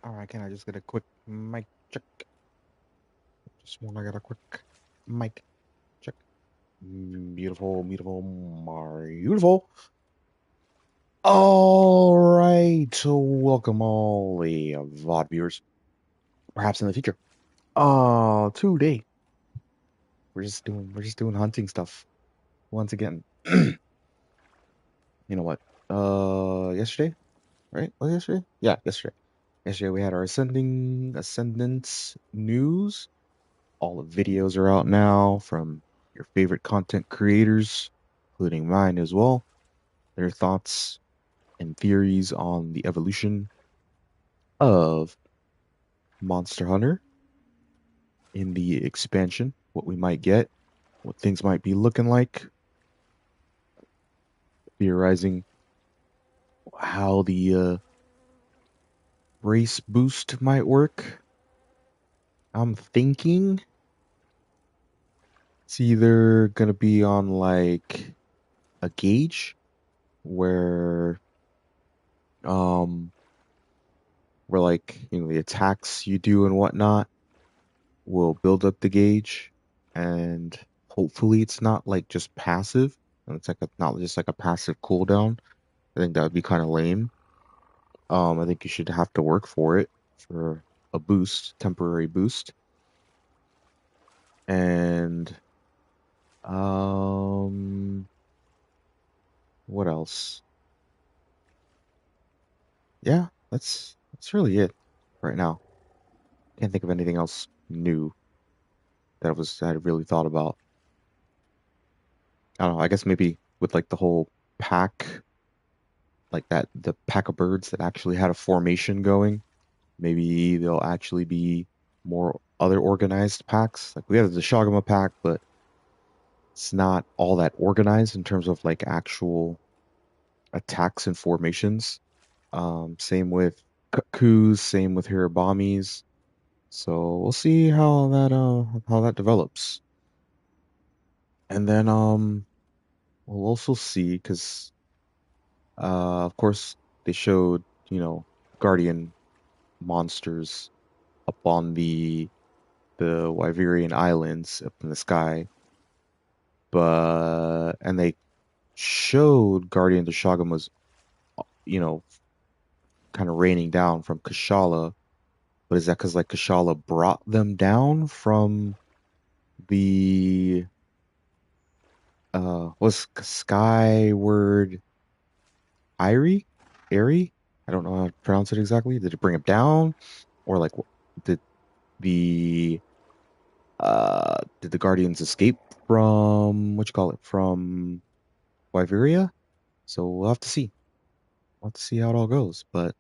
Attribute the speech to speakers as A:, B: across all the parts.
A: Alright, can I just get a quick mic check? Just wanna get a quick mic check. Beautiful, beautiful, beautiful. Alright, so welcome all the VOD viewers, perhaps in the future. Today we're just doing hunting stuff once again. You know what? Yesterday, right? Was it yesterday? Yeah, yesterday. Yesterday we had our ascendance news. All the videos are out now from your favorite content creators, including mine as well. Their thoughts and theories on the evolution of Monster Hunter in the expansion, what we might get, what things might be looking like, theorizing how the race boost might work. I'm thinking it's either gonna be on like a gauge where um like the attacks you do and whatnot will build up the gauge, and hopefully it's not like just passive, and it's like not just like a passive cooldown. I think that would be kind of lame. I think you should have to work for it, for a boost, temporary boost. And um what else? Yeah, that's really it right now. Can't think of anything else new that I really thought about. I don't know, I guess maybe with like the whole pack, like that, the pack of birds that actually had a formation going, maybe there'll actually be more other organized packs. Like we have the Shagama pack, but it's not all that organized in terms of like actual attacks and formations. Same with Kukus, same with Hirabamis. So we'll see how that develops. And then we'll also see because of course they showed, Guardian monsters up on the Wyverian Islands up in the sky, but and they showed Guardian de Shagama's, you know, kind of raining down from Kashala. But is that because like Kashala brought them down from the was Skyward Irie? Airy? I don't know how to pronounce it exactly. Did it bring them down? Or like did the did the Guardians escape from what you call it, from Wyveria? So we'll have to see. We'll have to see how it all goes. But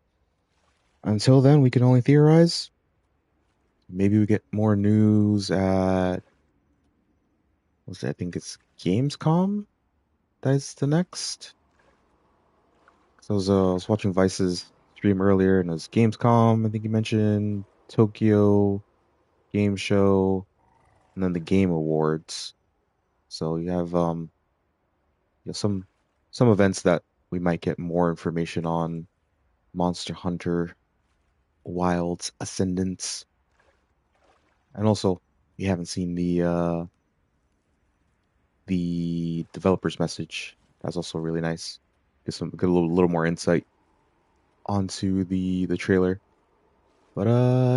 A: until then, we can only theorize. Maybe we get more news at I think it's Gamescom. That's the next. So I was watching Vice's stream earlier, and it was Gamescom. I think you mentioned Tokyo Game Show, and then the Game Awards. So you have some events that we might get more information on. Monster Hunter, Wilds, Ascendance, and also you haven't seen the developer's message. That's also really nice. Get a little more insight onto the trailer. But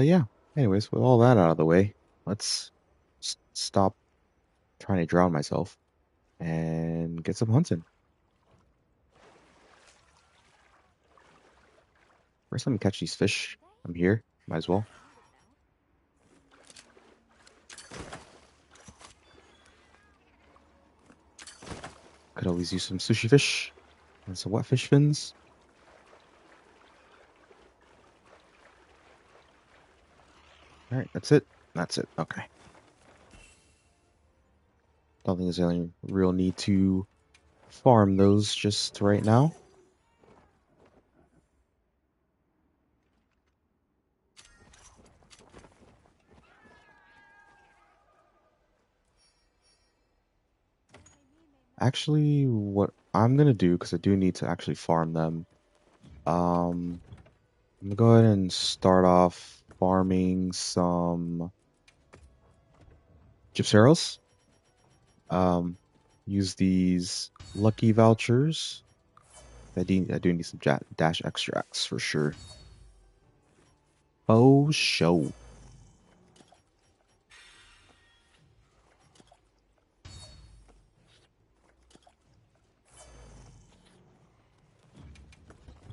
A: yeah. Anyways, with all that out of the way, let's stop trying to drown myself and get some hunting. First, let me catch these fish. I'm here. Might as well. Could always use some sushi fish and some wet fish fins. All right, that's it. That's it. Okay. Don't think there's any real need to farm those just right now. Actually, what I'm gonna do, because I do need to actually farm them, um, I'm gonna go ahead and start off farming some gypseros. Um, use these lucky vouchers. I do need some dash extracts for sure. Oh, show.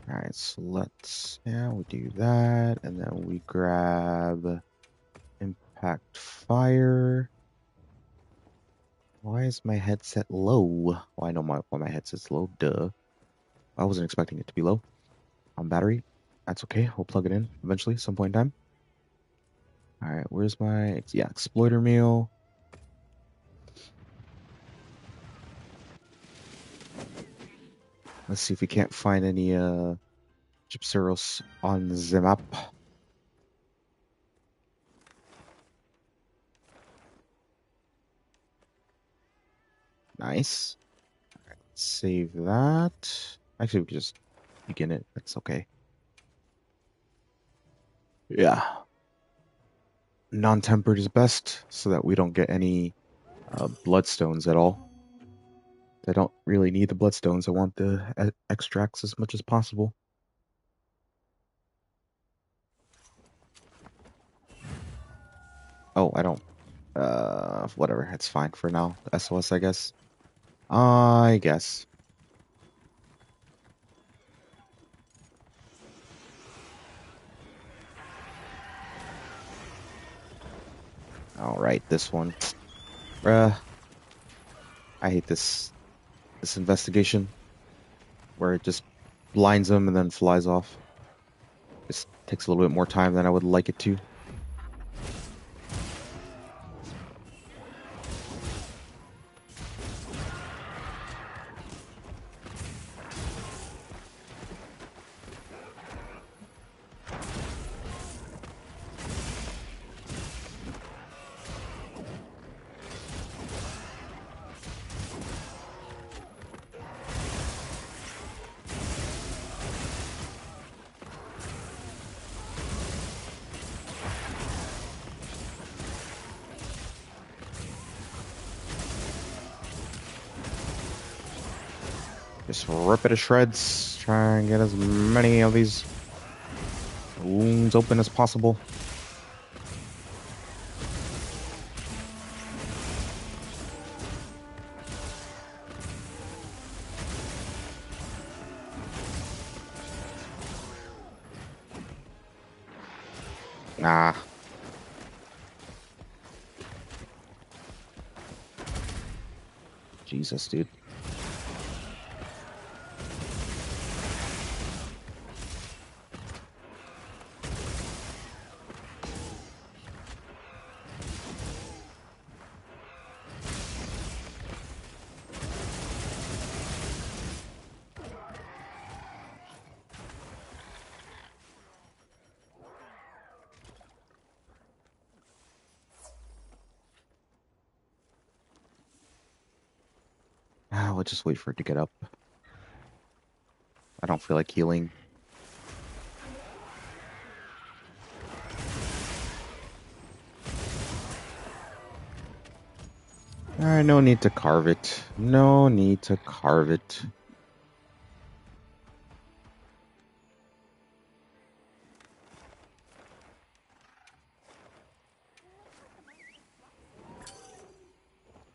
A: All right, so we do that, and then we grab impact fire. Why is my headset low? Well, I know why my headset's low. Duh. I wasn't expecting it to be low. On battery. That's okay. We'll plug it in eventually, some point in time. All right, where's my exploiter meal? Let's see if we can't find any Gypseros on the map. Nice. Save that. Actually, we could just begin it. That's okay. Yeah. Non-tempered is best so that we don't get any bloodstones at all. I don't really need the bloodstones. I want the extracts as much as possible. Oh, I don't. Whatever. It's fine for now. SOS, I guess. I guess. All right, this one. Bruh, I hate this investigation where it just blinds them and then flies off. Just takes a little bit more time than I would like it to. Just rip it to shreds. Try and get as many of these wounds open as possible. Nah. Jesus, dude. We'll just wait for it to get up. I don't feel like healing. Alright, no need to carve it. No need to carve it.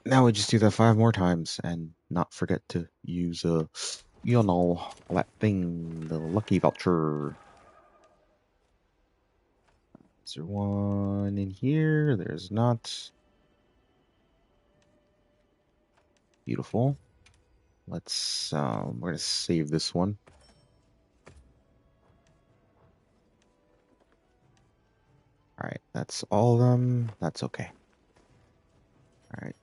A: Now we just do that 5 more times and not forget to use that thing, the lucky voucher. Is there one in here? There's not. Beautiful. Let's we're gonna save this one. Alright, that's all of them. That's okay. Alright.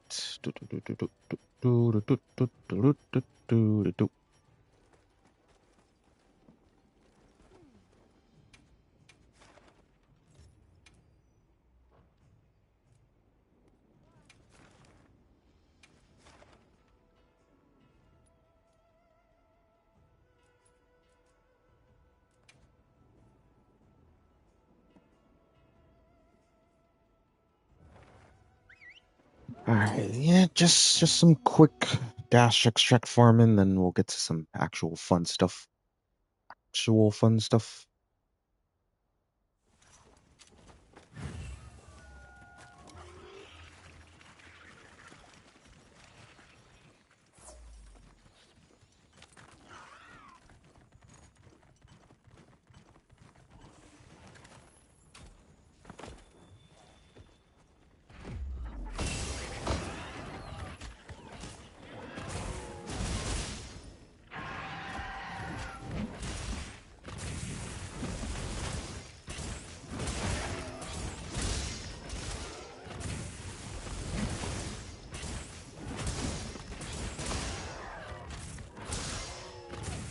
A: All right, yeah, just some quick dash extract farming, then we'll get to some actual fun stuff. Actual fun stuff.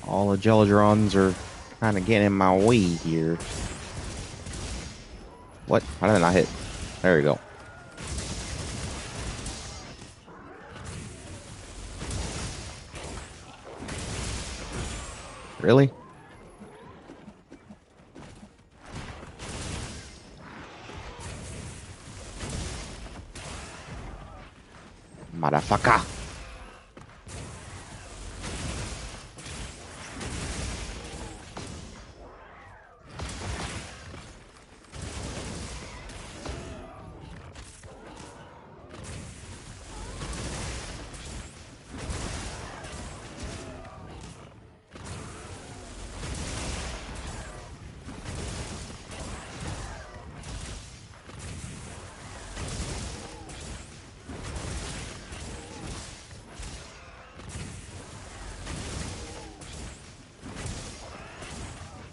A: All the Gelodrons are kind of getting in my way here. What? How did I not hit? There we go. Really? Motherfucker.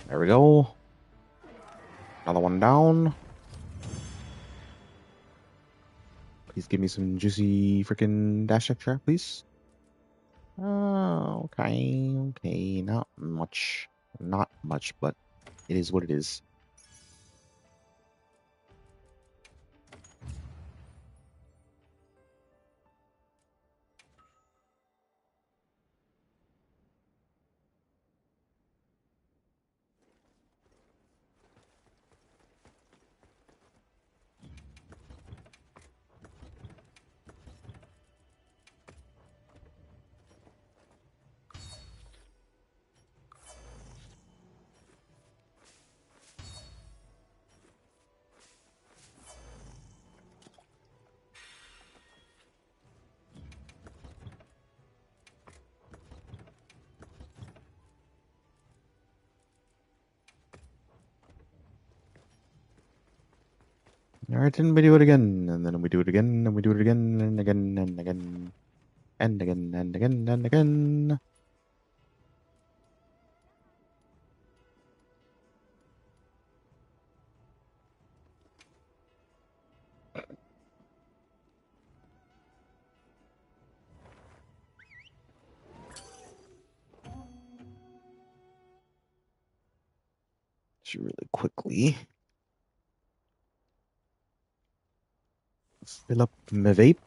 A: There we go. Another one down. Please give me some juicy freaking dash extract, please. Oh, okay, okay. Not much. Not much, but it is what it is. All right, then we do it again, and then we do it again, and we do it again, and again, and again, and again, and again, and again. Just really quickly fill up my vape.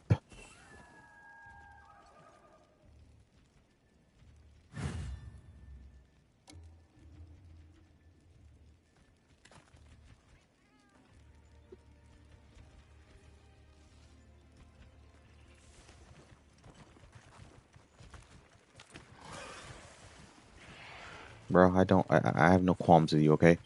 A: Bro, I have no qualms with you, okay?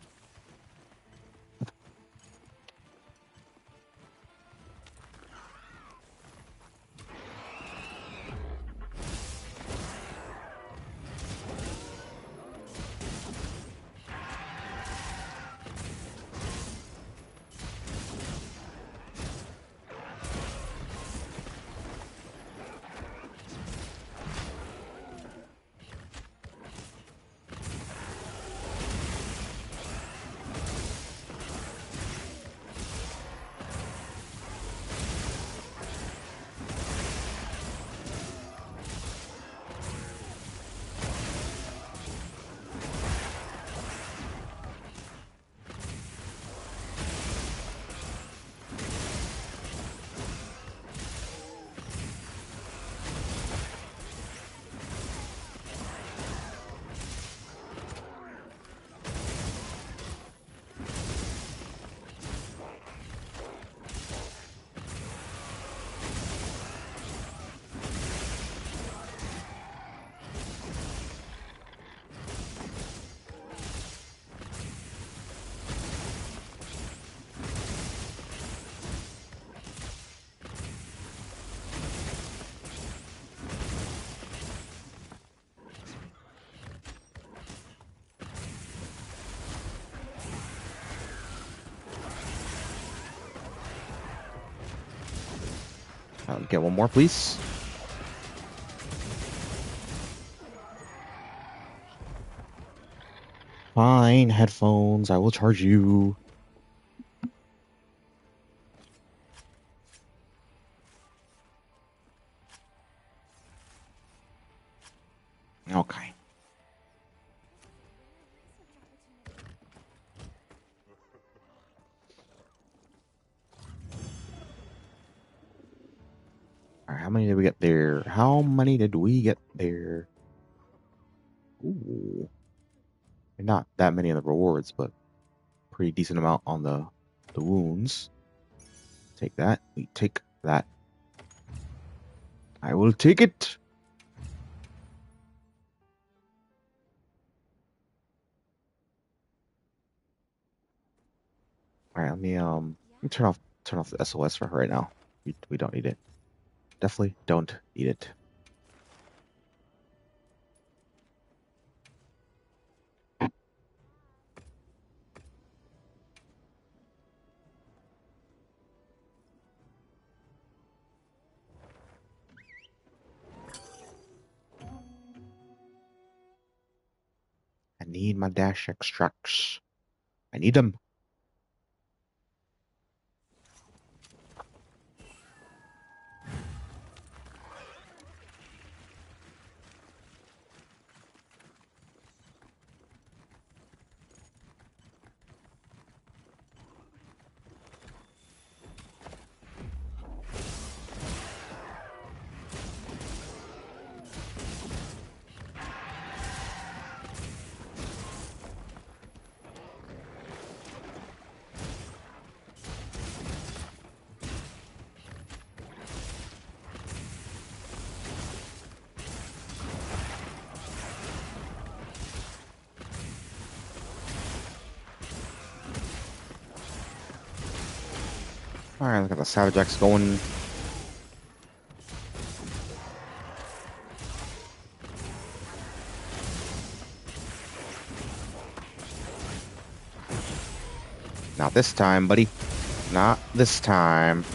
A: Get one more, please. Fine, headphones. I will charge you. Okay. All right, how many did we get there? How many did we get there? Ooh, not that many of the rewards, but pretty decent amount on the wounds. Take that. We take that. I will take it. All right, let me turn off the SOS for her right now. We don't need it. Definitely don't need it. I need my dash extracts. I need them. All right, look at the Savage X going. Not this time, buddy. Not this time.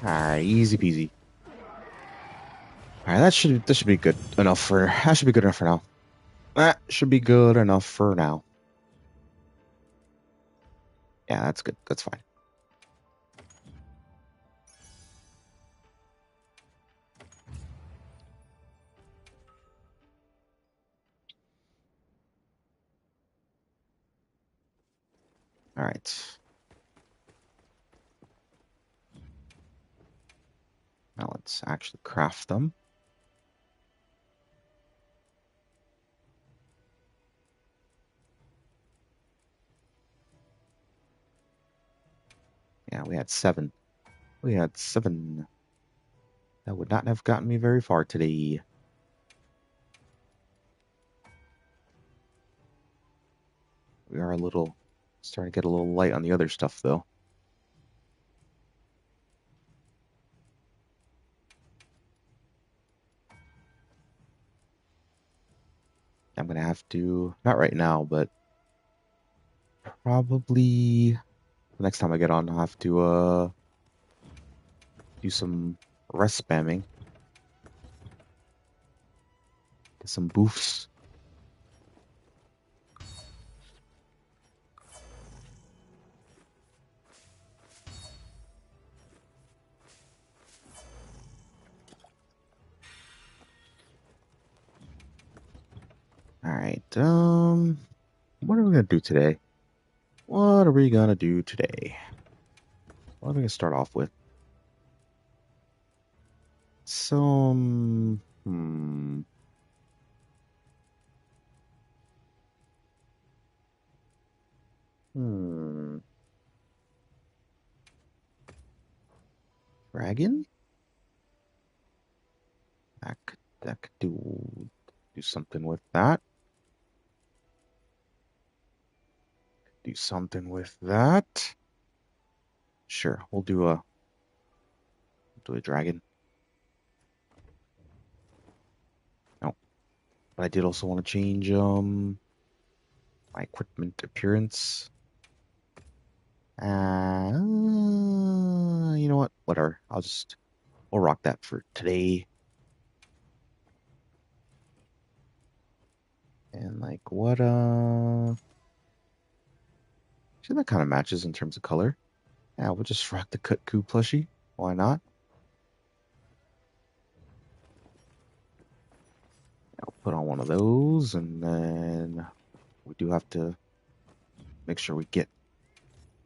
A: All right, easy peasy. All right, that should be good enough for that should be good enough for now. That should be good enough for now. Yeah, that's good. That's fine. All right. Now let's actually craft them. Yeah, we had 7. We had 7. That would not have gotten me very far today. We are a little starting to get a little light on the other stuff though. I'm gonna have to, not right now, but probably the next time I get on, I'll have to do some rest spamming, get some boofs. All right, what are we gonna do today? What are we gonna do today? What are we gonna start off with? Some, hmm, dragon? I could do something with that. Do something with that. Sure, we'll do a dragon. No, but I did also want to change my equipment appearance. You know what? Whatever. We'll rock that for today. And like what actually that kind of matches in terms of color. Yeah, we'll just rock the Kutku plushie. Why not? I'll put on one of those, and then we do have to make sure we get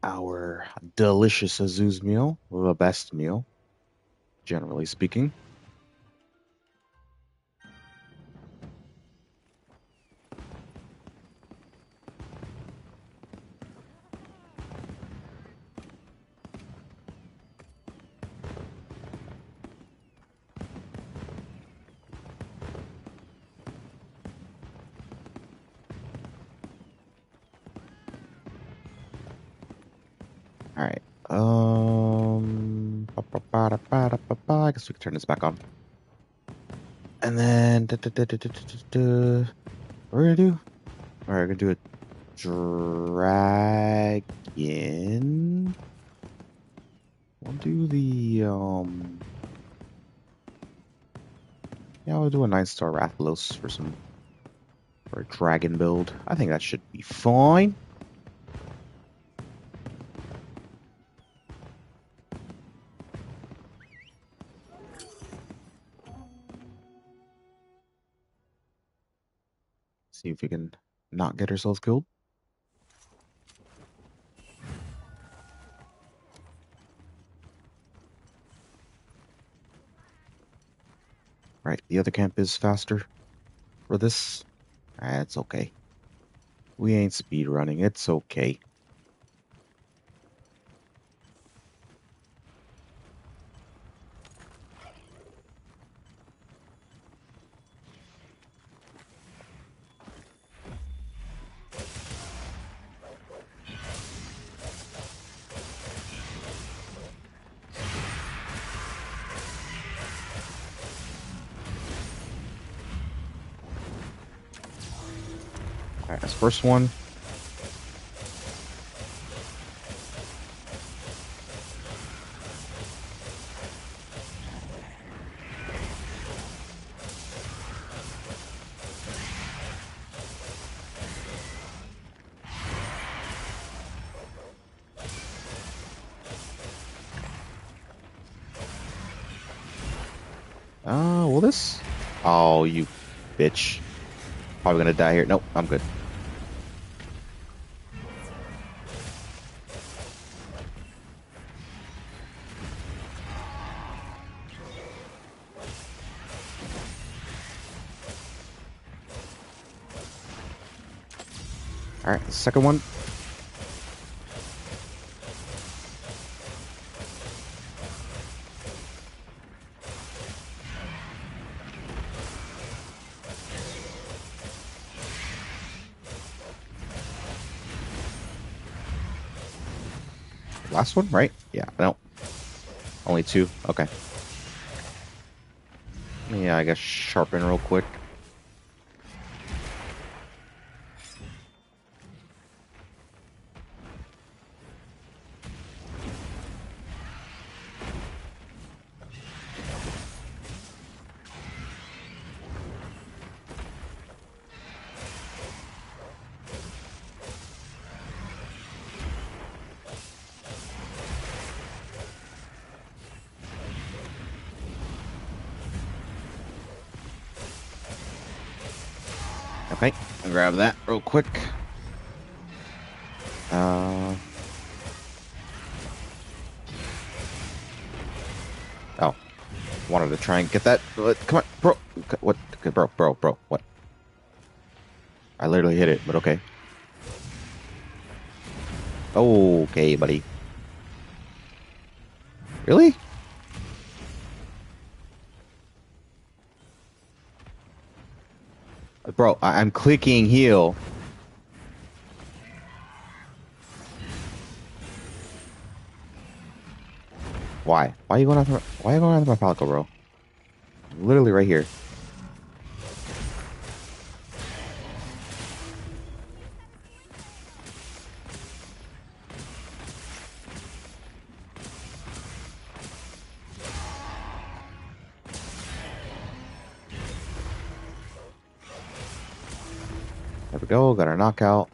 A: our delicious Azuz meal, the best meal, generally speaking. All right. I guess we can turn this back on. And then what we're gonna do? All right, we're gonna do a dragon. We'll do the yeah, we'll do a 9-star Rathalos for a dragon build. I think that should be fine. See if we can not get ourselves killed. Right, the other camp is faster for this. It's okay. We ain't speed running. It's okay. All right, that's first one. Will this? Oh, you bitch. Probably gonna die here. Nope, I'm good. All right, the second one. Last one, right? Yeah, no. Only two. Okay. Yeah, I guess sharpen real quick. Okay, I'll grab that real quick. Oh, wanted to try and get that. Come on, bro. What? Okay, bro. What? I literally hit it, but okay. Okay, buddy. Really? Bro, I'm clicking heal. Why? Why are you going after why are you going after my Palico, bro? Literally right here. There we go. Got our knockout.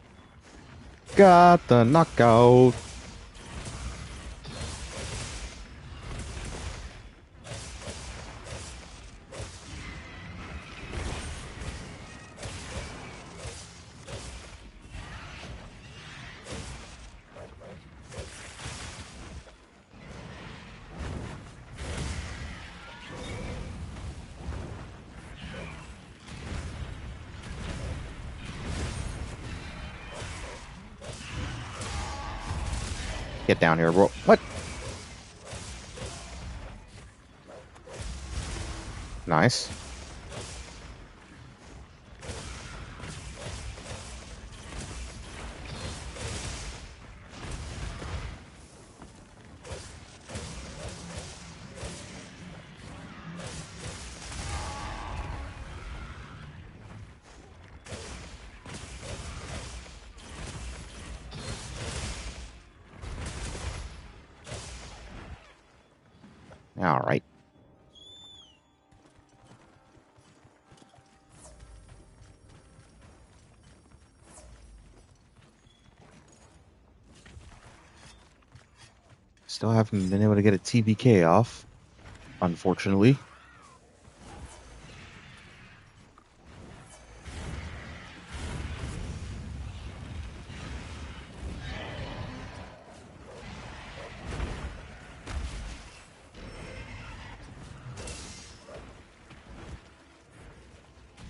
A: Got the knockout. Get down here, bro. What? Nice. All right. Still haven't been able to get a TBK off, unfortunately.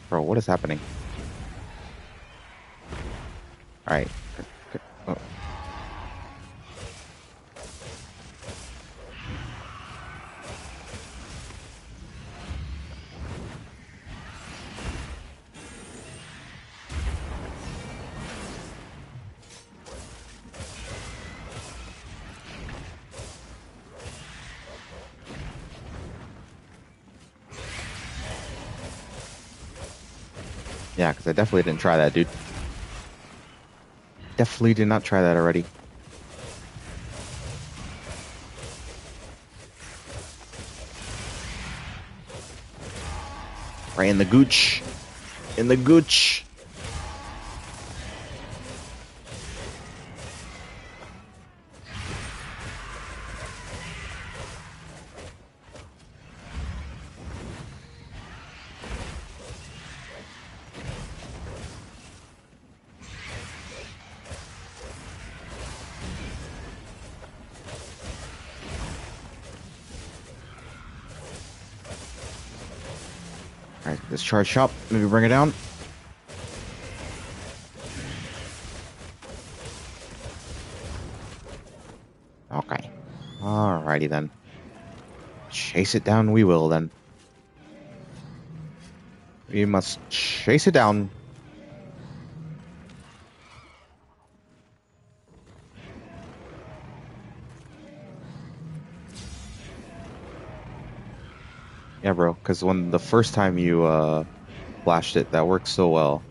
A: Bro, what is happening? All right. Oh, yeah, because I definitely didn't try that, dude. Definitely did not try that already. Right in the gooch. In the gooch. All right, this charge shop. Maybe bring it down. Okay. Alrighty then. Chase it down we will then. We must chase it down. Yeah, bro, because when the first time you flashed it, that worked so well.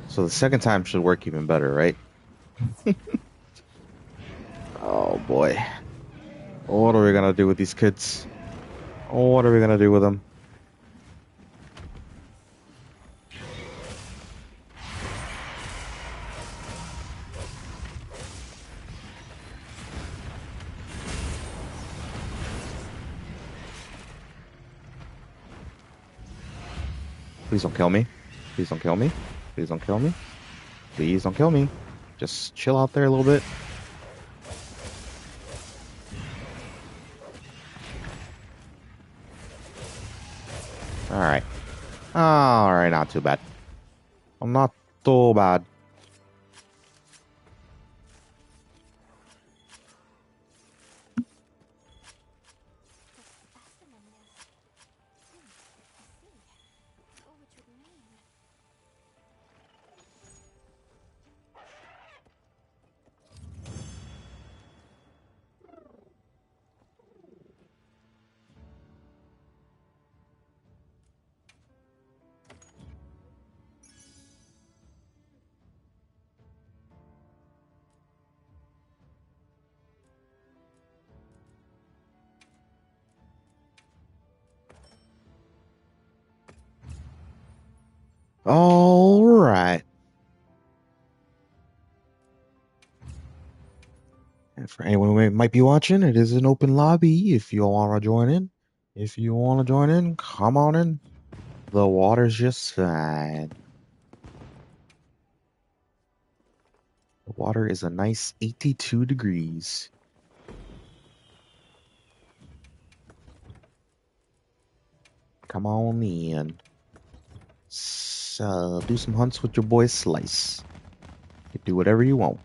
A: So the second time should work even better, right? Oh boy. What are we gonna do with these kids? What are we gonna do with them? Please don't kill me. Please don't kill me. Please don't kill me. Please don't kill me. Just chill out there a little bit. Alright. Alright, not too bad. I'm not too bad. All right. And for anyone who might be watching, it is an open lobby if you want to join in. If you want to join in, come on in. The water's just fine. The water is a nice 82 degrees. Come on in. So, do some hunts with your boy Slice. You can do whatever you want.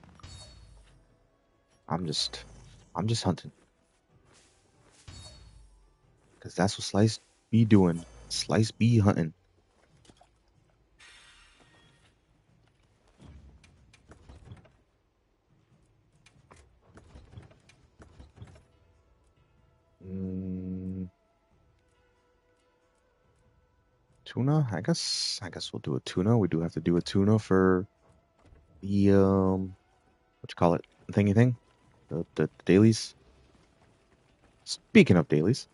A: I'm just hunting. Because that's what Slice be doing. Slice be hunting. Mm, tuna? I guess we'll do a tuna. We do have to do a tuna for the what you call it? Thingy thing? The dailies. Speaking of dailies.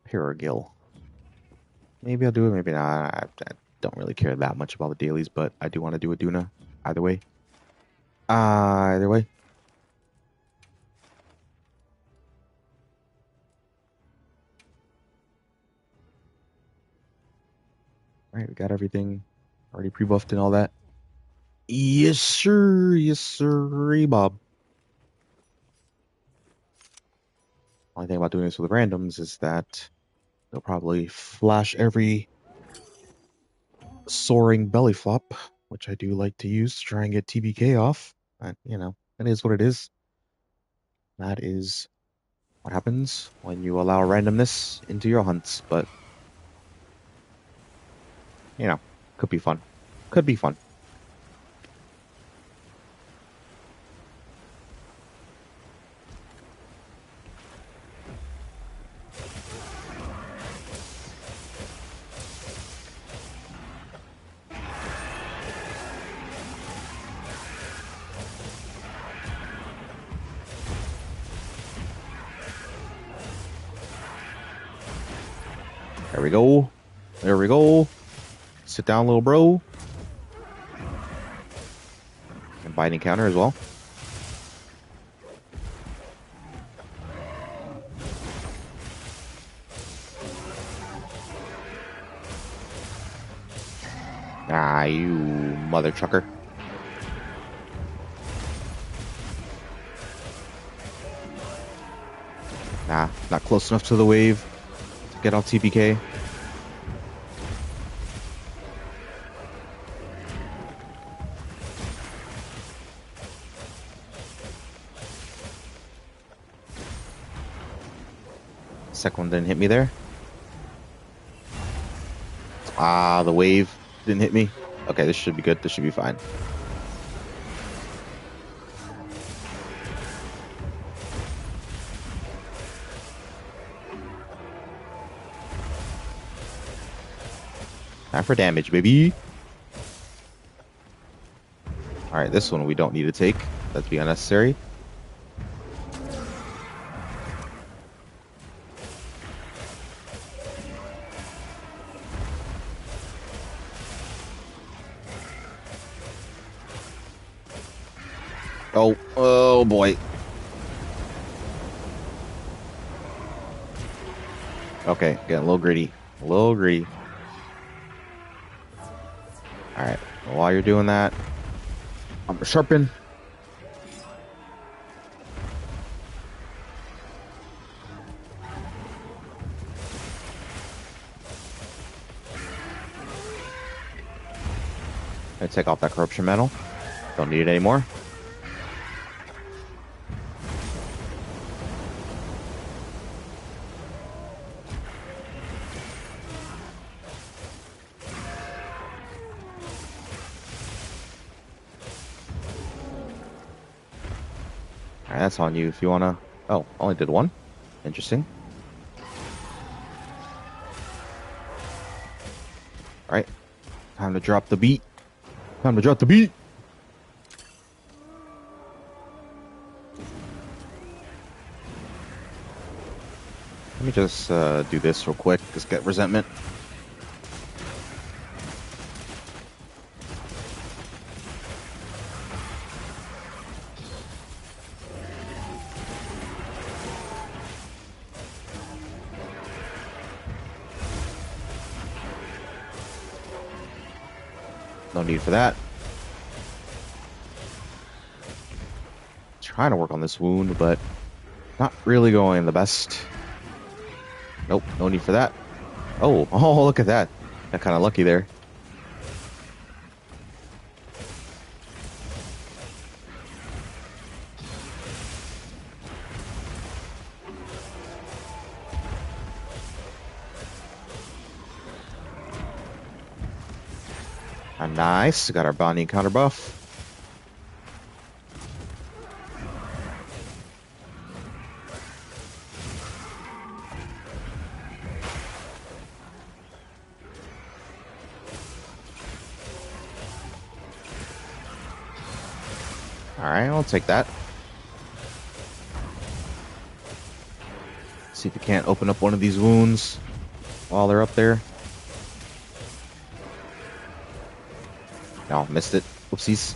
A: Paragill. Maybe I'll do it, maybe not. I don't really care that much about the dailies, but I do want to do a tuna. Either way. Either way. Alright, we got everything already pre-buffed and all that. Yes, sir. Yes, sir, Bob. Only thing about doing this with randoms is that they'll probably flash every soaring belly flop, which I do like to use to try and get TBK off. But, it is what it is. That is what happens when you allow randomness into your hunts. But, could be fun. Could be fun. There we go. There we go. Sit down, little bro. And biting counter as well. Ah, you mother trucker. Nah, not close enough to the wave to get off TPK. Second one didn't hit me there. Ah, the wave didn't hit me. Okay, this should be good. This should be fine. Time for damage, baby. Alright, this one we don't need to take. That'd be unnecessary. Oh boy. Okay, getting a little greedy. A little greedy. Alright, while you're doing that, I'm gonna sharpen. Gonna take off that corruption metal. Don't need it anymore. Alright, that's on you if you wanna. Oh, only did one. Interesting. Alright. Time to drop the beat. Time to drop the beat. just do this real quick. Just get resentment. No need for that. Trying to work on this wound, but not really going the best. Nope, no need for that. Oh, look at that. Got kind of lucky there. Nice. Got our bonding counter buff. Alright, I'll take that. See if we can't open up one of these wounds while they're up there. No, missed it. Whoopsies.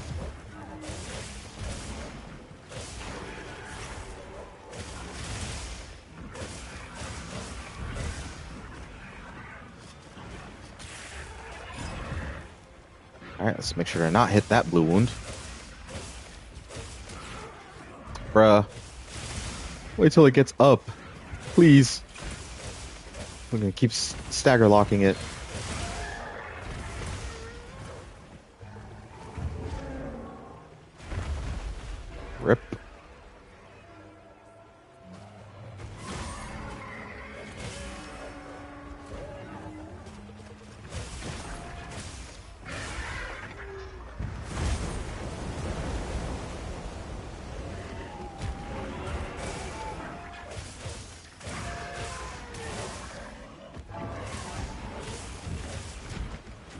A: Alright, let's make sure to not hit that blue wound. Bruh. Wait till it gets up. Please. I'm gonna keep stagger locking it. Rip.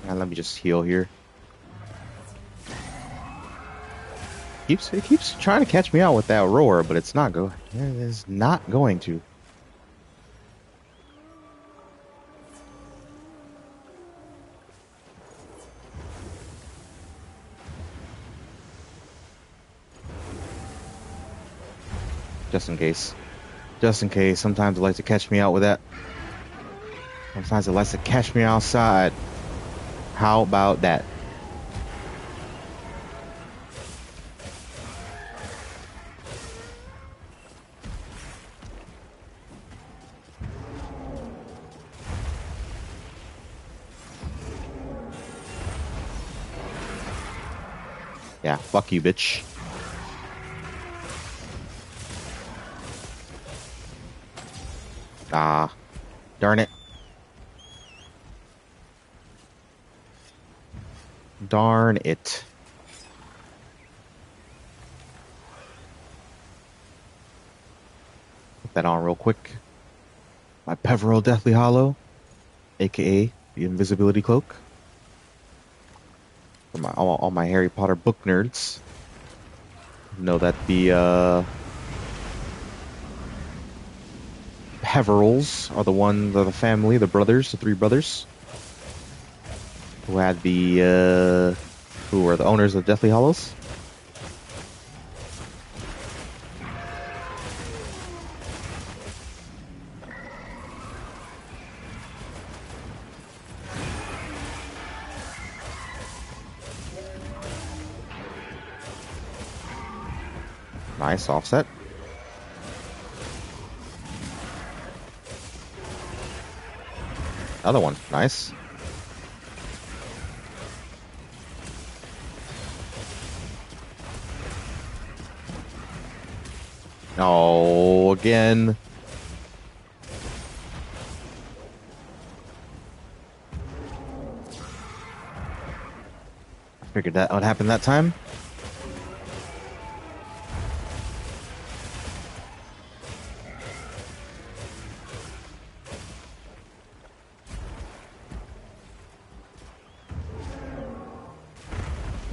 A: And let me just heal here. It keeps trying to catch me out with that roar, but it's not going. It is not going to. Just in case. Just in case. Sometimes it likes to catch me out with that. Sometimes it likes to catch me outside. How about that? Yeah, fuck you, bitch. Ah, darn it. Darn it. Put that on real quick. My Peveril Deathly Hollow, aka the Invisibility Cloak. For all my Harry Potter book nerds know that the Peverils are the family, the brothers, the three brothers, who had who were the owners of Deathly Hollows. Nice offset. Another one. Nice. Oh, again. I figured that would happen that time.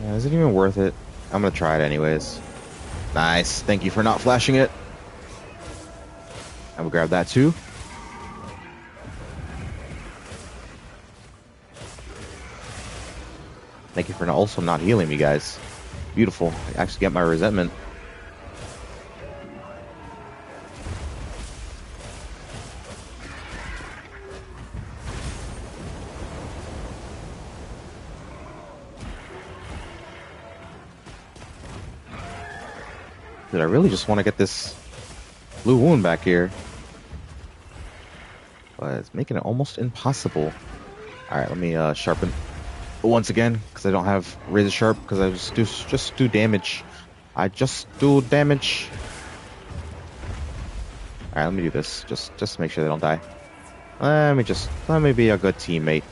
A: Yeah, is it even worth it? I'm gonna try it anyways. Nice. Thank you for not flashing it. I will grab that too. Thank you for also not healing me, guys. Beautiful. I actually get my resentment. Did I really just want to get this blue wound back here? But it's making it almost impossible. Alright, let me sharpen once again, because I don't have razor sharp, because I just do damage. I just do damage. Alright, let me do this. Just to make sure they don't die. Let me be a good teammate.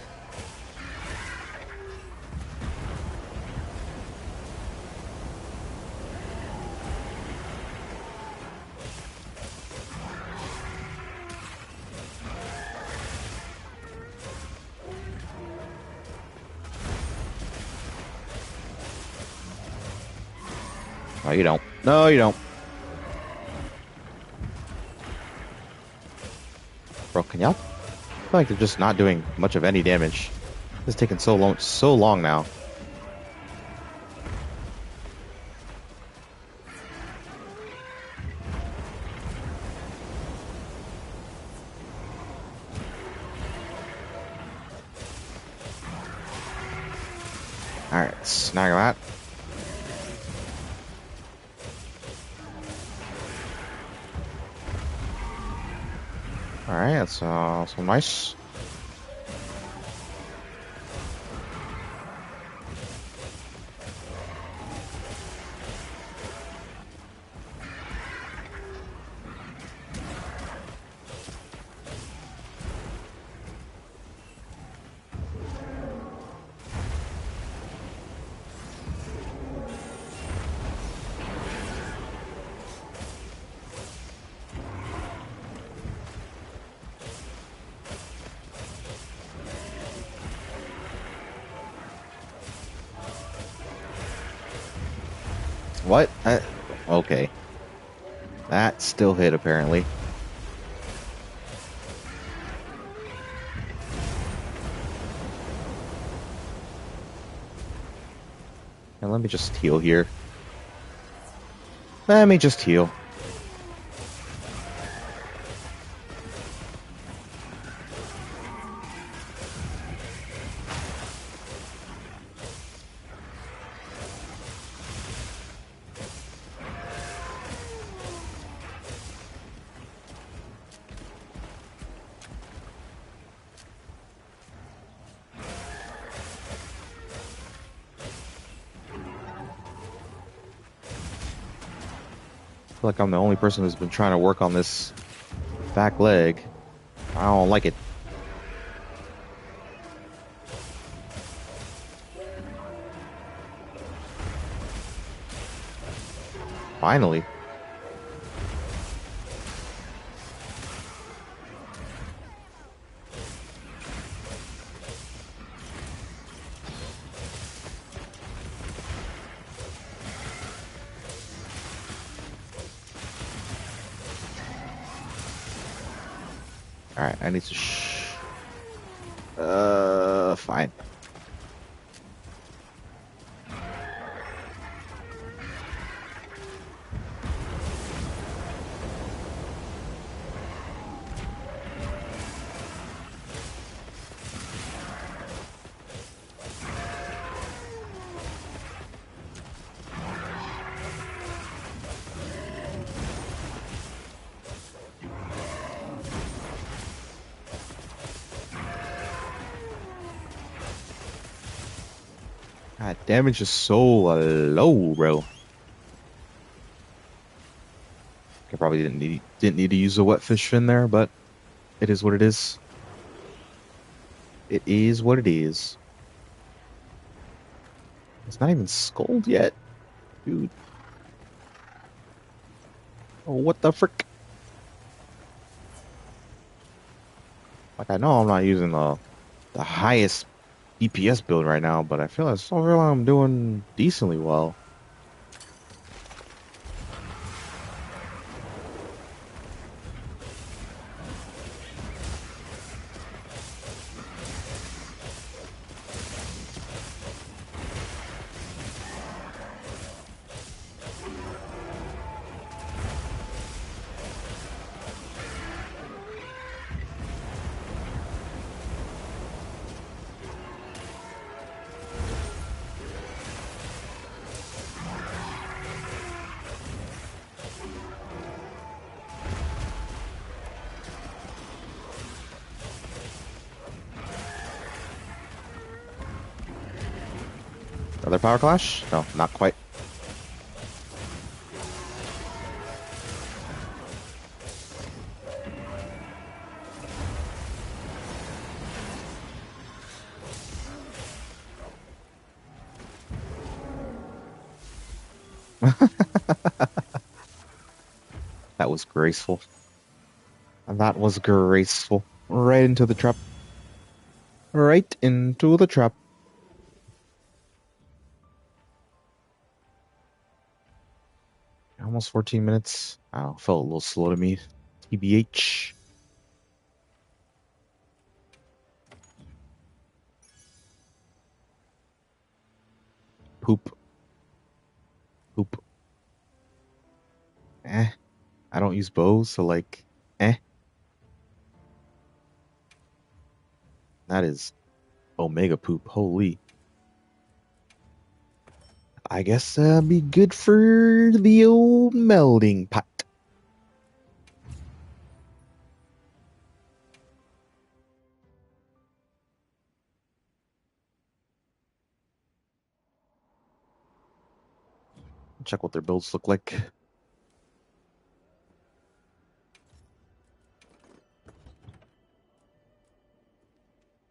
A: No, you don't. No, you don't. Bro, can y'all? I feel like they're just not doing much of any damage. It's taking so long now. Alright, snag that. Alright, that's so nice. What? Okay. That still hit, apparently. And let me just heal here. Let me just heal. I feel like I'm the only person who's been trying to work on this back leg. I don't like it. Finally. Alright, I need to fine. God, damage is so low, bro. I probably didn't need to use a wet fish fin there, but it is what it is. It is what it is. It's not even skulled yet, dude. Oh, what the frick? Like, I know I'm not using the highest DPS build right now, but I feel I'm doing decently well. Another power clash? No, not quite. That was graceful. That was graceful. Right into the trap. Right into the trap. Almost 14 minutes. I don't know, felt a little slow to me. TBH. Poop. Poop. Eh. I don't use bows, so like, eh. That is Omega poop. Holy. I guess be good for the old melding pot. Check what their builds look like.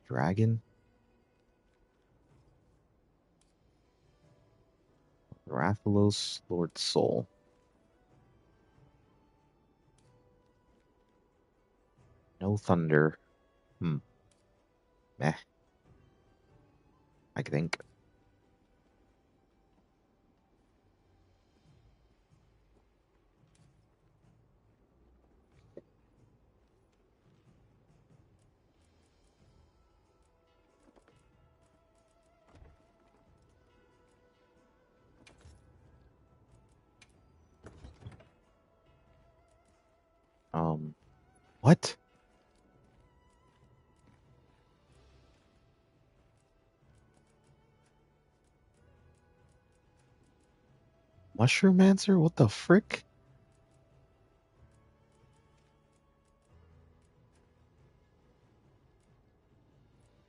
A: Dragon. Rathalos, Lord Soul. No thunder. Hmm. Eh, I think. What? Mushroom Answer? What the frick?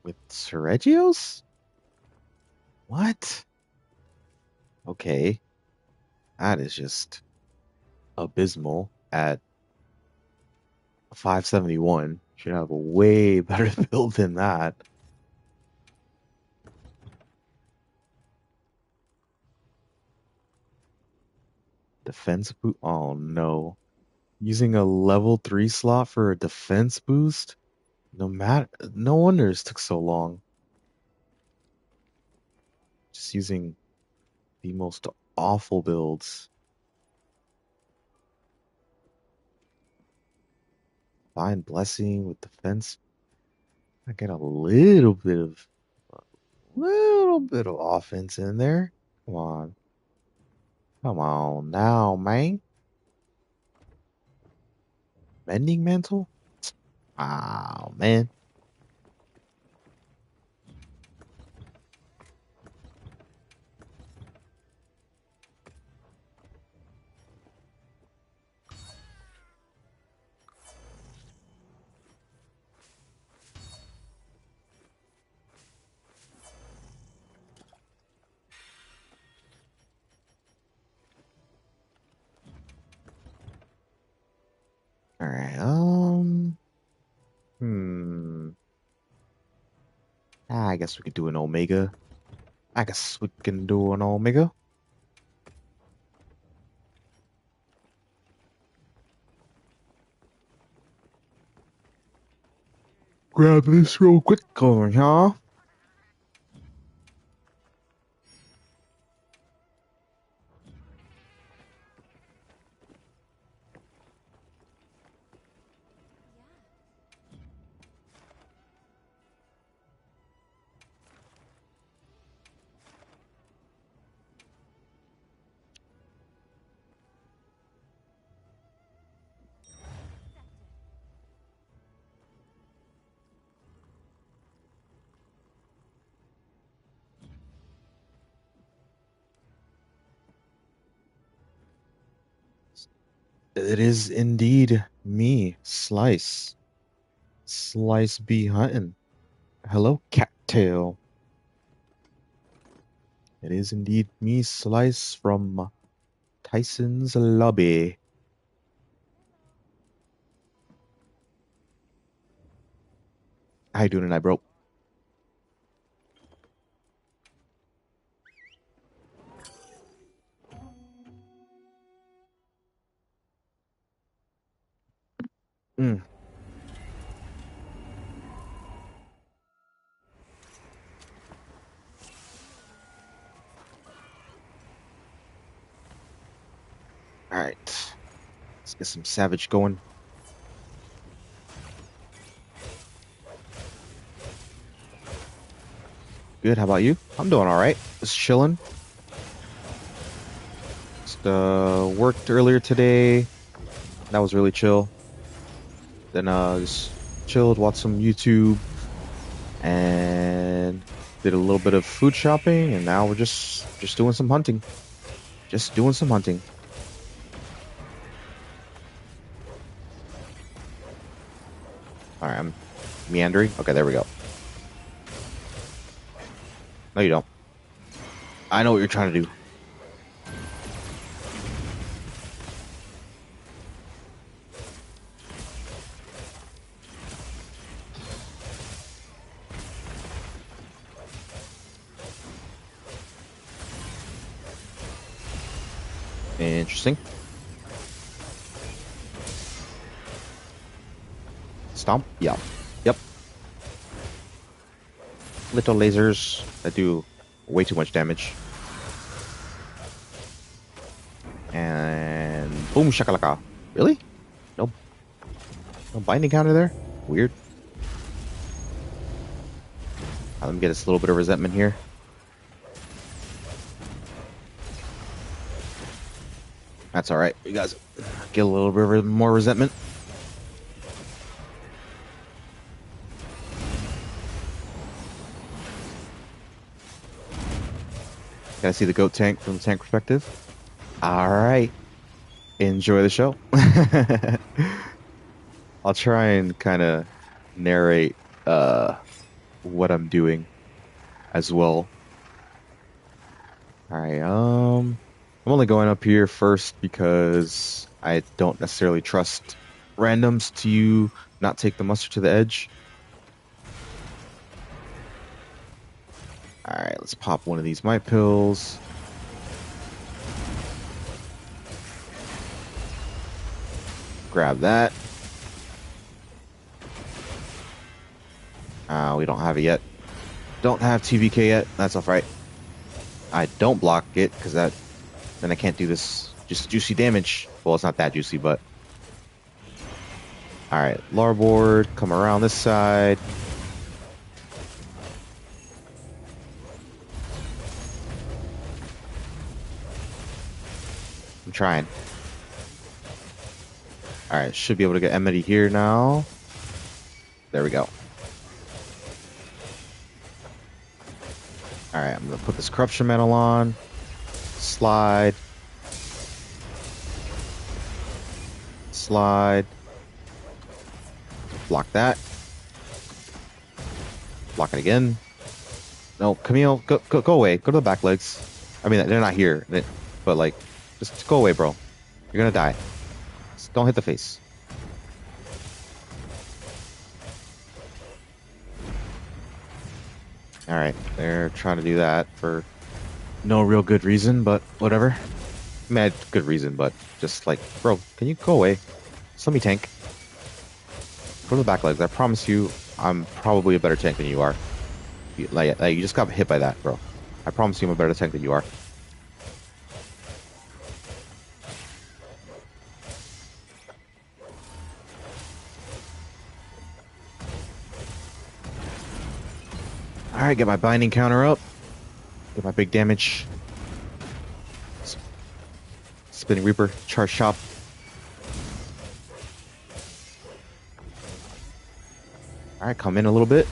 A: With Seregios? What? Okay. That is just abysmal at 571. Should have a way better build than that. Defense boost? Oh no. Using a level 3 slot for a defense boost? No wonder it took so long. Just using the most awful builds. Divine Blessing with defense. I get a little bit of offense in there. Come on. Come on now, man. Mending Mantle? Oh, man. All right. Hmm. I guess we could do an Omega. I guess we can do an Omega. Grab this real quick, huh? It is indeed me, Slice. Slice B hunting. Hello, cattail. It is indeed me, Slice from Tyson's Lobby. How you doing tonight, bro? Mm. All right, let's get some Savage going. Good. How about you? I'm doing all right. Just chilling. Just worked earlier today. That was really chill. Then just chilled, watched some YouTube, and did a little bit of food shopping. And now we're just doing some hunting. Just doing some hunting. All right, I'm meandering. Okay, there we go. No, you don't. I know what you're trying to do. Interesting. Stomp? Yeah. Yep. Little lasers that do way too much damage. And boom shakalaka. Really? No, no binding counter there? Weird. Let me get this little bit of resentment here. That's all right. You guys get a little bit more resentment. Gotta see the goat tank from the tank perspective. All right. Enjoy the show. I'll try and kind of narrate what I'm doing as well. All right. I'm only going up here first because I don't necessarily trust randoms to not take the muster to the edge. All right, let's pop one of these might pills. Grab that. We don't have it yet. Don't have TVK yet. That's all right. I don't block it because then I can't do this just juicy damage. Well, it's not that juicy, but all right. Larboard, come around this side. I'm trying. All right, should be able to get Emity here now. There we go. All right, I'm gonna put this corruption mantle on. Slide. Slide. Block that. Block it again. No, Camille, go away. Go to the back legs. I mean, they're not here, but like, just go away, bro. You're gonna die. Just don't hit the face. All right, they're trying to do that for no real good reason, but whatever. I mean, good reason, but just like, bro, can you go away? Just let me tank. Go to the back legs. I promise you, I'm probably a better tank than you are. You just got hit by that, bro. I promise you I'm a better tank than you are. Alright, get my binding counter up. Get my big damage. Spinning Reaper, charge shop. Alright, come in a little bit.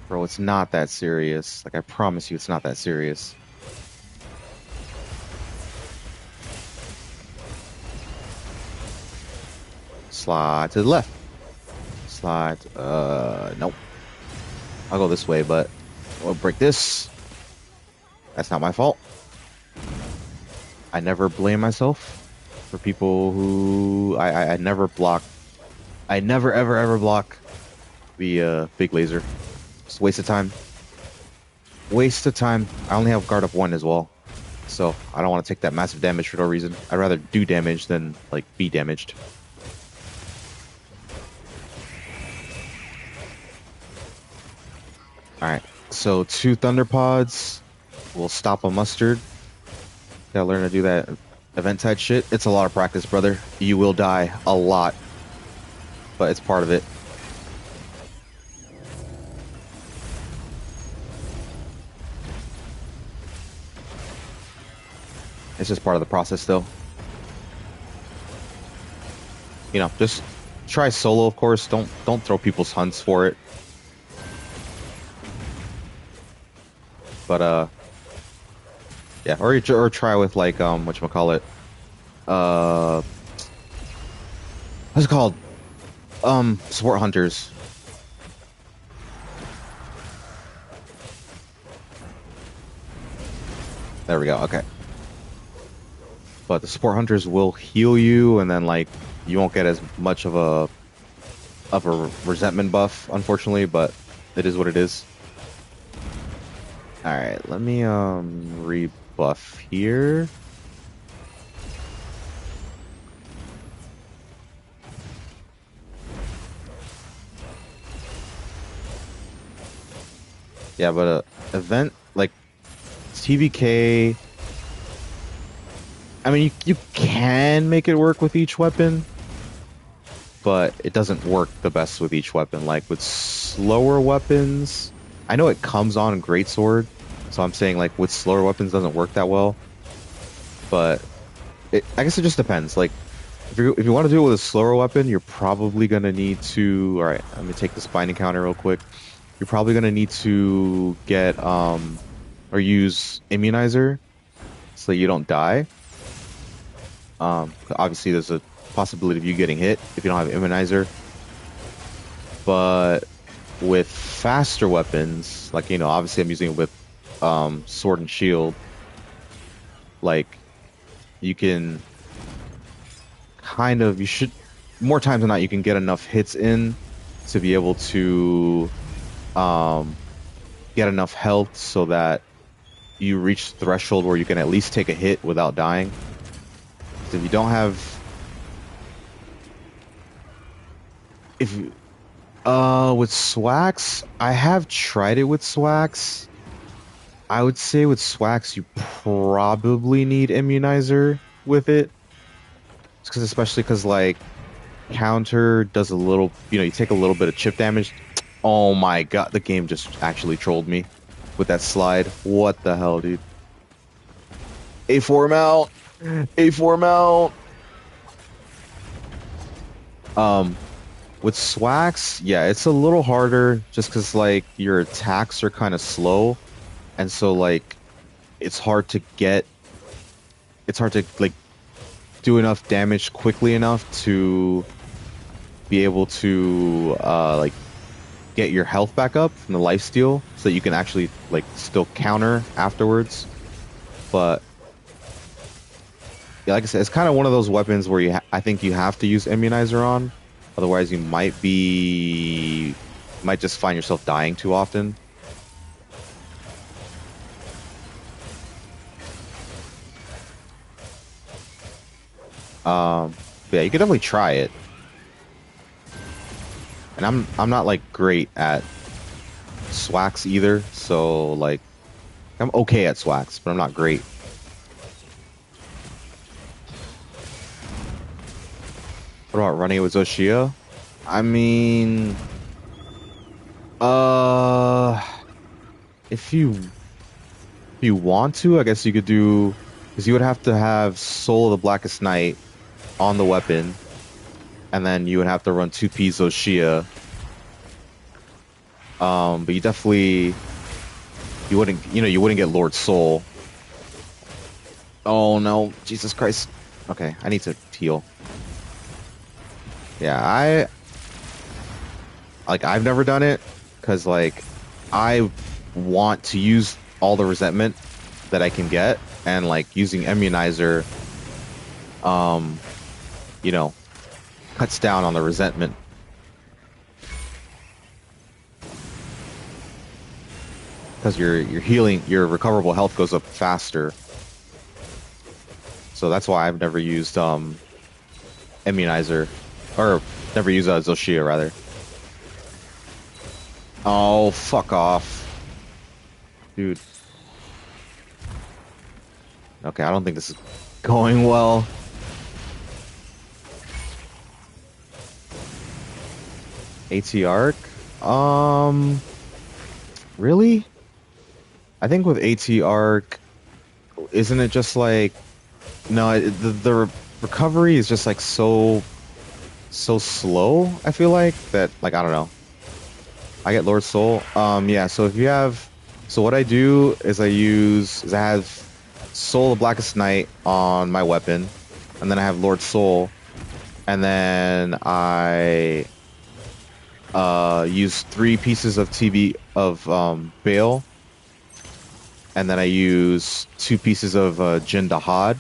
A: Bro, it's not that serious. Like, I promise you it's not that serious. Slide to the left. Slide, nope. I'll go this way, but I'll break this. That's not my fault. I never blame myself for people who I never block. I never ever ever block the big laser. Just waste of time. Waste of time. I only have guard up one as well. So I don't want to take that massive damage for no reason. I'd rather do damage than like be damaged. Alright. So 2 thunder pods will stop a mustard. Gotta learn to do that event tide shit. It's a lot of practice, brother. You will die a lot. But it's part of it. It's just part of the process, though. You know, just try solo, of course. Don't throw people's hunts for it. But yeah, or try with like whatchamacallit. What's it called? Support hunters. There we go. Okay. But the support hunters will heal you, and then like you won't get as much of a resentment buff, unfortunately. But it is what it is. All right, let me rebuff here. Yeah, but event like TVK. I mean, you can make it work with each weapon, but it doesn't work the best with each weapon. Like with slower weapons, I know it comes on greatsword, so I'm saying like with slower weapons doesn't work that well. But I guess it just depends. Like if you want to do it with a slower weapon, you're probably gonna need to. All right, let me take this binding counter real quick. You're probably gonna need to get or use immunizer so you don't die. Obviously, there's a possibility of you getting hit if you don't have immunizer. But with faster weapons, like, you know, obviously I'm using it with sword and shield, like, you can kind of, you should, more times than not, you can get enough hits in to be able to get enough health so that you reach the threshold where you can at least take a hit without dying. If you don't have, with Swax, I have tried it with Swax. I would say with Swax, you probably need immunizer with it, because especially because like counter does a little, you know, you take a little bit of chip damage. Oh my god, the game just actually trolled me with that slide. What the hell, dude? A4 mount. A4 mount. With Swax, yeah, it's a little harder just because like your attacks are kind of slow, and so like it's hard to like do enough damage quickly enough to be able to like get your health back up from the lifesteal so that you can actually like still counter afterwards. But yeah, like I said, it's kind of one of those weapons where I think you have to use immunizer on. Otherwise, you might just find yourself dying too often. Yeah, you could definitely try it. And I'm not like great at Swax either, so like I'm okay at Swax, but I'm not great. What about running it with Zoshia? I mean, if you want to, I guess you could do, because you would have to have Soul of the Blackest Night on the weapon, and then you would have to run 2P Zoshia. But you definitely, you wouldn't get Lord Soul. Oh no, Jesus Christ. Okay, I need to heal. Yeah, I've never done it because like I want to use all the resentment that I can get, and like using immunizer, um, you know, cuts down on the resentment because your healing, your recoverable health goes up faster. So that's why I've never used immunizer, or never used Zoshia rather. Oh, fuck off, dude. Okay, I don't think this is going well. AT arc? Really? I think with AT arc, isn't it just like no, the recovery is just like so slow, I feel like that like I don't know. I get Lord Soul. Yeah, so if you have so what I do is I have Soul of Blackest Night on my weapon, and then I have Lord Soul, and then I use 3 pieces of TV of Bale, and then I use 2 pieces of Jin Dahad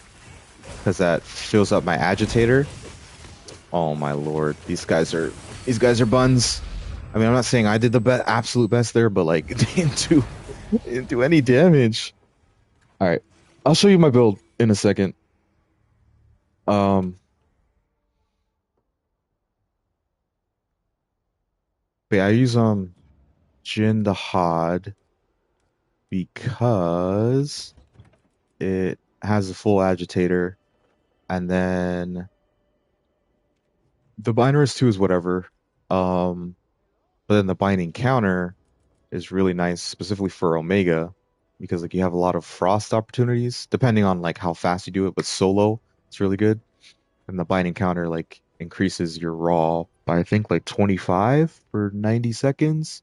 A: because that fills up my agitator. Oh my lord, these guys are buns. I mean, I'm not saying I did the absolute best there, but like it didn't do any damage. All right, I'll show you my build in a second. Um, but yeah, I use Jin the Hod because it has a full agitator, and then the Binder's 2 is whatever. Um, but then the binding counter is really nice, specifically for Omega, because like you have a lot of frost opportunities, depending on like how fast you do it. But solo, it's really good. And the binding counter like increases your raw by I think like 25 for 90 seconds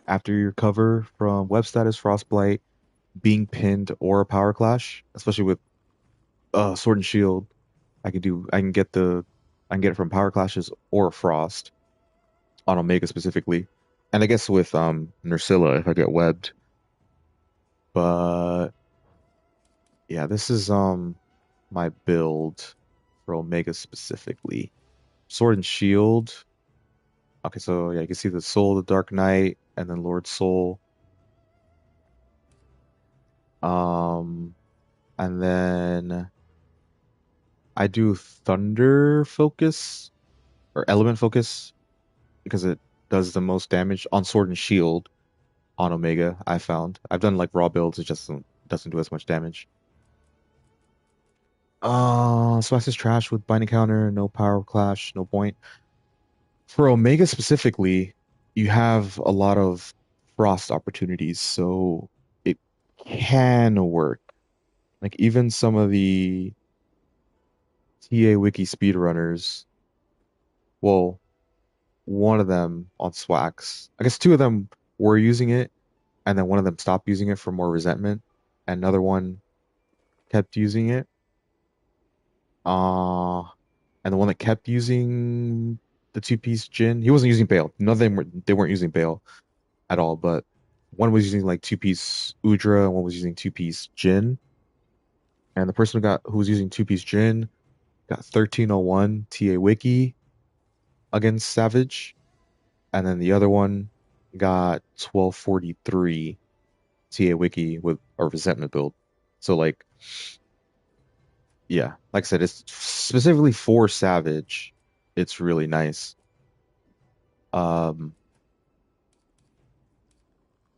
A: after your cover from web status, frostblight, being pinned, or a power clash. Especially with sword and shield, I can get it from power clashes or frost on Omega specifically. And I guess with Nursilla if I get webbed. But yeah, this is my build for Omega specifically. Sword and Shield. Okay, so yeah, you can see the Soul of the Dark Knight and then Lord Soul. Um, and then I do Thunder Focus or Element Focus because it does the most damage on Sword and Shield on Omega, I found. I've done like raw builds, it just doesn't do as much damage. Smash is trash with binding counter, no power clash, no point. For Omega specifically, you have a lot of frost opportunities, so it can work. Like even some of the TA Wiki speedrunners, well, one of them on Swax, I guess 2 of them were using it, and then one of them stopped using it for more resentment, and another one kept using it. Uh, and the one that kept using the 2 piece Jin, he wasn't using Bale. None of them were, they weren't using Bale at all, but one was using like 2 piece Udra and one was using 2 piece Jin. And the person who was using 2 piece Jin got 1301 TA Wiki against Savage, and then the other one got 1243 TA Wiki with a resentment build. So like yeah, like I said, it's specifically for Savage. It's really nice. Um,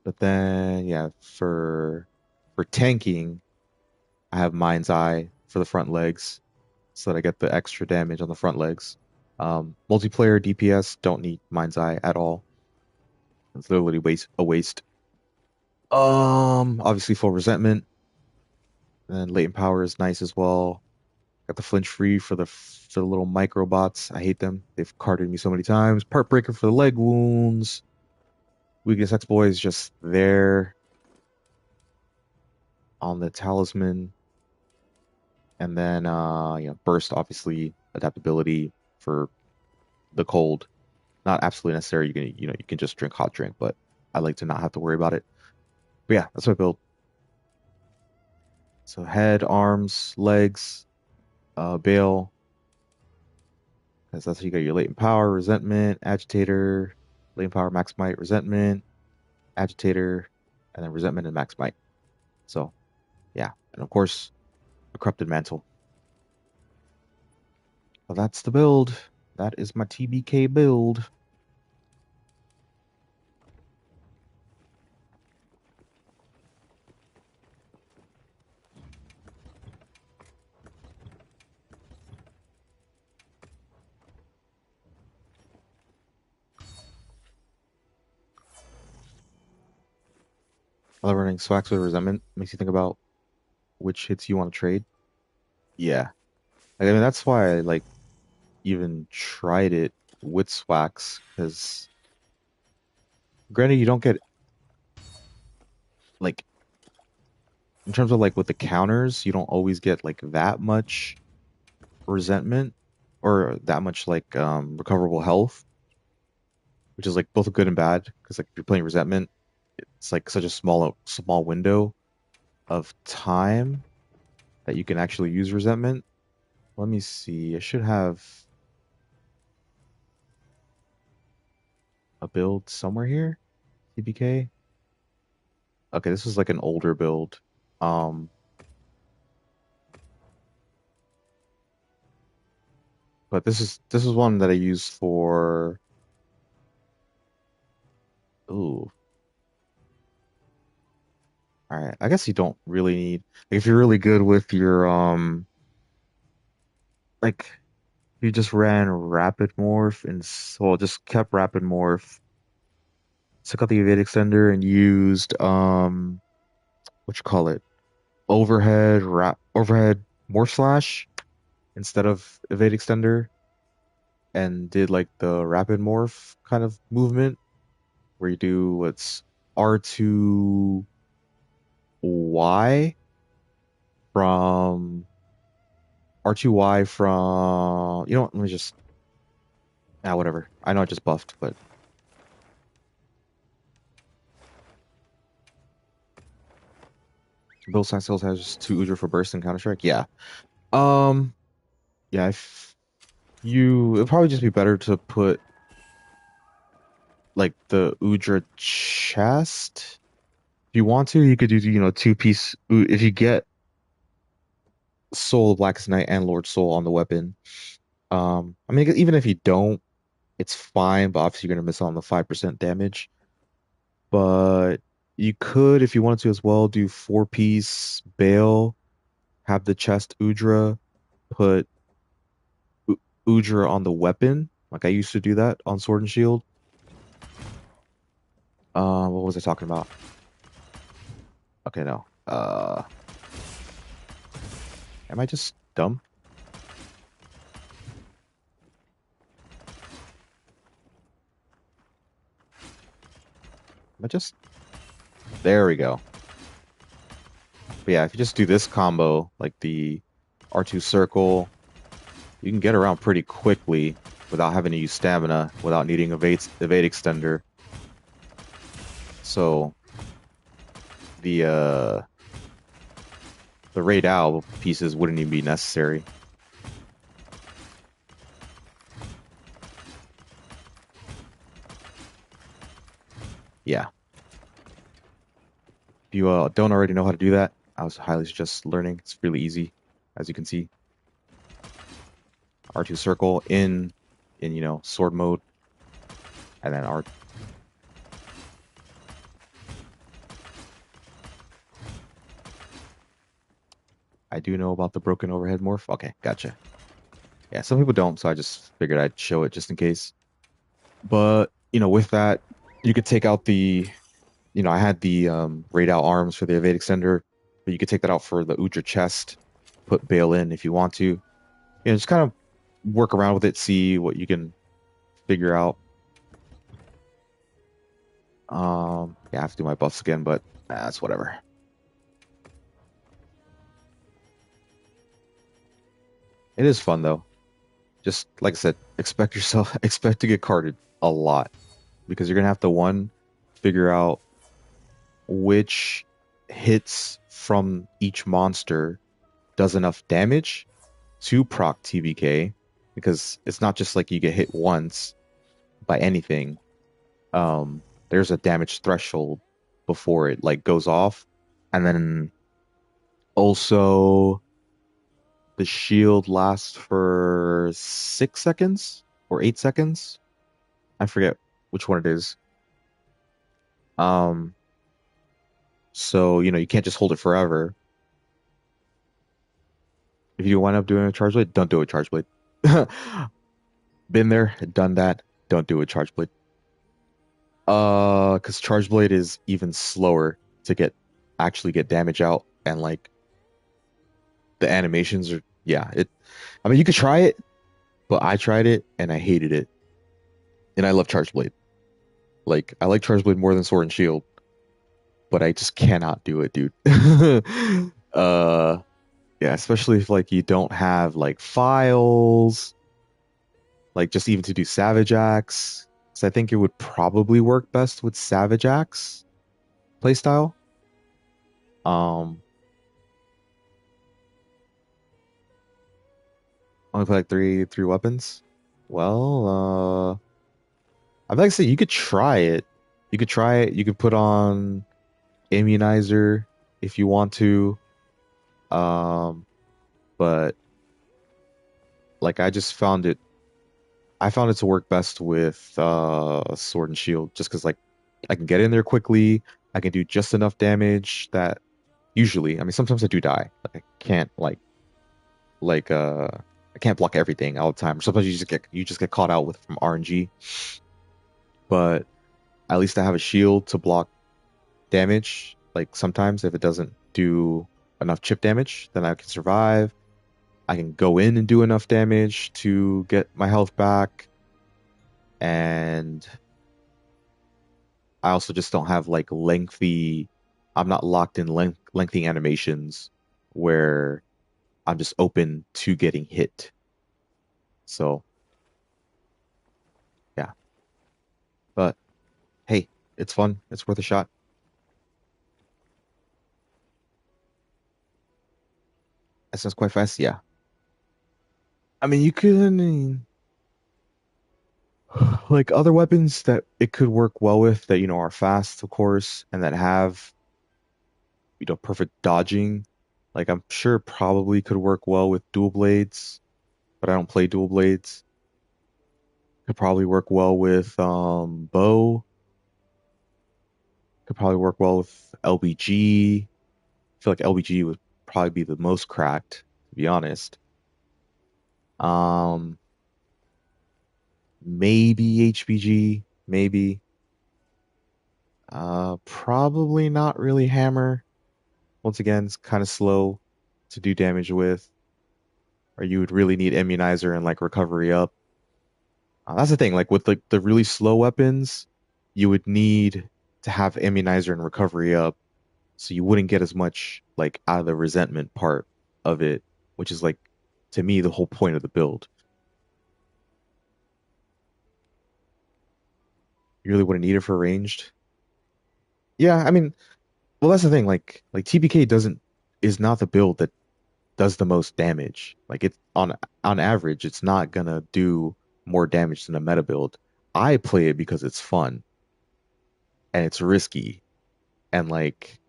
A: but then yeah, for tanking, I have Mind's Eye for the front legs, so that I get the extra damage on the front legs. Multiplayer DPS don't need Mind's Eye at all. It's literally a waste. Obviously full resentment, and latent power is nice as well. Got the flinch free for the little microbots. I hate them. They've carded me so many times. Part breaker for the leg wounds. Weakness exploit is just there on the talisman. And then burst obviously adaptability for the cold. Not absolutely necessary. You can just drink hot drink, but I like to not have to worry about it. But yeah, that's what I build. So head, arms, legs, Bale, because that's how you got your latent power, resentment, agitator, latent power, max might, resentment, agitator, and then resentment and max might. So yeah, and of course a corrupted mantle. Well, that's the build. That is my TBK build. I love running Swax with resentment. Makes you think about which hits you want to trade. Yeah. I mean, that's why I like even tried it with Swax, because granted, you don't get like in terms of like with the counters, you don't always get like that much resentment or that much like recoverable health, which is like both good and bad. Because like if you're playing resentment, it's like such a small window of time that you can actually use resentment. Let me see. I should have a build somewhere here. CBK. Okay, this is like an older build. Um, but this is one that I use for. Ooh, all right. I guess you don't really need like, if you're really good with your like you just ran rapid morph and well just kept rapid morph, took out the evade extender and used what you call it, overhead morph slash instead of evade extender, and did like the rapid morph kind of movement where you do what's R2Y from R2Y from, you know what, let me just, whatever. I know I just buffed, but Bill Saxels has two Udra for burst and Counter Strike. Yeah. Um, yeah, if it'd probably just be better to put like the Udra chest. If you want to, you could do, two-piece. If you get Soul of Blackest Night and Lord Soul on the weapon. I mean, even if you don't, it's fine, but obviously you're gonna miss out on the 5% damage. But you could, if you wanted to as well, do four-piece Bale, have the chest Udra, put Udra on the weapon. Like I used to do that on Sword and Shield. What was I talking about? Okay, no. Am I just dumb? Am I just There we go. But yeah, if you just do this combo, like the R2 circle, you can get around pretty quickly without having to use stamina, without needing evade extender. So the uh the raid out pieces wouldn't even be necessary. Yeah. If you don't already know how to do that, I was highly suggest learning. It's really easy, as you can see. R2 circle in sword mode, and then R. I do know about the broken overhead morph. Okay, gotcha. Yeah, some people don't, so I just figured I'd show it just in case. But with that, you could take out I had the raid out arms for the evade extender, but you could take that out for the Udra chest, put Bale in if you want to. Just kind of work around with it, see what you can figure out. Yeah, I have to do my buffs again, but that's whatever. It is fun though. Just like I said, expect to get carded a lot because you're gonna have to, one, figure out which hits from each monster does enough damage to proc TBK, because it's not just like you get hit once by anything. There's a damage threshold before it like goes off, and then also the shield lasts for 6 seconds or 8 seconds. I forget which one it is. Um, so you can't just hold it forever. If you wind up doing a charge blade, don't do a charge blade. Been there, done that. Don't do a charge blade. Because charge blade is even slower to actually get damage out, and like the animations are, yeah. I mean, you could try it, but I tried it and I hated it, and I love charge blade. Like I like charge blade more than sword and shield, but I just cannot do it, dude. uh, yeah, especially if like you don't have like files, like just even to do Savage Axe. So I think it would probably work best with Savage Axe playstyle. Um, Only play like three weapons. Well, I'd like to say you could try it. You could try it. You could put on immunizer if you want to. Um, but like I found it to work best with sword and shield, just because like I can get in there quickly. I can do just enough damage that usually, I mean, sometimes I do die. Like I can't like I can't block everything all the time. Sometimes you just get caught out with from RNG. But at least I have a shield to block damage. Like sometimes if it doesn't do enough chip damage, then I can survive. I can go in and do enough damage to get my health back. And I also just don't have like I'm not locked in lengthy animations where I'm just open to getting hit. So yeah, but hey, it's fun. It's worth a shot. That sounds quite fast. Yeah. I mean, you could, like other weapons that it could work well with that, are fast, of course, and that have, perfect dodging. Like I'm sure probably could work well with dual blades, but I don't play dual blades. Could probably work well with bow. Could probably work well with LBG. I feel like LBG would probably be the most cracked, to be honest. Um, maybe HBG, maybe. Probably not really hammer. Once again, it's kind of slow to do damage with, or you would really need immunizer and like recovery up. That's the thing, like with like the really slow weapons, you would need to have immunizer and recovery up, so you wouldn't get as much like out of the resentment part of it, which is like to me the whole point of the build. You really wouldn't need it for ranged. Yeah, I mean, well, that's the thing. Like TBK doesn't is not the build that does the most damage. Like it's on average, it's not gonna do more damage than a meta build. I play it because it's fun and it's risky, and like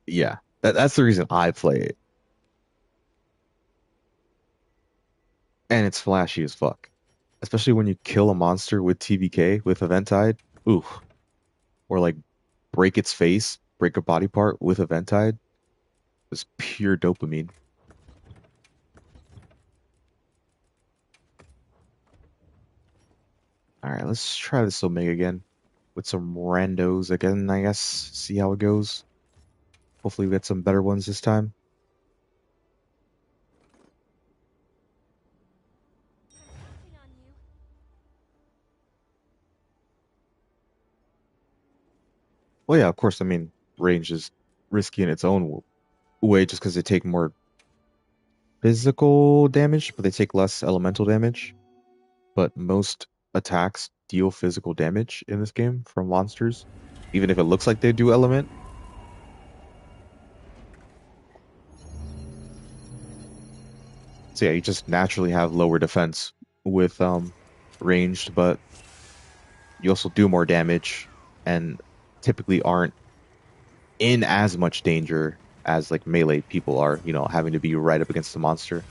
A: yeah, that's the reason I play it. And it's flashy as fuck. Especially when you kill a monster with TBK with Eventide. Ooh. Or like break its face, break a body part with Eventide. It's pure dopamine. Alright, let's try this Omega again. With some randos again, I guess. See how it goes. Hopefully we get some better ones this time. Well, yeah, of course, I mean, range is risky in its own way just because they take more physical damage, but they take less elemental damage. But most attacks deal physical damage in this game from monsters, even if it looks like they do element. So yeah, you just naturally have lower defense with ranged, but you also do more damage and typically aren't in as much danger as like melee people are, having to be right up against the monster.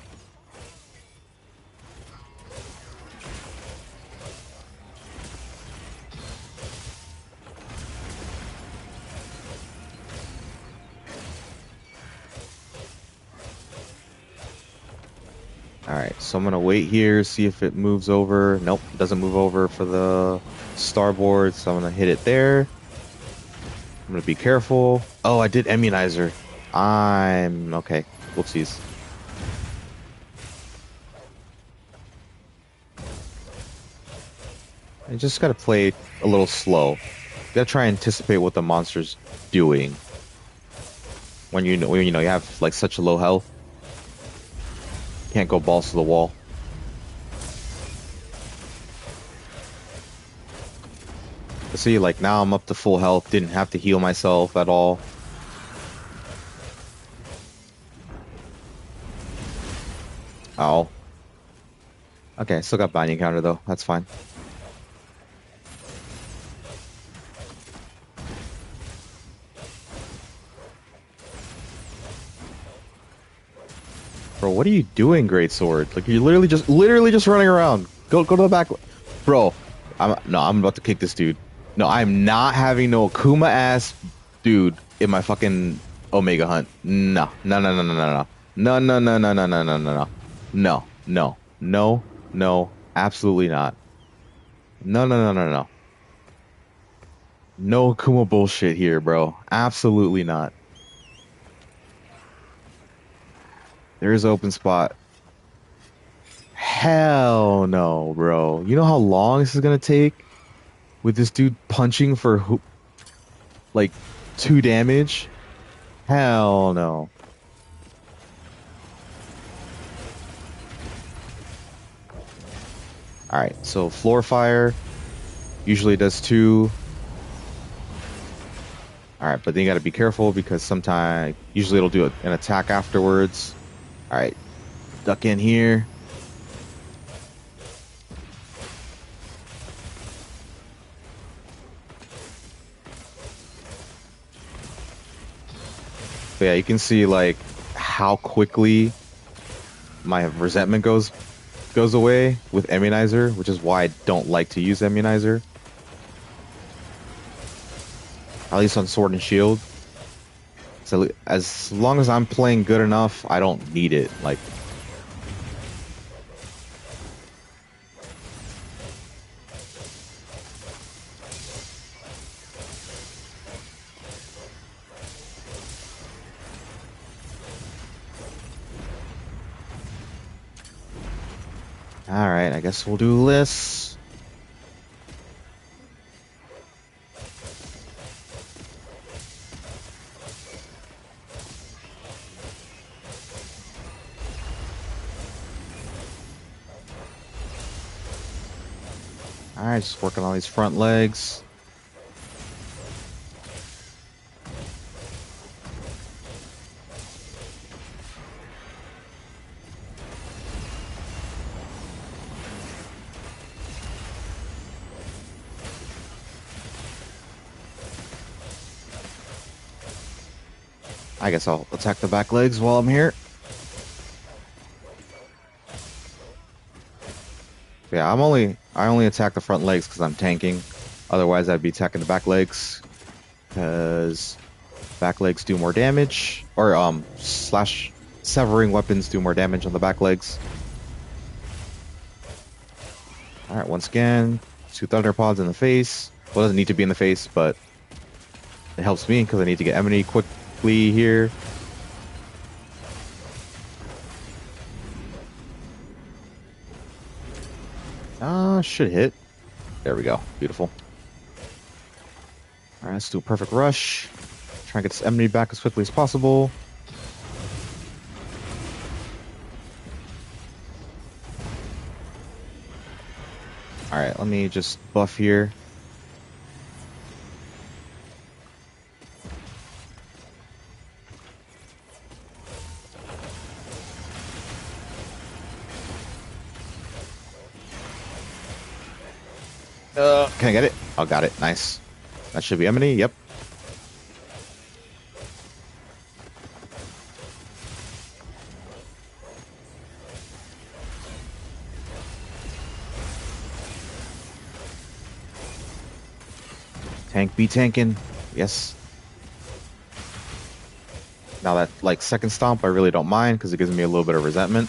A: All right, so I'm gonna wait here, see if it moves over. Nope, it doesn't move over for the starboard, so I'm gonna hit it there. I'm gonna be careful. Oh, I did immunizer. I'm okay. Whoopsies. I just gotta play a little slow. Gotta try and anticipate what the monster's doing when you have like such a low health. Can't go balls to the wall. See, like now I'm up to full health. Didn't have to heal myself at all. Oh. Okay, still got binding counter though. That's fine. Bro, what are you doing, Great Sword? Like you're literally just running around. Go to the back. Bro, I'm about to kick this dude. No, I'm not having no Akuma ass dude in my fucking Omega hunt. No. No, no, no, no, no, no, no, no, no. No, no, no, no, absolutely not. No, no, no, no, no. No Akuma bullshit here, bro. Absolutely not. There is open spot. Hell no, bro. You know how long this is gonna take with this dude punching for like 2 damage? Hell no. All right, so floor fire usually does 2. All right, but then you got to be careful because sometimes, usually it'll do an attack afterwards. All right, duck in here. But yeah, you can see like how quickly my resentment goes away with immunizer, which is why I don't like to use immunizer. At least on sword and shield. So as long as I'm playing good enough, I don't need it. Like, all right, I guess we'll do this. All right, just working on these front legs. I guess I'll attack the back legs while I'm here. Yeah, I only attack the front legs because I'm tanking. Otherwise, I'd be attacking the back legs because back legs do more damage, or slash severing weapons do more damage on the back legs. All right, once again, 2 thunder pods in the face. Well, it doesn't need to be in the face, but it helps me because I need to get Emily quickly here. Should hit. There we go. Beautiful. All right, let's do a perfect rush. Try and get this Emily back as quickly as possible. All right, let me just buff here. Can I get it? Oh, got it. Nice. That should be Emily. Yep. Tank be tanking. Yes. Now that like second stomp, I really don't mind because it gives me a little bit of resentment.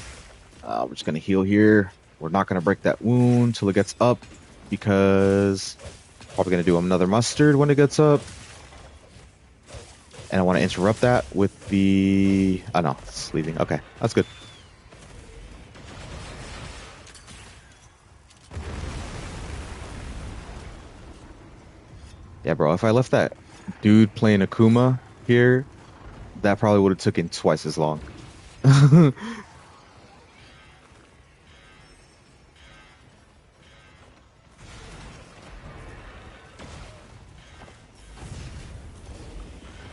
A: We're just gonna heal here. We're not gonna break that wound till it gets up because probably gonna do another mustard when it gets up. And I want to interrupt that with the... Oh no, it's leaving. Okay, that's good. Yeah, bro, if I left that dude playing Akuma here, that probably would have taken twice as long.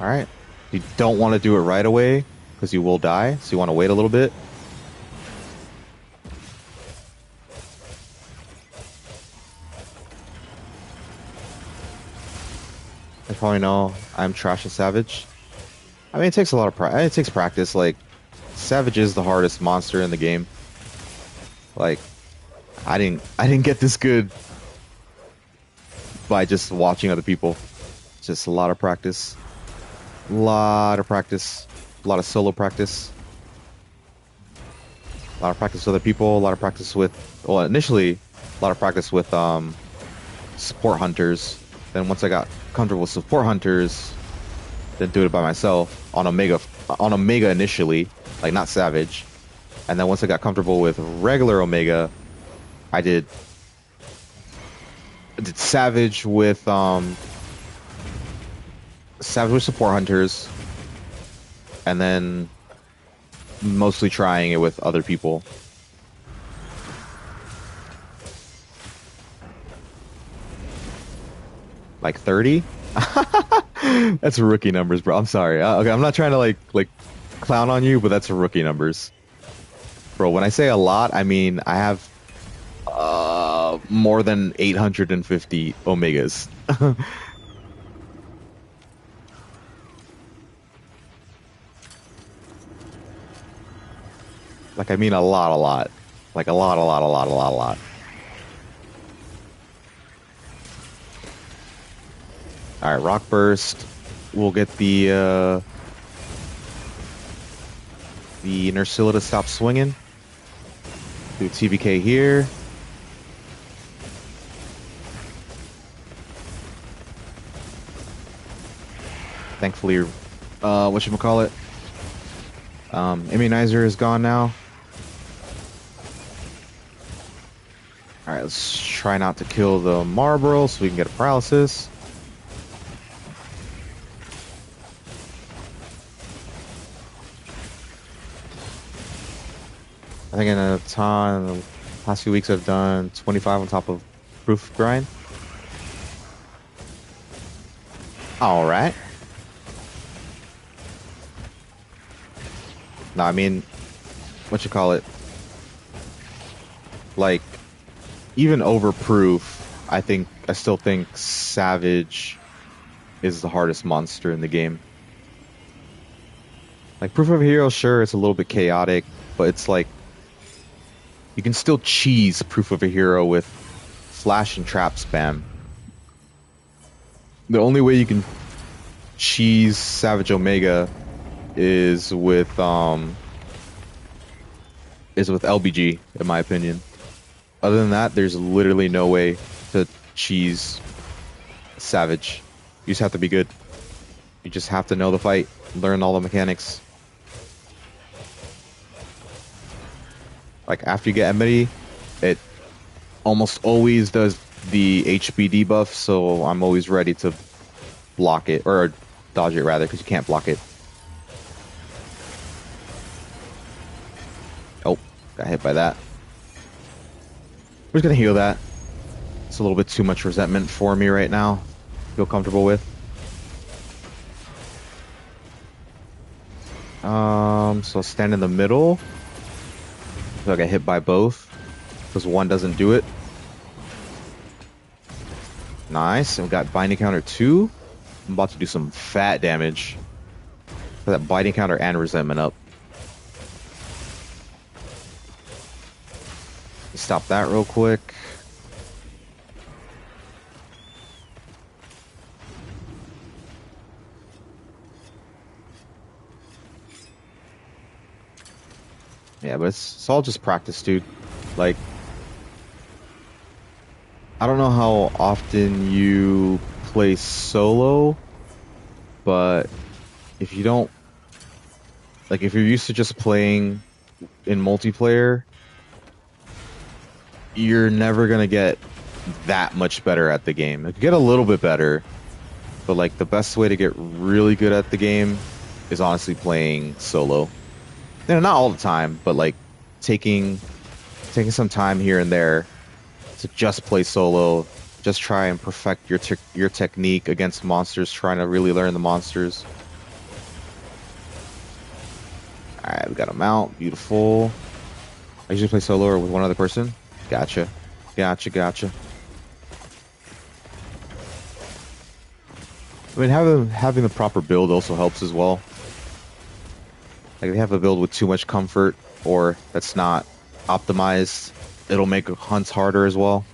A: All right. You don't want to do it right away because you will die, so you want to wait a little bit. I probably know I'm trash and savage. I mean, it takes a lot of it takes practice. Like, Savage is the hardest monster in the game. Like, I didn't get this good by just watching other people. Just a lot of practice. A lot of practice. A lot of solo practice. A lot of practice with other people. A lot of practice with, well, initially, a lot of practice with support hunters. Then once I got comfortable with support hunters, then do it by myself on Omega initially, like not Savage. And then once I got comfortable with regular Omega, I did Savage with support hunters, and then mostly trying it with other people. Like 30? That's rookie numbers, bro. I'm sorry. Okay, I'm not trying to like clown on you, but that's rookie numbers. Bro, when I say a lot, I mean I have more than 850 Omegas. Like I mean a lot, a lot. Like a lot, a lot, a lot, a lot, a lot. All right, Rock Burst. We'll get the Nursilla to stop swinging. Do TVK here. Thankfully, whatchamacallit? Immunizer is gone now. Alright, let's try not to kill the Marlboro so we can get a paralysis. I think in the past few weeks I've done 25 on top of proof grind. Alright. No, I mean, like, even over proof, I still think Savage is the hardest monster in the game. Like, Proof of a Hero, sure, it's a little bit chaotic, but it's like, you can still cheese Proof of a Hero with flash and trap spam. The only way you can cheese Savage Omega is with LBG, in my opinion. Other than that, there's literally no way to cheese Savage. You just have to be good. You just have to know the fight, learn all the mechanics. Like, after you get Enmity, it almost always does the HP debuff, so I'm always ready to block it, or dodge it rather, because you can't block it. Oh, got hit by that. We're just gonna heal that. It's a little bit too much resentment for me right now. Feel comfortable with. So I'll stand in the middle. So I get hit by both because one doesn't do it. Nice. And we got binding counter 2. I'm about to do some fat damage. For that binding counter and resentment up. Stop that real quick. Yeah, but it's all just practice, dude. Like, I don't know how often you play solo, but if you don't, like, if you're used to just playing in multiplayer, you're never gonna get that much better at the game. You get a little bit better, but like the best way to get really good at the game is honestly playing solo. You know, not all the time, but like taking some time here and there to just play solo, just try and perfect your technique against monsters, trying to really learn the monsters. All right, we got a mount, beautiful. I usually play solo or with one other person. Gotcha, gotcha. I mean, having the proper build also helps as well. Like if you have a build with too much comfort or that's not optimized, it'll make hunts harder as well.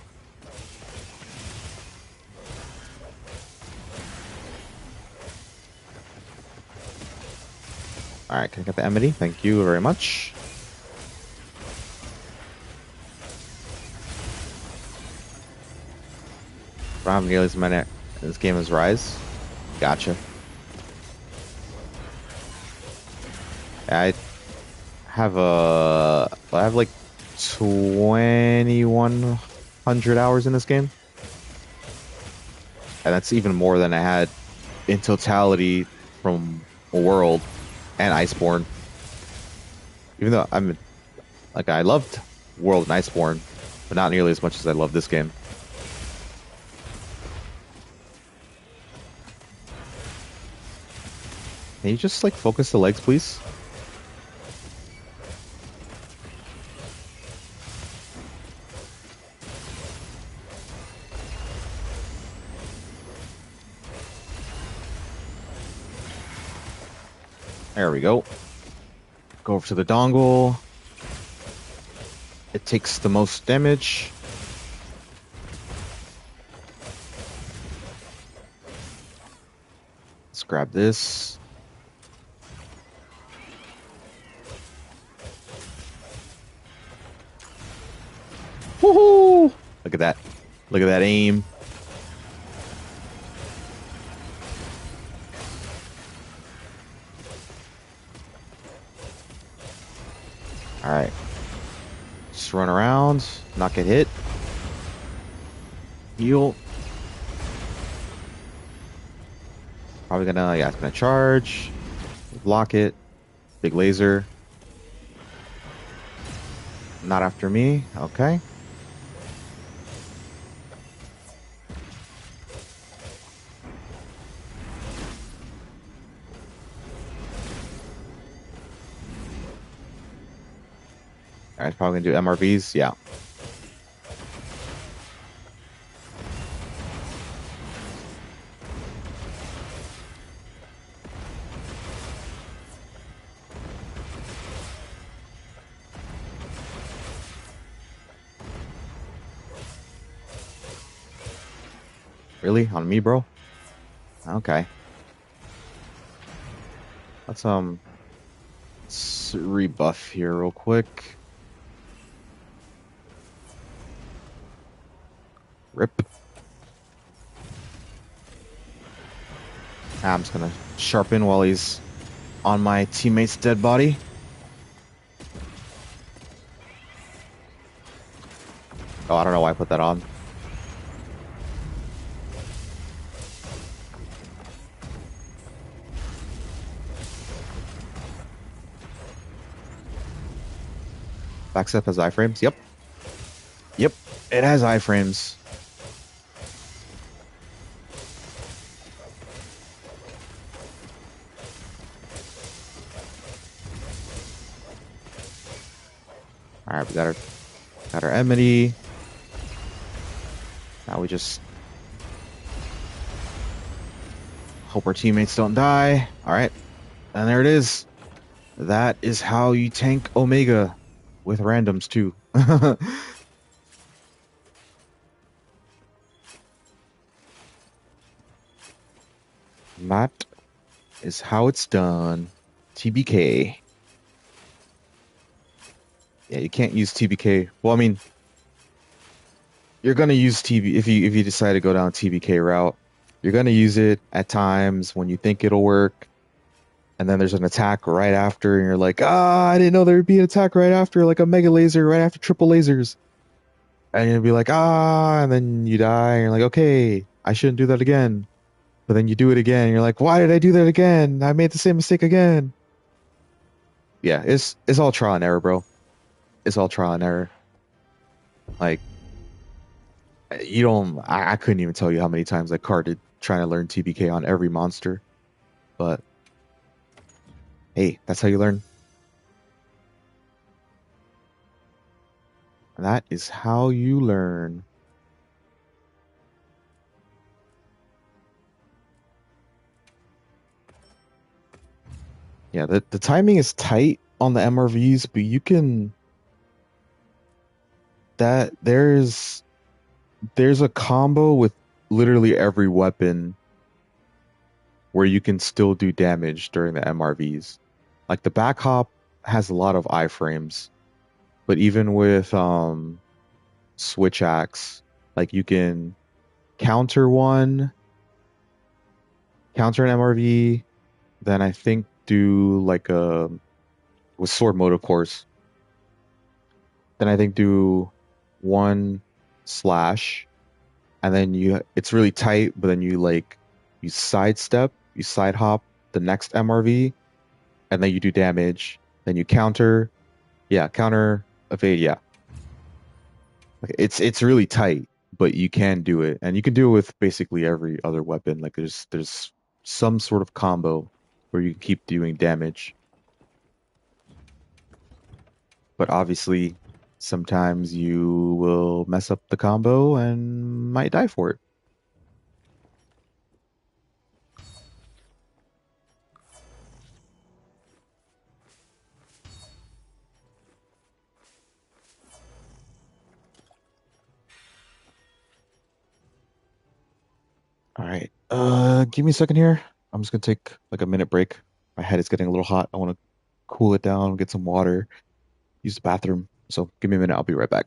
A: All right, can I get the Amity? Thank you very much. I don't have nearly as many in this game as Rise. Gotcha. I have like 2,100 hours in this game. And that's even more than I had in totality from World and Iceborne. Even though I loved World and Iceborne, but not nearly as much as I love this game. Can you just like focus the legs, please? There we go. Go over to the dongle. It takes the most damage. Let's grab this. Woohoo! Look at that. Look at that aim. All right. Just run around, not get hit. Heal. Probably gonna, yeah, it's gonna charge. Block it. Big laser. Not after me. Okay. Alright, probably gonna do MRVs. Yeah. Really? On me, bro? Okay. Let's rebuff here real quick. Rip. I'm just gonna sharpen while he's on my teammate's dead body. Oh, I don't know why I put that on. Backstep has iframes. Yep. Yep. It has iframes. All right, we got our enmity. Now we just hope our teammates don't die. All right, and there it is. That is how you tank Omega with randoms too. That is how it's done. TBK. Yeah, you can't use TBK. Well, I mean, you're gonna use TB if you decide to go down TBK route. You're gonna use it at times when you think it'll work, and then there's an attack right after, and you're like, ah, I didn't know there'd be an attack right after, like a mega laser right after triple lasers, and you'll be like, ah, and then you die, and you're like, okay, I shouldn't do that again. But then you do it again, and you're like, why did I do that again? I made the same mistake again. Yeah, it's all trial and error, bro. It's all trial and error. Like you don't, I couldn't even tell you how many times I carded trying to learn TBK on every monster. But hey, that's how you learn. That is how you learn. Yeah, the timing is tight on the MRVs, but you can that there's a combo with literally every weapon where you can still do damage during the MRVs. Like the back hop has a lot of iframes, but even with switch axe, like you can counter one, counter an MRV, then I think do like a with sword mode of course. Then I think do one slash, and then you it's really tight, but then you like you sidestep, you side hop the next MRV, and then you do damage. Then you counter, yeah, counter evade, yeah. Like, it's really tight, but you can do it, and you can do it with basically every other weapon. Like there's some sort of combo where you keep doing damage, but obviously sometimes you will mess up the combo and might die for it. All right, give me a second here. I'm just gonna take like a minute break. My head is getting a little hot. I want to cool it down, get some water, use the bathroom. So give me a minute. I'll be right back.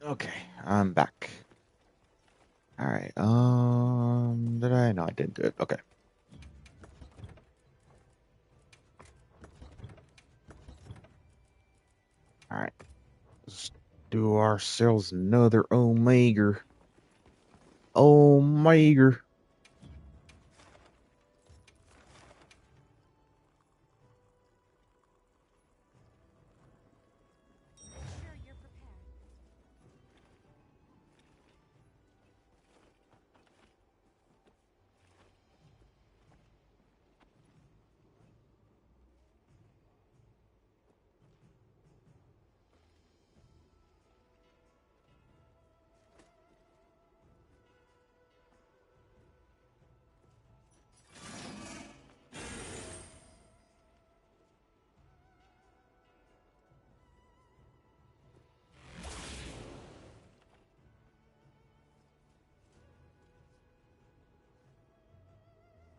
A: Okay, I'm back. All right. Did I? No, I didn't do it. Okay. All right. Let's do ourselves another Omega. Omega.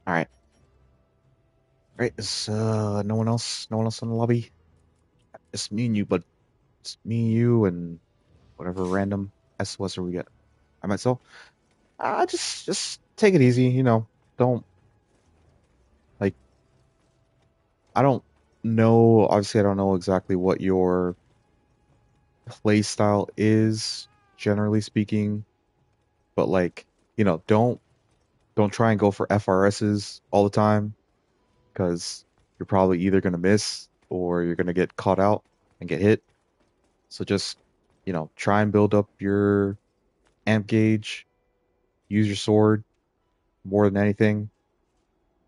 A: All right. Right. Is no one else in the lobby? It's me and you, but it's me and you and whatever random SOS we get. I might so. Just take it easy. Don't like. I don't know. Obviously, I don't know exactly what your play style is, generally speaking. But like, don't try and go for FRSs all the time because you're probably either gonna miss or you're gonna get caught out and get hit. So just, try and build up your amp gauge, use your sword more than anything.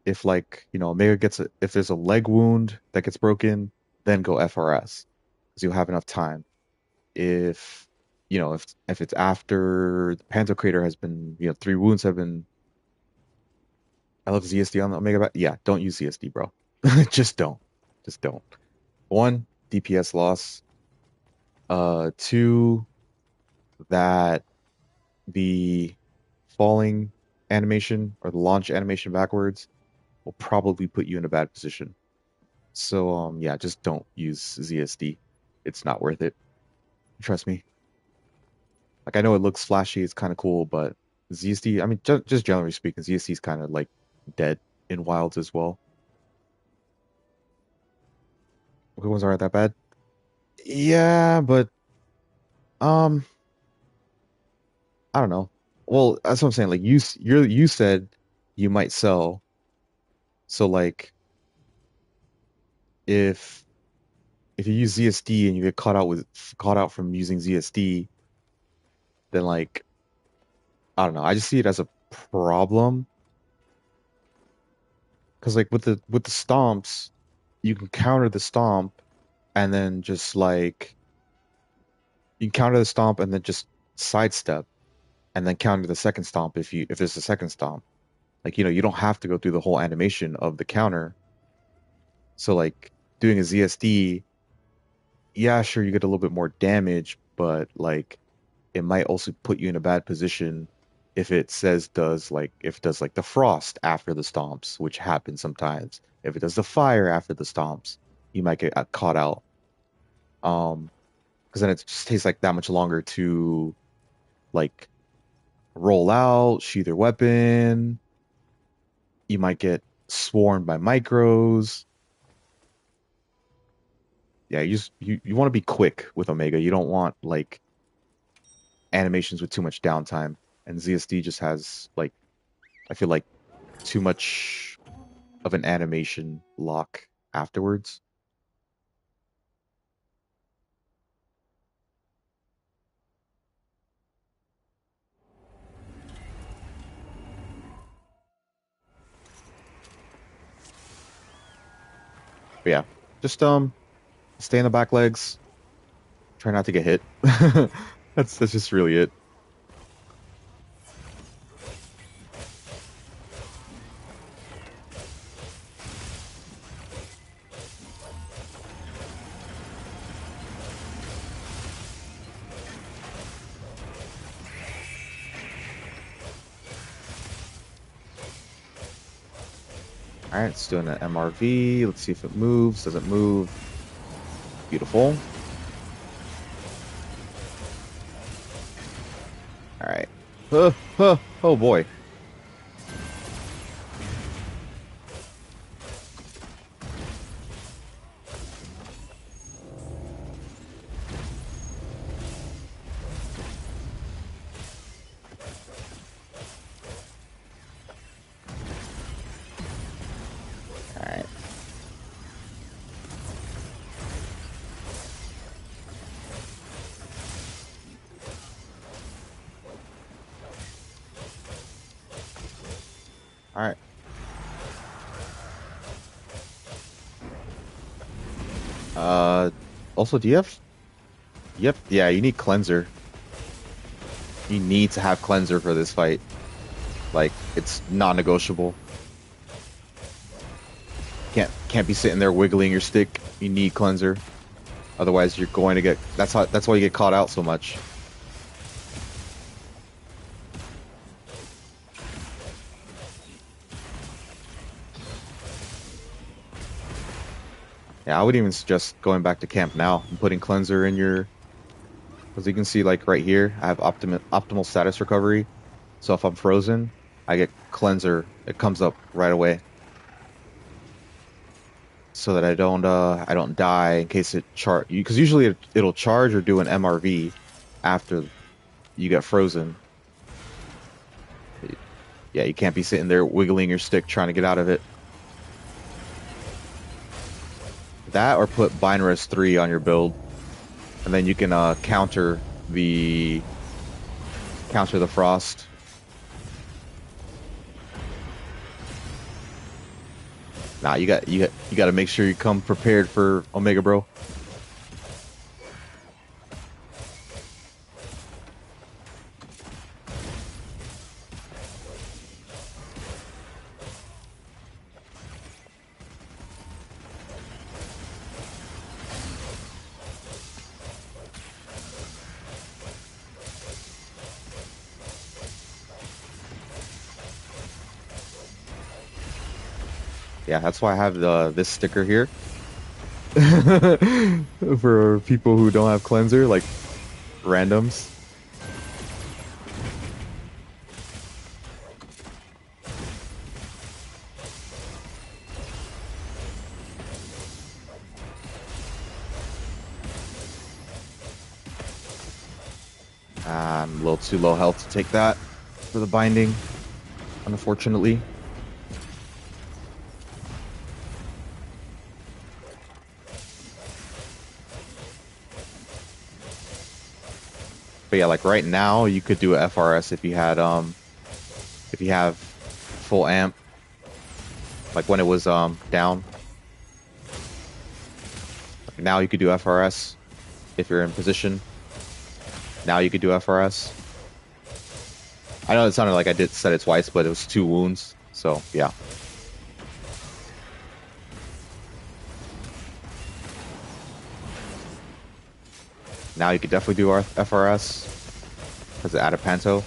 A: If like, Omega if there's a leg wound that gets broken, then go FRS because you'll have enough time. If, if it's after the Panto Crater has been, 3 wounds have been, I love ZSD on the Omega. Yeah, don't use ZSD, bro. Just don't. Just don't. One, DPS loss. Two, that the falling animation or the launch animation backwards will probably put you in a bad position. So yeah, just don't use ZSD. It's not worth it. Trust me. Like I know it looks flashy, it's kind of cool, but ZSD, I mean just generally speaking, ZSD is kind of like dead in wilds as well. Good ones aren't that bad. Yeah, but um I don't know. Well, that's what I'm saying. Like you said you might sell. So like if you use ZSD and you get caught out from using ZSD, then like I don't know. I just see it as a problem because like with the stomps, you can counter the stomp and then just like you can counter the stomp and then just sidestep and then counter the second stomp if there's a second stomp. Like you don't have to go through the whole animation of the counter. So like doing a ZSD, yeah, sure you get a little bit more damage, but like it might also put you in a bad position if it does like the frost after the stomps, which happens sometimes. If it does the fire after the stomps, you might get caught out. Um, because then it just takes like that much longer to like roll out, sheath your weapon. You might get swarmed by micros. Yeah, you want to be quick with Omega. You don't want like animations with too much downtime. And ZSD just has like I feel like too much of an animation lock afterwards. But yeah, just stay in the back legs. Try not to get hit. That's just really it. All right, it's doing an MRV. Let's see if it moves. Does it move? Beautiful. All right. Oh boy. All right. All right. Uh, also, do you have? Yep. Yeah, you need cleanser. You need to have cleanser for this fight. Like, it's non-negotiable. Can't be sitting there wiggling your stick. You need cleanser. Otherwise, you're going to get. That's why you get caught out so much. Yeah, I would even suggest going back to camp now and putting cleanser in your, because you can see like right here, I have optimal status recovery. So if I'm frozen, I get cleanser. It comes up right away so that I don't die in case it because usually it'll charge or do an MRV after you get frozen. Yeah, you can't be sitting there wiggling your stick trying to get out of it. That or put Binarest 3 on your build, and then you can counter the frost. Nah, you got to make sure you come prepared for Omega, bro. Yeah, that's why I have the this sticker here for people who don't have cleanser, like randoms. I'm a little too low health to take that for the binding, unfortunately. But yeah, like right now, you could do a FRS if you have full amp, like when it was down. Like now you could do FRS if you're in position. Now you could do FRS. I know it sounded like I did said it twice, but it was 2 wounds. So yeah. Now you could definitely do our FRS because it added Panto.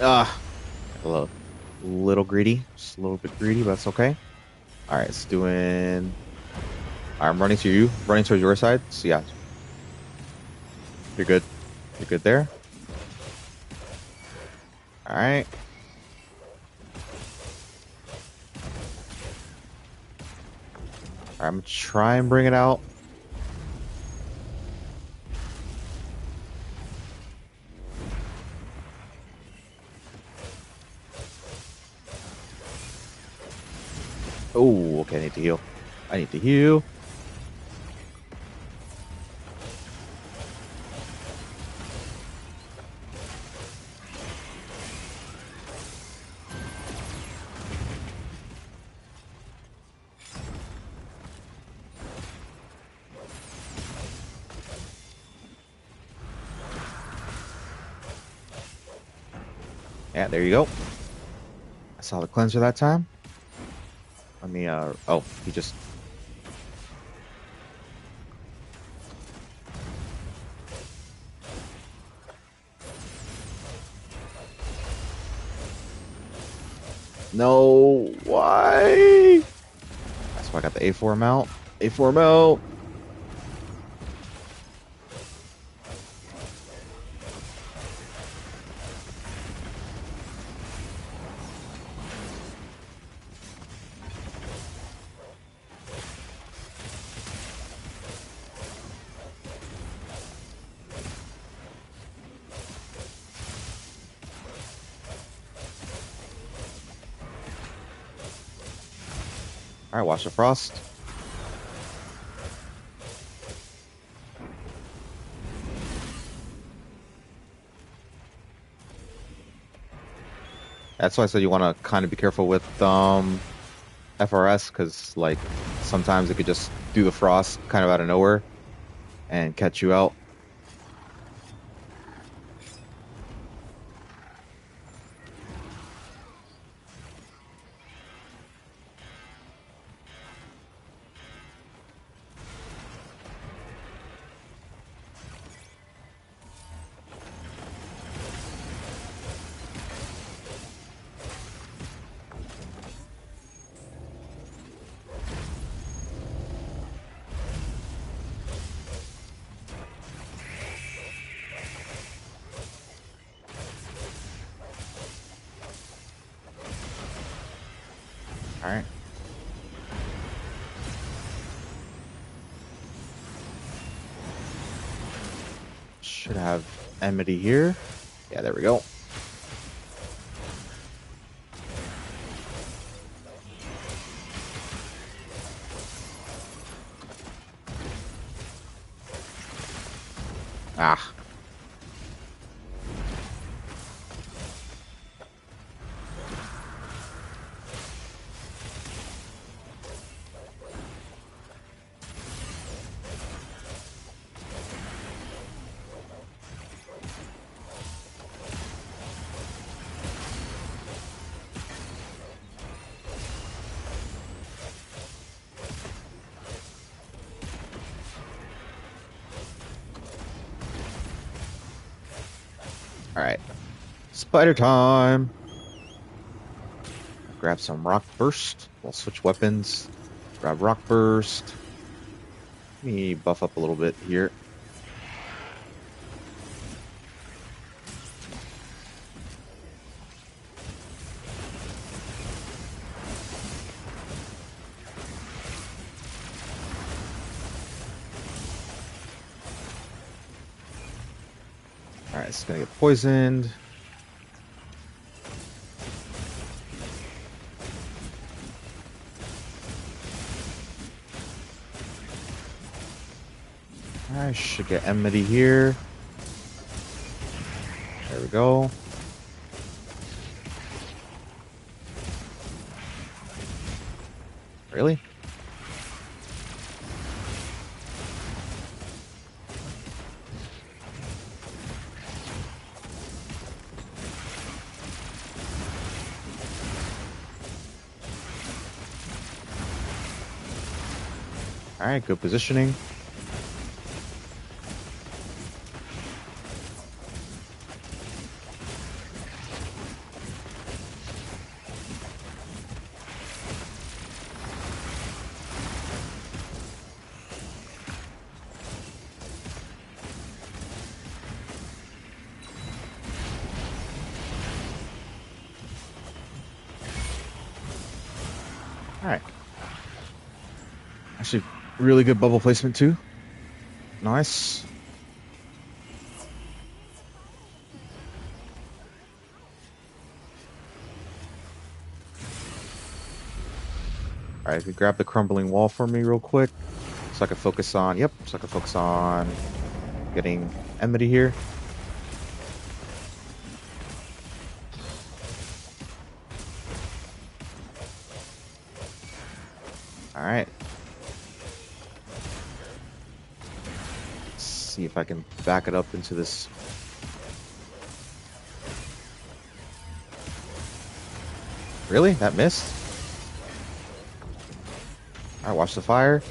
A: Ah, a little greedy, just a little bit greedy, but that's okay. All right, it's doing. I'm running to you, running towards your side. So yeah, you're good. You're good there. All right. I'm gonna try and bring it out. Oh, okay. I need to heal. I need to heal. Yeah, there you go. I saw the cleanser that time. Let me, oh, he just. No, why? That's why I got the A4 mount. A4 mount. All right, watch the frost. That's why I said you want to kind of be careful with FRS because like sometimes it could just do the frost kind of out of nowhere and catch you out. All right. Should have enmity here. Yeah, there we go. Ah. All right. Spider time. Grab some rock burst. We'll switch weapons. Grab rock burst. Let me buff up a little bit here. All right, it's gonna get poisoned. I should get enmity here. There we go. Really? All right, good positioning. All right. Actually, really good bubble placement too. Nice. All right, if you grab the crumbling wall for me real quick, so I can focus on. Yep, so I can focus on getting enmity here. All right. Let's see if I can back it up into this. Really? That missed? All right, watch the fire.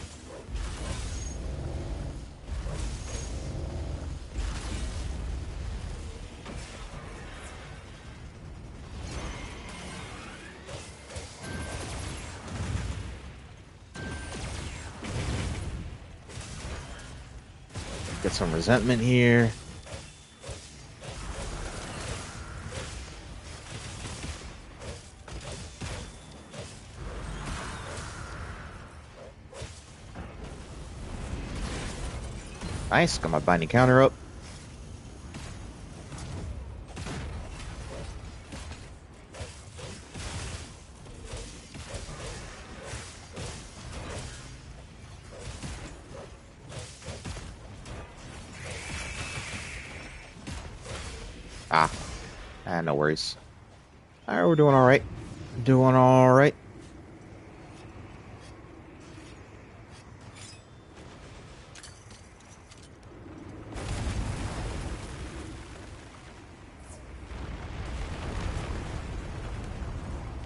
A: Get some resentment here. Nice, got my binding counter up. No worries. All right, we're doing all right. Doing all right.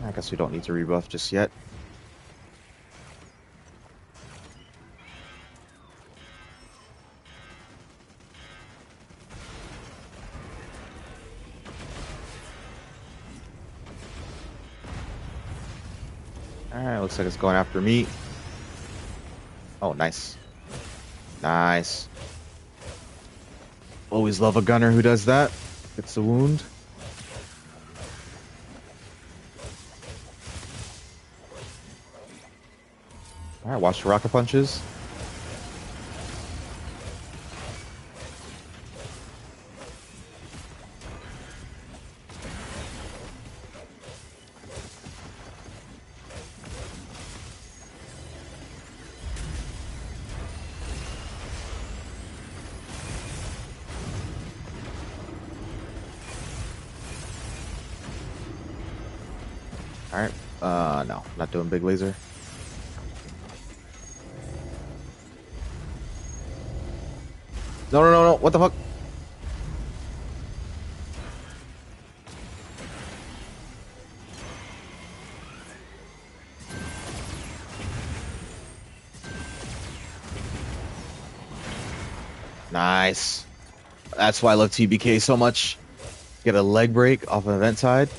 A: I guess we don't need to rebuff just yet. Alright, looks like it's going after me. Oh, nice. Nice. Always love a gunner who does that. Gets the wound. All right, watch the rocket punches. All right. No, not doing big laser. No, no, no, no. What the fuck? Nice. That's why I love TBK so much. Get a leg break off an event side.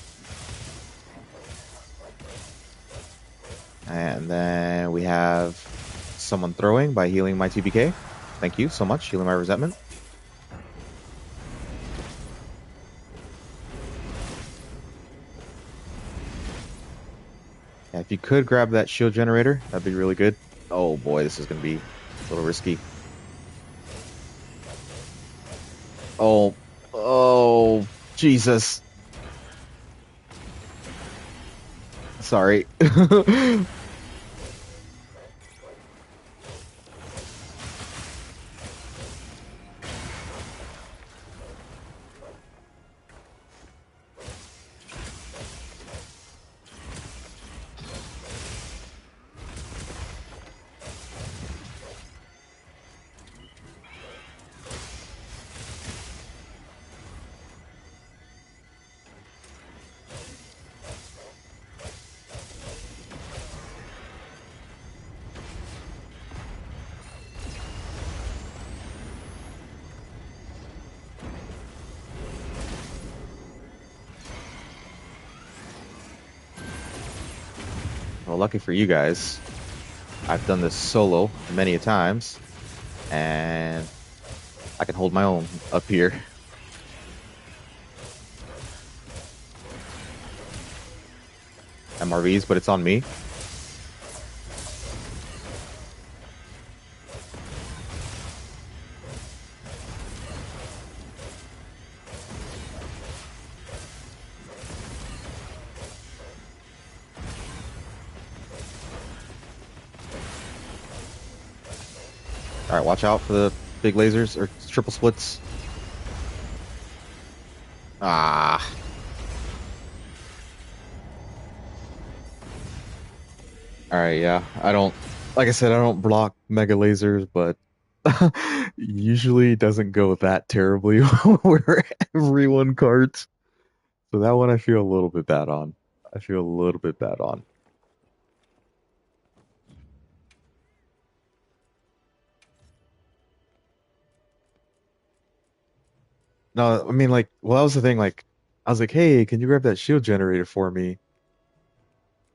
A: And then we have someone throwing by healing my TBK. Thank you so much, healing my resentment. Yeah, if you could grab that shield generator, that'd be really good. Oh boy, this is going to be a little risky. Oh, oh, Jesus. Sorry. Well, lucky for you guys, I've done this solo many a times, and I can hold my own up here. MRVs, but it's on me. All right, watch out for the big lasers or triple splits. Ah. All right, yeah. I don't, like I said, I don't block mega lasers, but usually doesn't go that terribly where everyone carts. So that one I feel a little bit bad on. I feel a little bit bad on. No, I mean like, well, that was the thing. Like, I was like, hey, can you grab that shield generator for me?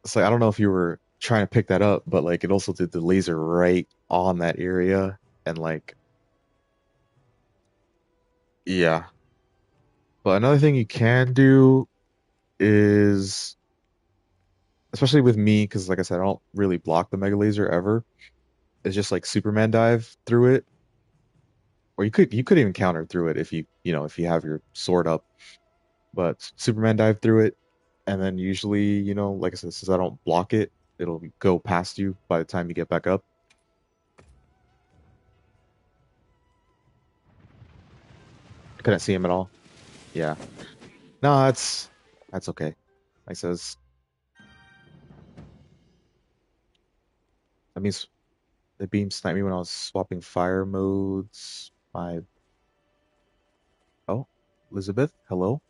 A: It's like I don't know if you were trying to pick that up, but like it also did the laser right on that area, and like, yeah. But another thing you can do is, especially with me, because like I said, I don't really block the mega laser ever. It's just like Superman dive through it, or you could even counter through it if if you have your sword up. But Superman dive through it, and then usually, like I said, since I don't block it, it'll go past you by the time you get back up. Couldn't see him at all. Yeah. No, that's okay. Like says that means the beam sniped me when I was swapping fire modes. My oh, Elizabeth, hello,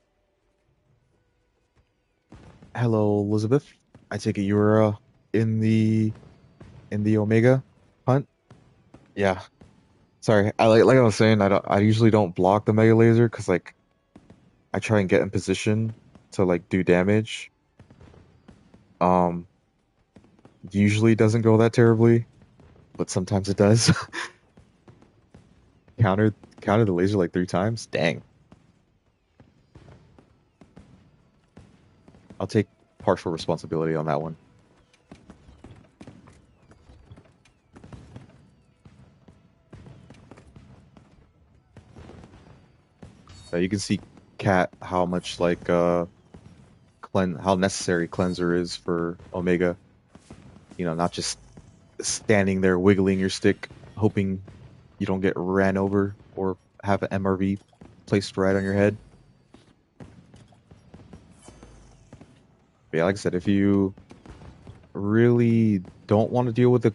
A: hello, Elizabeth. I take it you were in the Omega hunt. Yeah. Sorry. I was saying, I usually don't block the mega laser because like I try and get in position to like do damage. Um, usually doesn't go that terribly, but sometimes it does. Counter counter the laser like 3 times. Dang. I'll take partial responsibility on that one. You can see cat how much like how necessary cleanser is for Omega. Not just standing there wiggling your stick, hoping you don't get ran over or have an MRV placed right on your head. But yeah, like I said, if you really don't want to deal with the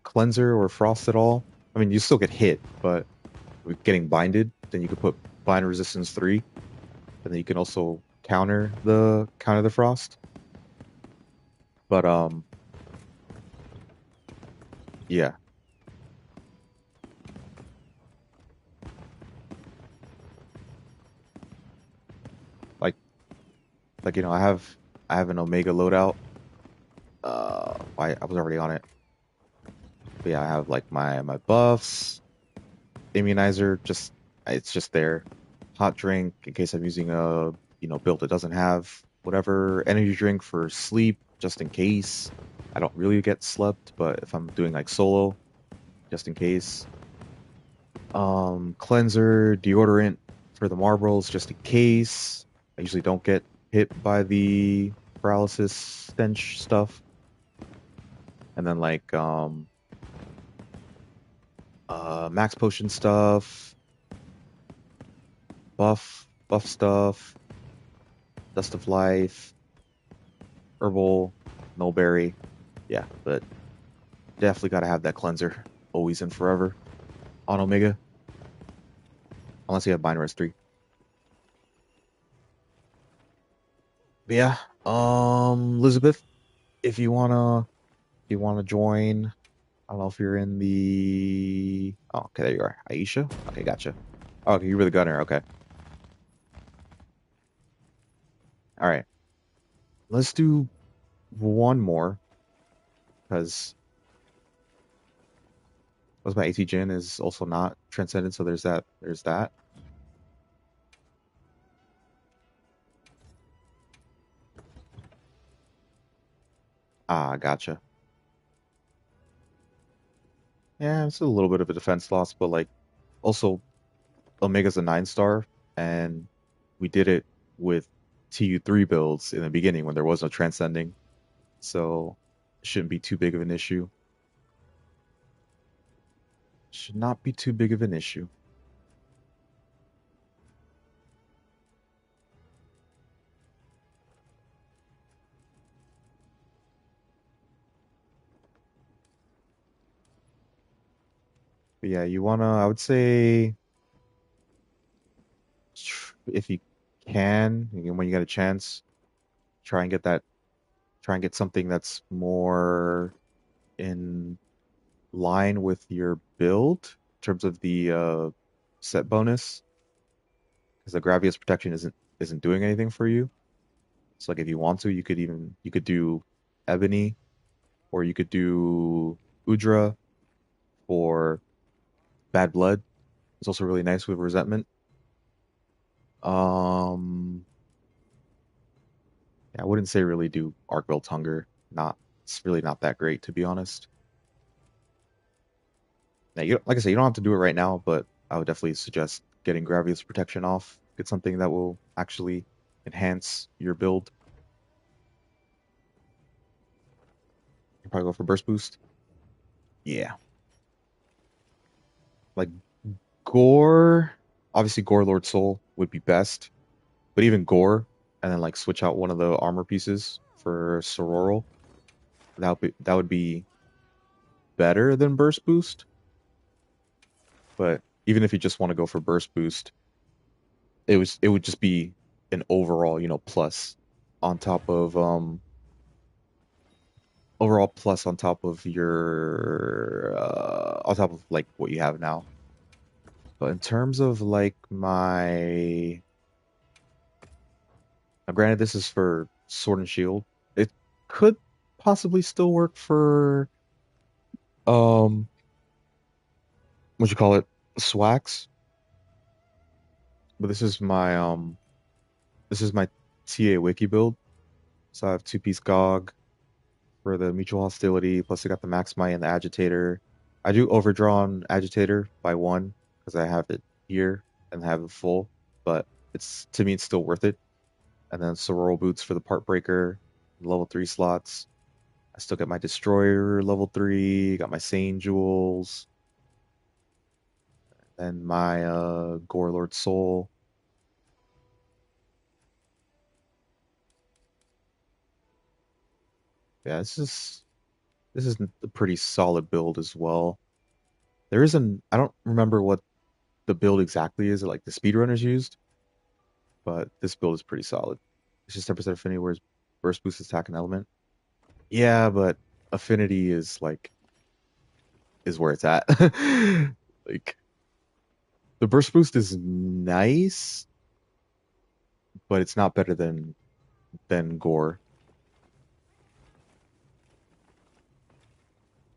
A: cleanser or frost at all, I mean, you still get hit, but with getting binded, then you could put bind resistance 3, and then you can also counter the frost. But yeah, like I have an Omega loadout. I was already on it. But yeah, I have like my buffs, immunizer, just it's just there. Hot drink in case I'm using a build that doesn't have whatever. Energy drink for sleep, just in case. I don't really get slept, but if I'm doing like solo, just in case. Cleanser, deodorant for the marbles, just in case. I usually don't get hit by the paralysis stench stuff. And then like max potion stuff, buff stuff, dust of life, herbal, mulberry. Yeah, but definitely gotta have that cleanser always and forever on Omega, unless you have Bind Rest 3. But yeah, Elizabeth, if you wanna join, I don't know if you're in the. Oh, okay, there you are. Aisha. Okay, gotcha. Oh, okay, you were the gunner. Okay, all right. Let's do one more because what's my AT Jin is also not transcendent, so there's that. There's that. Ah, gotcha. Yeah, it's a little bit of a defense loss, but like also Omega's a 9 star, and we did it with TU3 builds in the beginning when there was no transcending, so it shouldn't be too big of an issue. Should not be too big of an issue. But yeah, I would say, if you can, when you get a chance, try and get that, try and get something that's more in line with your build in terms of the set bonus, because the Gravius protection isn't doing anything for you. So like if you want to, you could do Ebony, or you could do Udra for Bad Blood. It's also really nice with Resentment. Um, yeah, I wouldn't say really do Arc Belt Hunger. Not It's really not that great, to be honest. Now, like I said, you don't have to do it right now, but I would definitely suggest getting Gravius Protection off. Get something that will actually enhance your build. You probably go for Burst Boost. Yeah, like Gore. Obviously, Gore Lord Soul would be best, but even Gore, and then like switch out one of the armor pieces for Sororal. That would be better than Burst Boost. But even if you just want to go for Burst Boost, it would just be an overall, plus on top of your on top of like what you have now. But in terms of like now granted this is for Sword and Shield, it could possibly still work for um what you call it, Swax. But this is my TA wiki build. So I have two-piece GOG for the mutual hostility, plus I got the Max Might and the Agitator. I do overdraw on Agitator by 1 because I have it here and have it full. but it's to me it's still worth it. And then Sorrow Boots for the part breaker, level 3 slots. I still get my Destroyer level 3, got my Sane Jewels, and my Gorelord Soul. Yeah, this is a pretty solid build as well. There isn't I don't remember what the build exactly is, like the speedrunners used, but this build is pretty solid. It's just 10% affinity, whereas burst boost attack and element. Yeah, but affinity is where it's at. Like the burst boost is nice, but it's not better than Gore.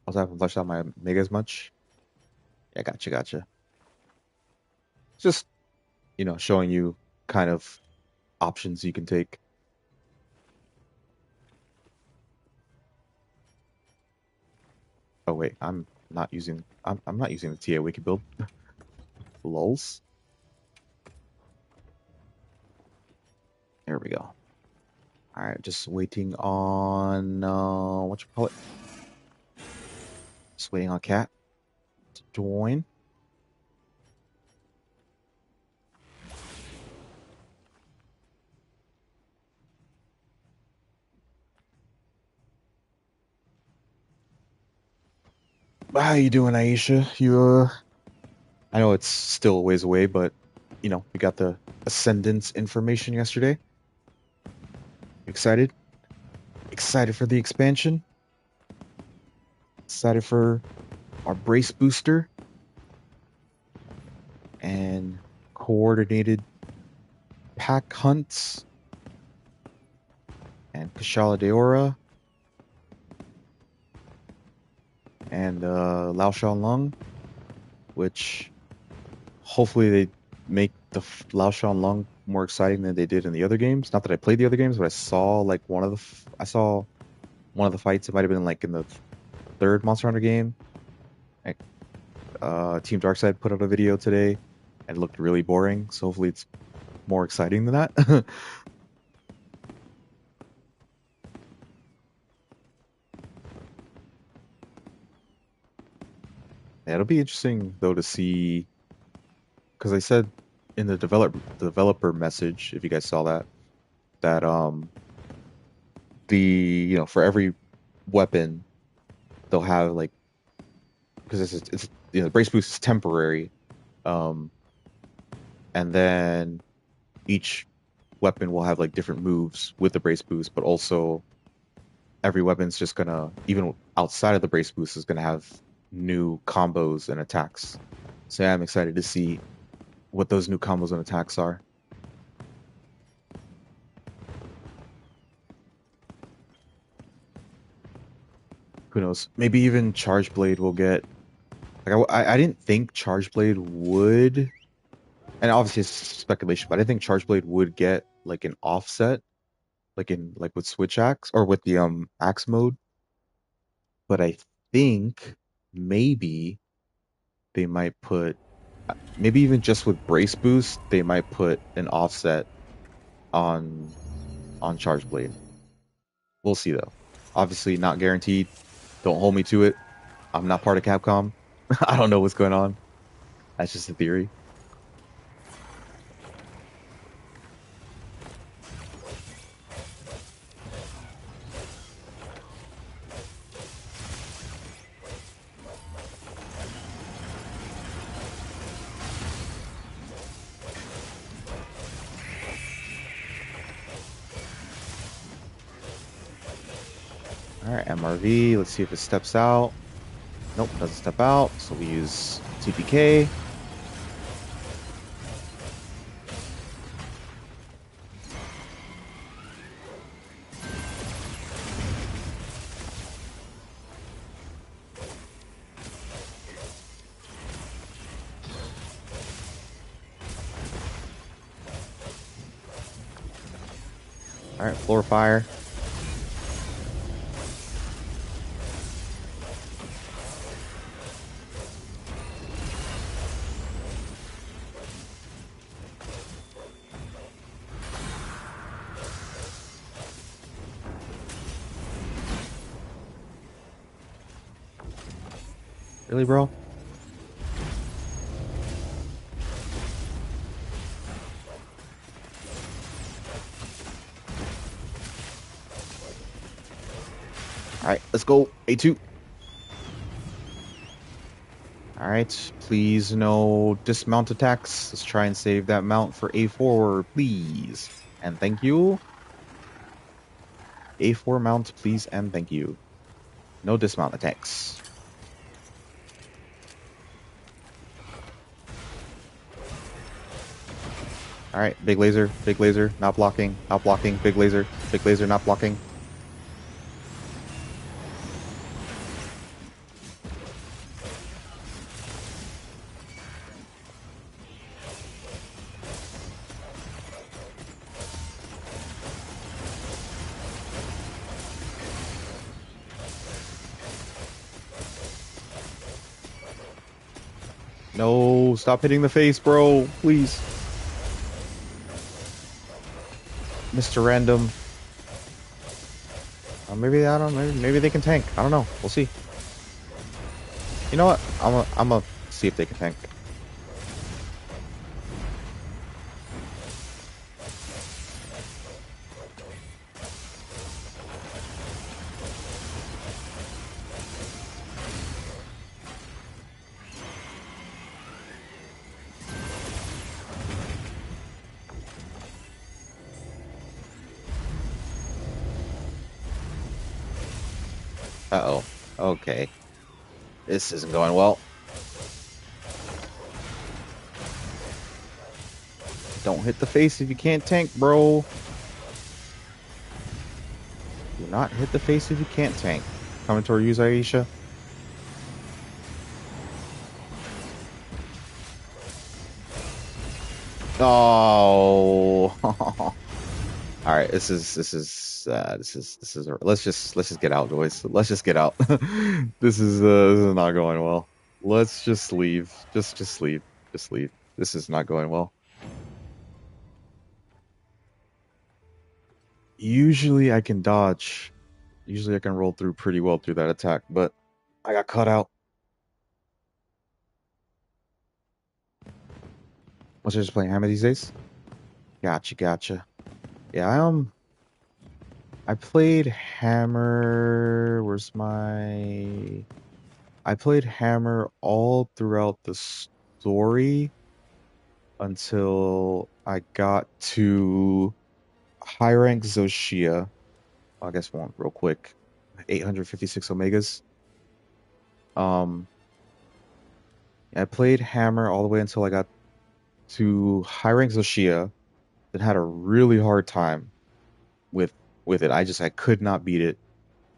A: Also, I haven't fleshed out my mega as much. Yeah, gotcha. Just showing you kind of options you can take. Oh wait, I'm not using the TA Wiki build. Lulz. There we go. All right, just waiting on what you call it? Just waiting on Cat to join. How you doing, Aisha? I know it's still a ways away, but we got the Ascendance information yesterday. Excited? Excited for the expansion? Excited for our brace booster and coordinated pack hunts and Kashala Deora and Lao Shan Lung, which hopefully they make the Lao Shan Lung more exciting than they did in the other games. Not that I played the other games, but I saw like I saw one of the fights. It might have been like in the third Monster Hunter game. Like, Team Darkside put out a video today, and it looked really boring. So hopefully it's more exciting than that. Yeah, it'll be interesting though to see, because I said in the developer message, if you guys saw that, that the for every weapon they'll have like, because it's the brace boost is temporary, um and then each weapon will have like different moves with the brace boost, but also every weapon's just gonna, even outside of the brace boost, is gonna have new combos and attacks. So yeah, I'm excited to see what those new combos and attacks are. Who knows? Maybe even Charge Blade will get. Like I didn't think Charge Blade would, and obviously it's speculation, but I think Charge Blade would get like an offset, like with Switch Axe or with the Axe mode. But I think maybe they might put, maybe even just with Brace Boost, they might put an offset on Charge Blade. We'll see though. Obviously not guaranteed. Don't hold me to it. I'm not part of Capcom. I don't know what's going on. That's just a theory. All right, MRV. Let's see if it steps out. Nope, doesn't step out. So we use TPK. All right, floor fire. Really, bro? All right, let's go. A2. All right, please no dismount attacks. Let's try and save that mount for A4, please. And thank you. A4 mount, please, and thank you. No dismount attacks. All right, big laser, not blocking, not blocking, big laser, not blocking. No, stop hitting the face, bro. Please. Mr. Random. Maybe I don't. Maybe they can tank. I don't know. We'll see. You know what? I'm a see if they can tank. Uh-oh. Okay. This isn't going well. Don't hit the face if you can't tank, bro. Do not hit the face if you can't tank. Coming toward you, Aisha. Oh. All right, let's just get out, boys. Let's just get out. This is not going well. Let's just leave. Just leave. Just leave. This is not going well. Usually I can dodge. Usually I can roll through pretty well through that attack, but I got caught out. What's just playing Hammer these days? Gotcha, gotcha. Yeah, I played Hammer. Where's my I played Hammer all throughout the story until I got to high rank Zoshia. I guess one real quick. 856 Omegas. Um, I played Hammer all the way until I got to high rank Zoshia, then had a really hard time with with it. I could not beat it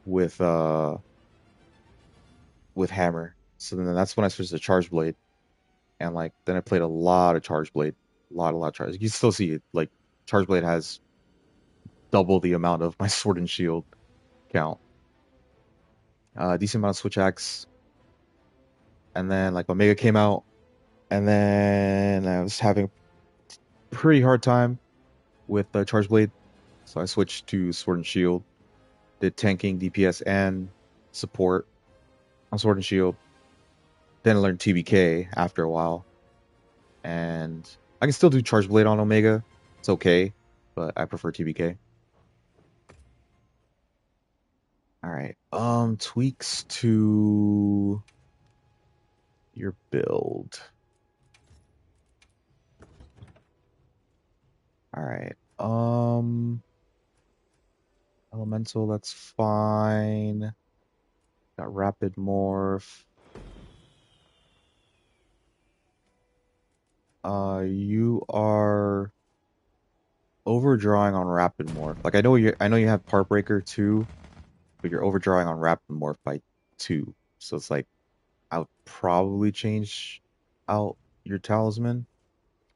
A: with with Hammer. So then that's when I switched to Charge Blade. And like then I played a lot of Charge Blade. A lot of Charge. You can still see it. Like Charge Blade has double the amount of my Sword and Shield count. Decent amount of Switch Axe. And then like Omega came out, and then I was having a pretty hard time with Charge Blade, so I switched to Sword and Shield. Did tanking, DPS, and support on Sword and Shield. Then I learned TBK after a while, and I can still do Charge Blade on Omega. It's okay, but I prefer TBK. All right. Tweaks to your build. All right. Elemental, that's fine. Got Rapid Morph. You are overdrawing on Rapid Morph. Like I know you have Part Breaker too, but you're overdrawing on Rapid Morph by 2. So it's like I would probably change out your talisman,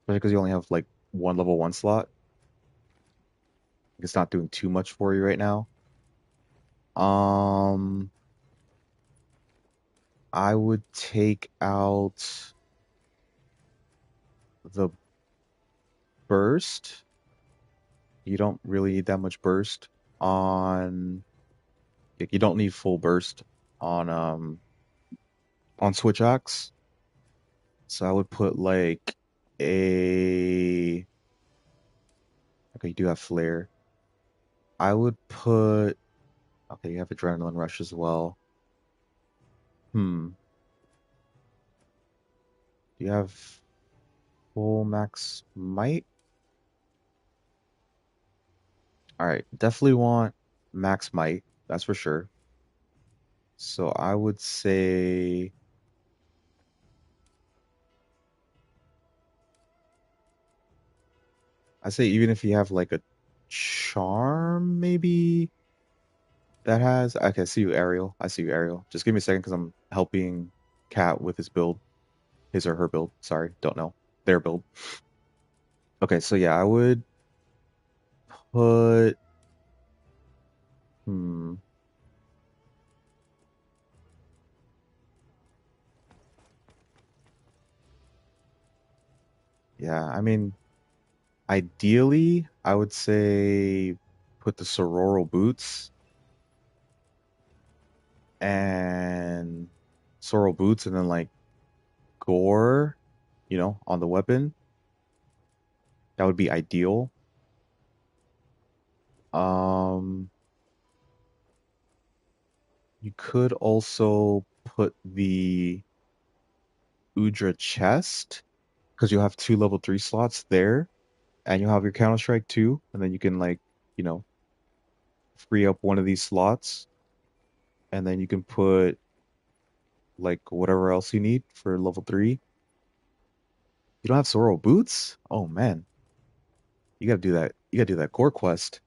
A: especially because you only have like one level 1 slot. It's not doing too much for you right now. Um, I would take out the burst. You don't really need that much burst on. Like, you don't need full burst on on Switch Axe. So I would put like a okay, you do have Flare. I would put okay, you have Adrenaline Rush as well. Hmm. Do you have full max might? All right, definitely want max might, that's for sure. So I say even if you have like a charm, maybe that has. Okay, I see you, Ariel. I see you, Ariel. Just give me a second because I'm helping Cat with his build, his or her build. Sorry, don't know their build. Okay, so yeah, I would put. Hmm. Yeah, I mean, ideally, I would say put the Sororal boots and Sorrel boots, and then like gore, on the weapon. That would be ideal. Um, you could also put the Udra chest because you'll have two level 3 slots there, and you'll have your Counter Strike too, and then you can like, you know, free up one of these slots, and then you can put like whatever else you need for level 3. You don't have Sorrow boots? Oh man, you gotta do that. You gotta do that core quest,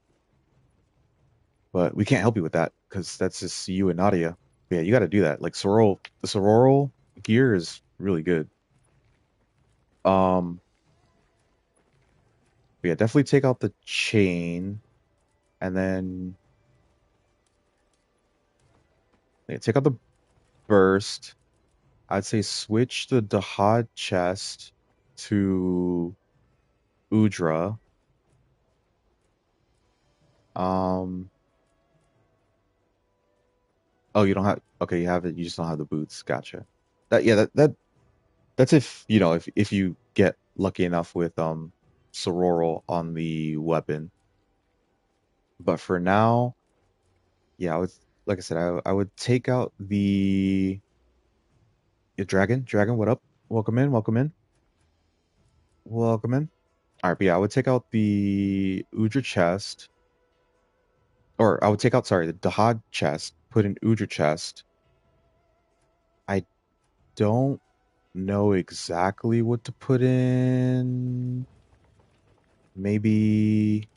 A: but we can't help you with that because that's just you and Nadia. But yeah, you gotta do that. Like the Sorrow gear is really good. Um, but yeah, definitely take out the chain, and then yeah, take out the burst. I'd say switch the Dahad chest to Udra. Um, oh, you don't have, okay, you have it. You just don't have the boots. Gotcha. That's if, if you get lucky enough with Sororo on the weapon. But for now, yeah, I would, like I said, I would take out the dragon. Dragon, what up? Welcome in, welcome in, welcome in. All right, but yeah, I would take out the Udra chest, or I would take out, sorry, the Dahad chest, put in Udra chest. I don't know exactly what to put in. Maybe,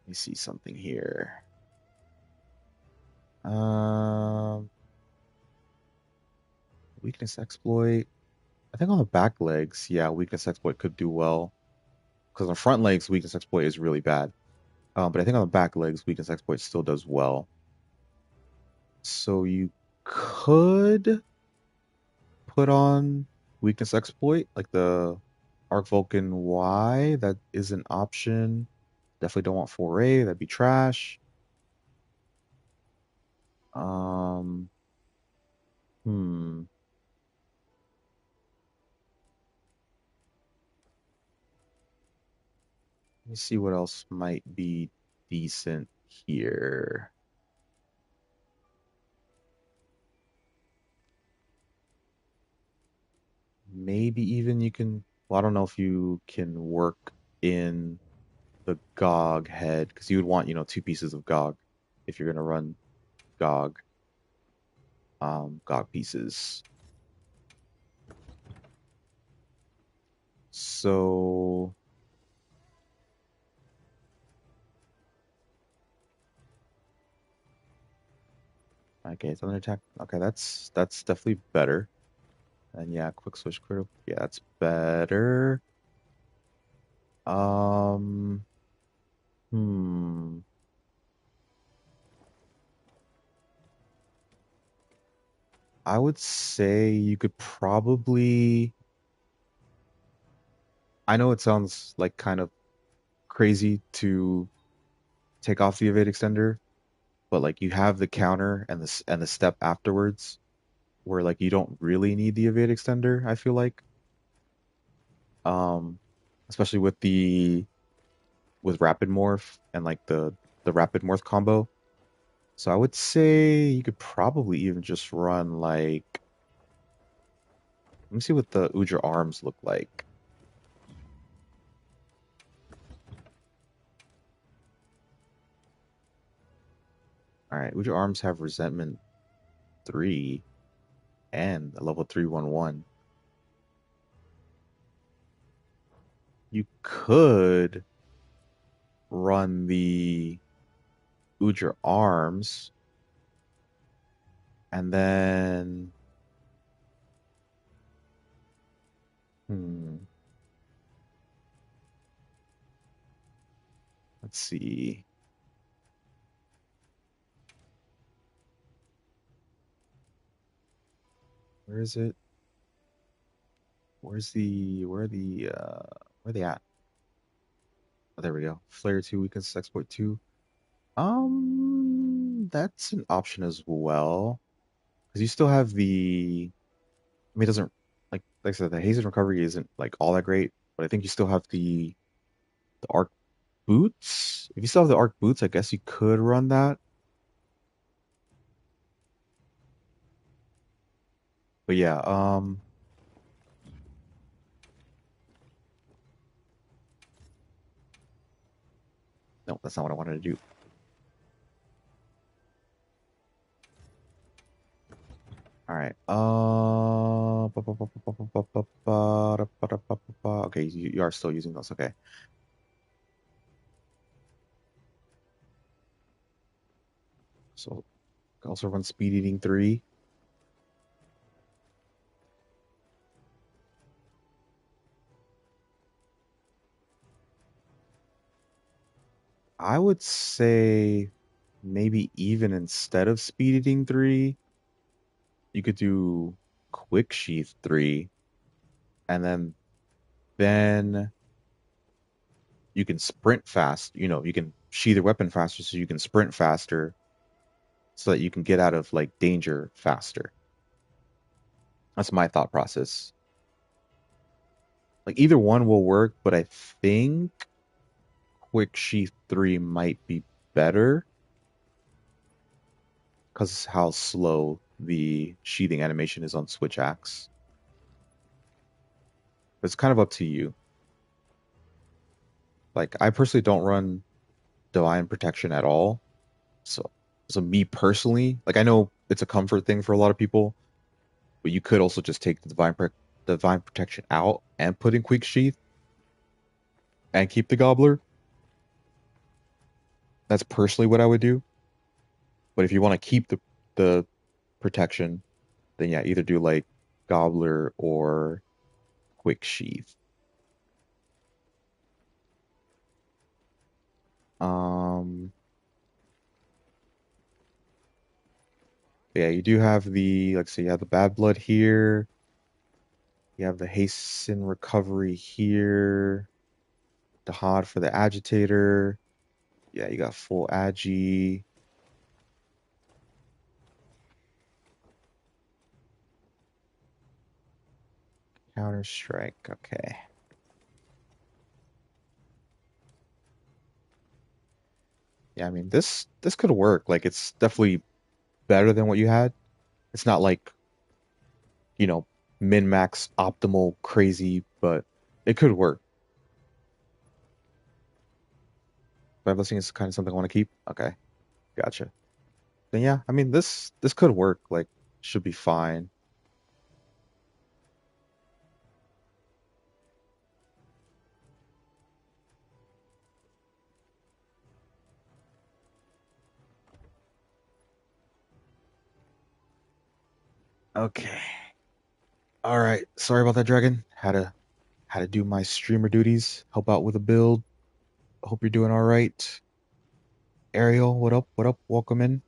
A: let me see something here. Um, weakness exploit. I think on the back legs, yeah, weakness exploit could do well. Because on front legs, weakness exploit is really bad. But I think on the back legs, weakness exploit still does well. So you could put on weakness exploit, like the Arc Vulcan Y. That is an option. Definitely don't want foray. That'd be trash. Um, hmm. Let me see what else might be decent here. Maybe even you can. Well, I don't know if you can work in the GOG head because you would want, two pieces of GOG if you're gonna run GOG, GOG pieces. So, okay, thunder attack. Okay, that's definitely better. And yeah, quick switch critical. Yeah, that's better. Um, hmm. I would say you could probably. I know it sounds like kind of crazy to take off the evade extender, but like you have the counter and the step afterwards. where like you don't really need the evade extender, I feel like. Um, Especially with the with rapid morph and like the rapid morph combo. So I would say you could probably even just run like, let me see what the Udra arms look like. All right, Udra arms have resentment 3 and a level 3/1/1. You could run the Udra arms and then hmm, let's see. Where is it? Where are they at? Oh, there we go. Flare 2 weakens exploit 2. That's an option as well. Because you still have I mean, it doesn't like I said, the hasten recovery isn't like all that great, but I think you still have the arc boots. If you still have the arc boots, I guess you could run that. But yeah, no, that's not what I wanted to do. All right. Okay, you are still using those. Okay. So also run speed eating 3. I would say maybe even instead of speed eating 3, you could do quick sheath 3, and then you can sprint fast. You know, you can sheath your weapon faster, so you can sprint faster, so that you can get out of like danger faster. That's my thought process. Like either one will work, but I think quick sheath 3 might be better because how slow the sheathing animation is on switch axe. It's kind of up to you. Like I personally don't run divine protection at all. So me personally, like I know it's a comfort thing for a lot of people, but you could also just take the divine protection out and put in quick sheath and keep the gobbler. That's personally what I would do. But if you want to keep the protection, then yeah, either do like gobbler or quick sheath. Um, yeah, you do have the like so you have the bad blood here. You have the hasten recovery here. The hod for the agitator. Yeah, you got full agi. Counter strike. Okay. Yeah, I mean this could work. Like it's definitely better than what you had. It's not like, you know, min max optimal crazy, but it could work. But I'm listening is kind of something I want to keep. Okay, gotcha. Then yeah, I mean this could work. Like should be fine. Okay. All right. Sorry about that, Dragon. Had to do my streamer duties. Help out with a build. Hope you're doing all right. Ariel, what up? What up? Welcome in.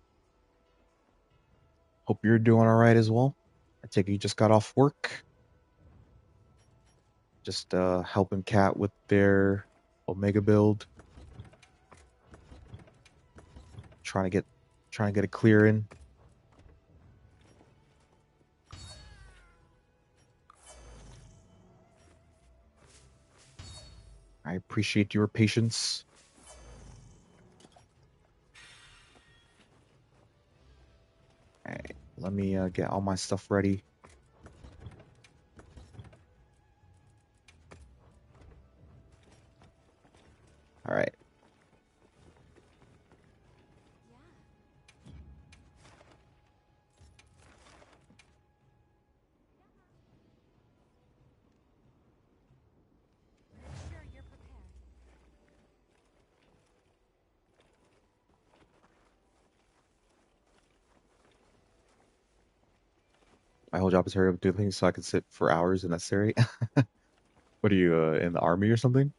A: Hope you're doing all right as well. I take it you just got off work. Just helping Cat with their Omega build. Trying to get trying to get a clear in. I appreciate your patience. All right, let me get all my stuff ready. All right. My whole job is hurry up and do things so I can sit for hours if necessary. What are you in the army or something?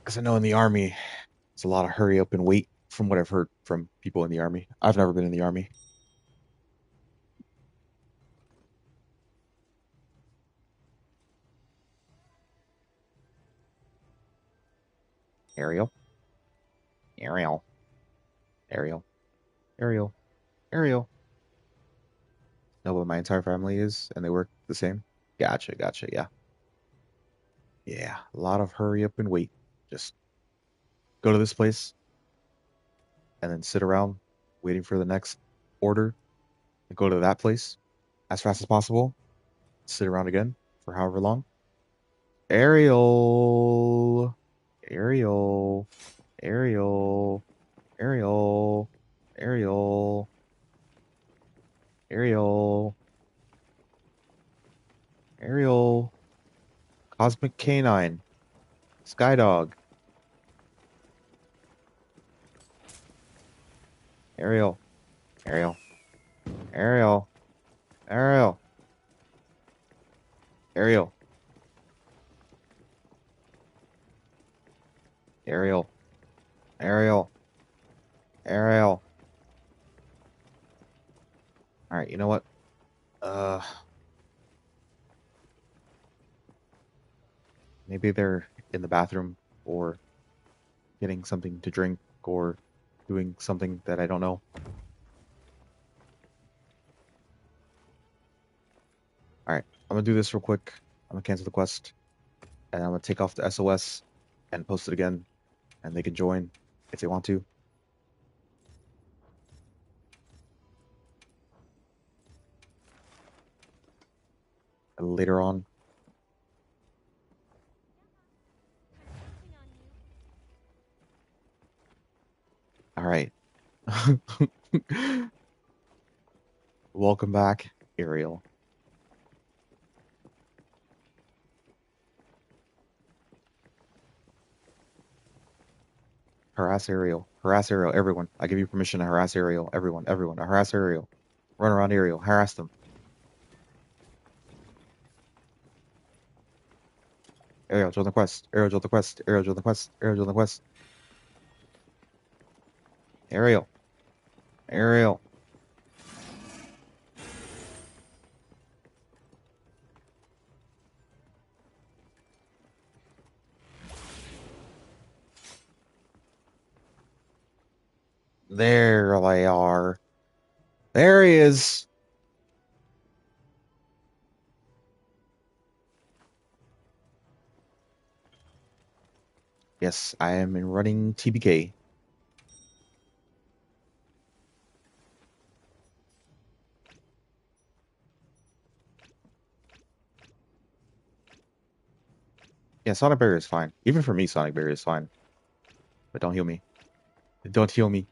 A: Because I know in the army, it's a lot of hurry up and wait from what I've heard from people in the army. I've never been in the army. Ariel, Ariel, Ariel, Ariel, Ariel. Know what my entire family is, and they work the same. Gotcha, gotcha. Yeah, yeah. A lot of hurry up and wait. Just go to this place and then sit around waiting for the next order and go to that place as fast as possible. Sit around again for however long. Ariel, Ariel, Ariel, Ariel, Ariel, Ariel, Ariel, Cosmic Canine, Skydog, Ariel, Ariel, Ariel, Ariel, Ariel, Ariel, Ariel, Ariel. All right, you know what? Uh, Maybe they're in the bathroom or getting something to drink or doing something that I don't know. All right, I'm gonna do this real quick. I'm gonna cancel the quest and I'm gonna take off the SOS and post it again, and they can join if they want to later on. All right. Welcome back, Ariel. Harass Ariel. Harass Ariel. Everyone. I give you permission to harass Ariel. Everyone. Everyone. Harass Ariel. Run around Ariel. Harass them. Ariel, join the quest. Ariel, join the quest. Ariel, join the quest. Ariel, join the quest. Ariel. Ariel. There they are. There he is. Yes, I am in running TBK. Yeah, Sonic Barrier is fine. Even for me, Sonic Barrier is fine. But don't heal me. Don't heal me.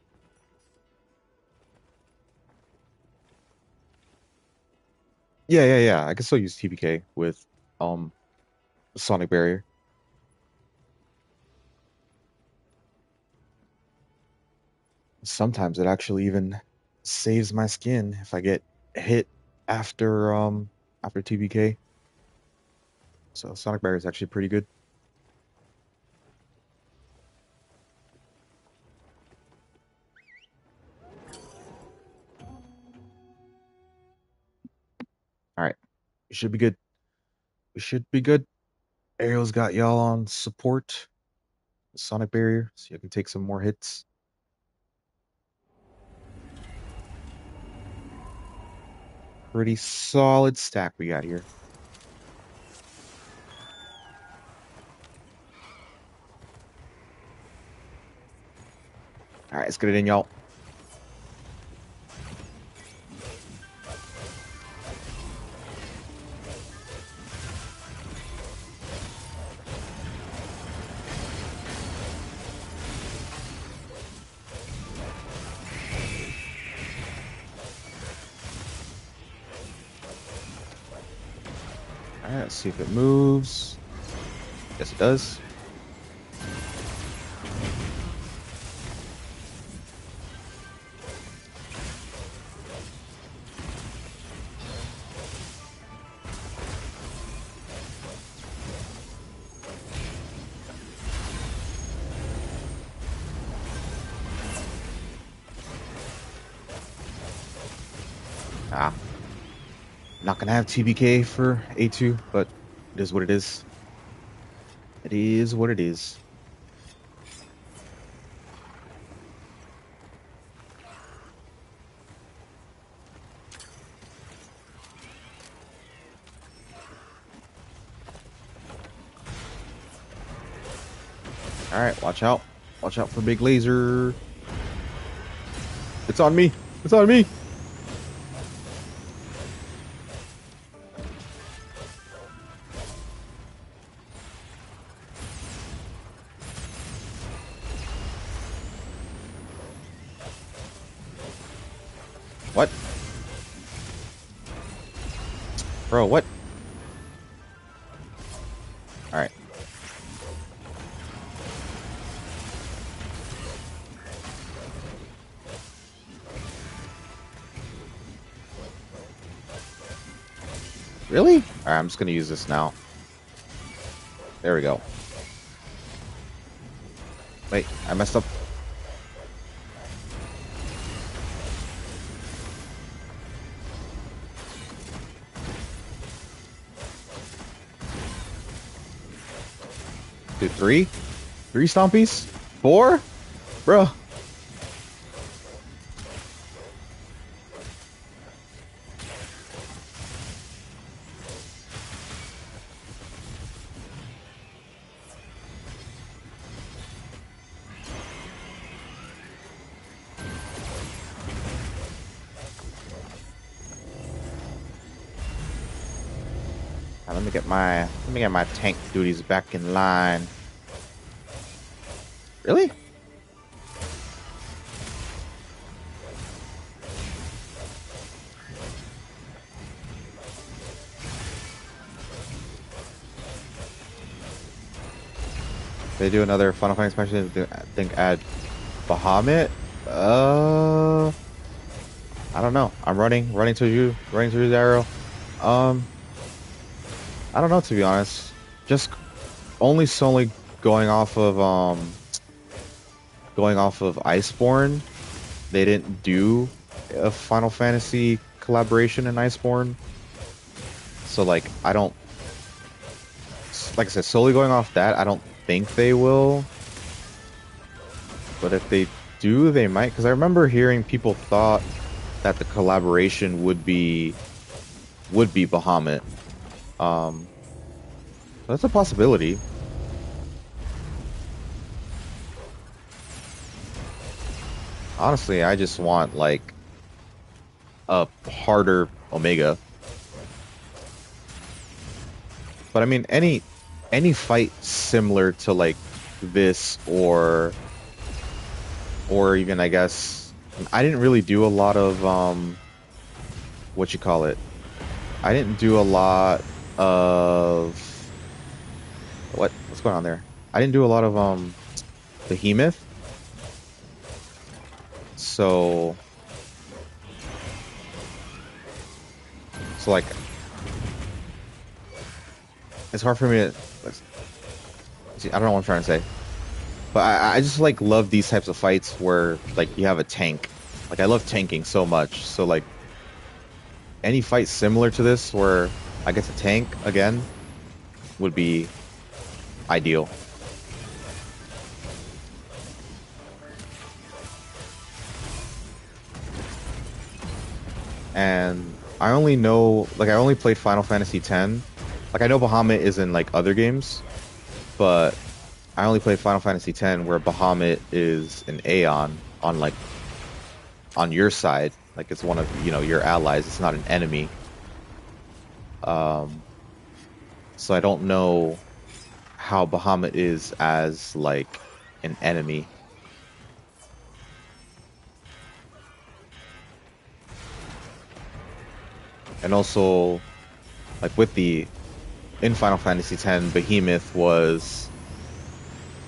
A: Yeah, yeah, yeah. I can still use TBK with um Sonic Barrier. Sometimes it actually even saves my skin if I get hit after TBK. So Sonic Barrier is actually pretty good. All right, we should be good. We should be good. Ariel's got y'all on support. Sonic Barrier, so you can take some more hits. Pretty solid stack we got here. All right, let's get it in, y'all. All right, let's see if it moves. Yes, it does. Ah, not gonna have TBK for A2, but it is what it is. It is what it is. All right, watch out. Watch out for big laser. It's on me. It's on me. What? Bro, what? All right. Really? All right, I'm just gonna use this now. There we go. Wait, I messed up. Dude, three? Three stompies? Four? Bro. Let me get my tank duties back in line. Really? They do another Final Fantasy expansion. I think add Bahamut. I don't know. I'm running to you, running to his arrow. I don't know, to be honest. Just only solely going off of Iceborne. They didn't do a Final Fantasy collaboration in Iceborne. So like I don't, like I said, solely going off that, I don't think they will. But if they do, they might, because I remember hearing people thought that the collaboration would be Bahamut. That's a possibility. Honestly, I just want like a harder Omega. But I mean, any fight similar to like this, or even, I guess, I didn't really do a lot of what you call it. I didn't do a lot of what's going on there. I didn't do a lot of Behemoth. So like it's hard for me to see, I don't know what I'm trying to say. But I just like love these types of fights where like you have a tank. Like I love tanking so much. So like any fight similar to this where I get to tank again would be ideal. And I only know, like, I only played Final Fantasy X. Like, I know Bahamut is in like other games, but I only played Final Fantasy X where Bahamut is an Aeon on like on your side. Like, it's one of, your allies. It's not an enemy. Um, so I don't know how Bahamut is as like an enemy. And also, like with the in Final Fantasy X, Behemoth was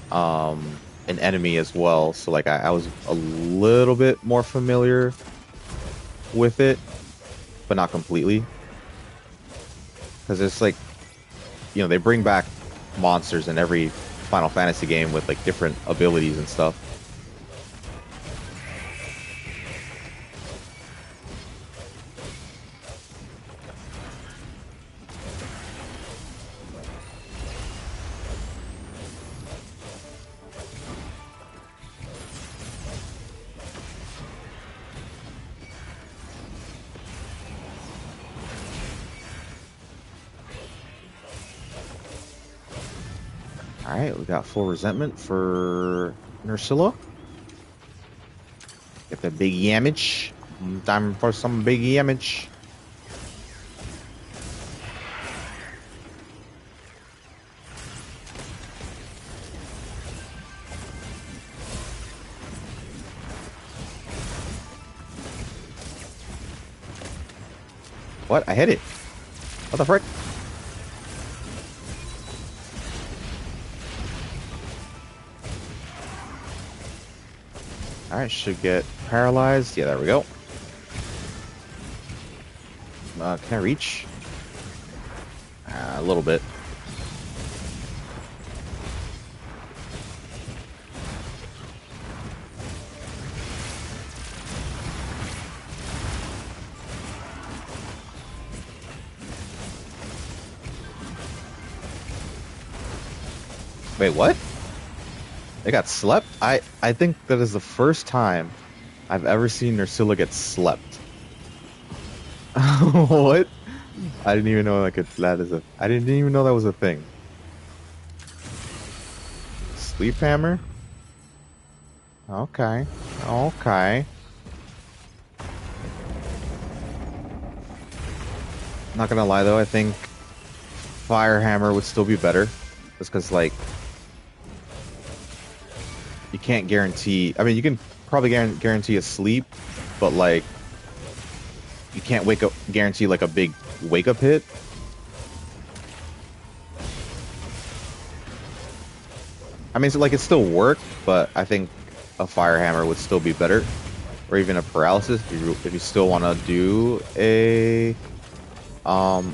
A: an enemy as well. So like I was a little bit more familiar with it, but not completely. Because it's like, they bring back monsters in every Final Fantasy game with like different abilities and stuff. All right, we got full resentment for Nursilla. Get the big yamage. Time for some big yamage. What? I hit it. What the frick? All right, should get paralyzed. Yeah, there we go. Can I reach? A little bit. Wait, what? They got slept? I think that is the first time I've ever seen Nursilla get slept. What? I didn't even know I didn't even know that was a thing. Sleep hammer? Okay. Okay. Not gonna lie though, I think fire hammer would still be better. Just because like you can't guarantee, I mean you can probably guarantee a sleep, but like you can't guarantee like a big wake up hit. I mean, so like it still worked, but I think a fire hammer would still be better, or even a paralysis if you still want to do a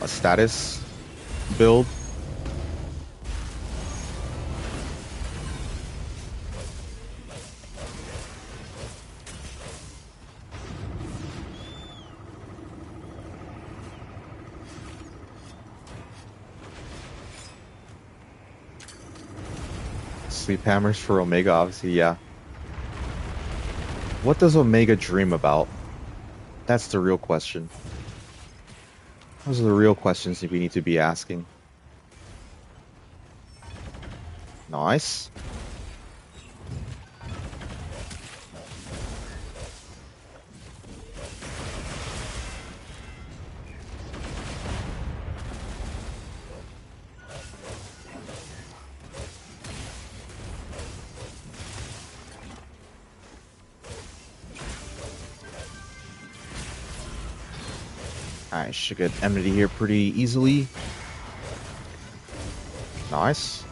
A: status build. Sleep hammers for Omega, obviously, yeah. What does Omega dream about? That's the real question. Those are the real questions we need to be asking. Nice. I should get Enmity here pretty easily. Nice.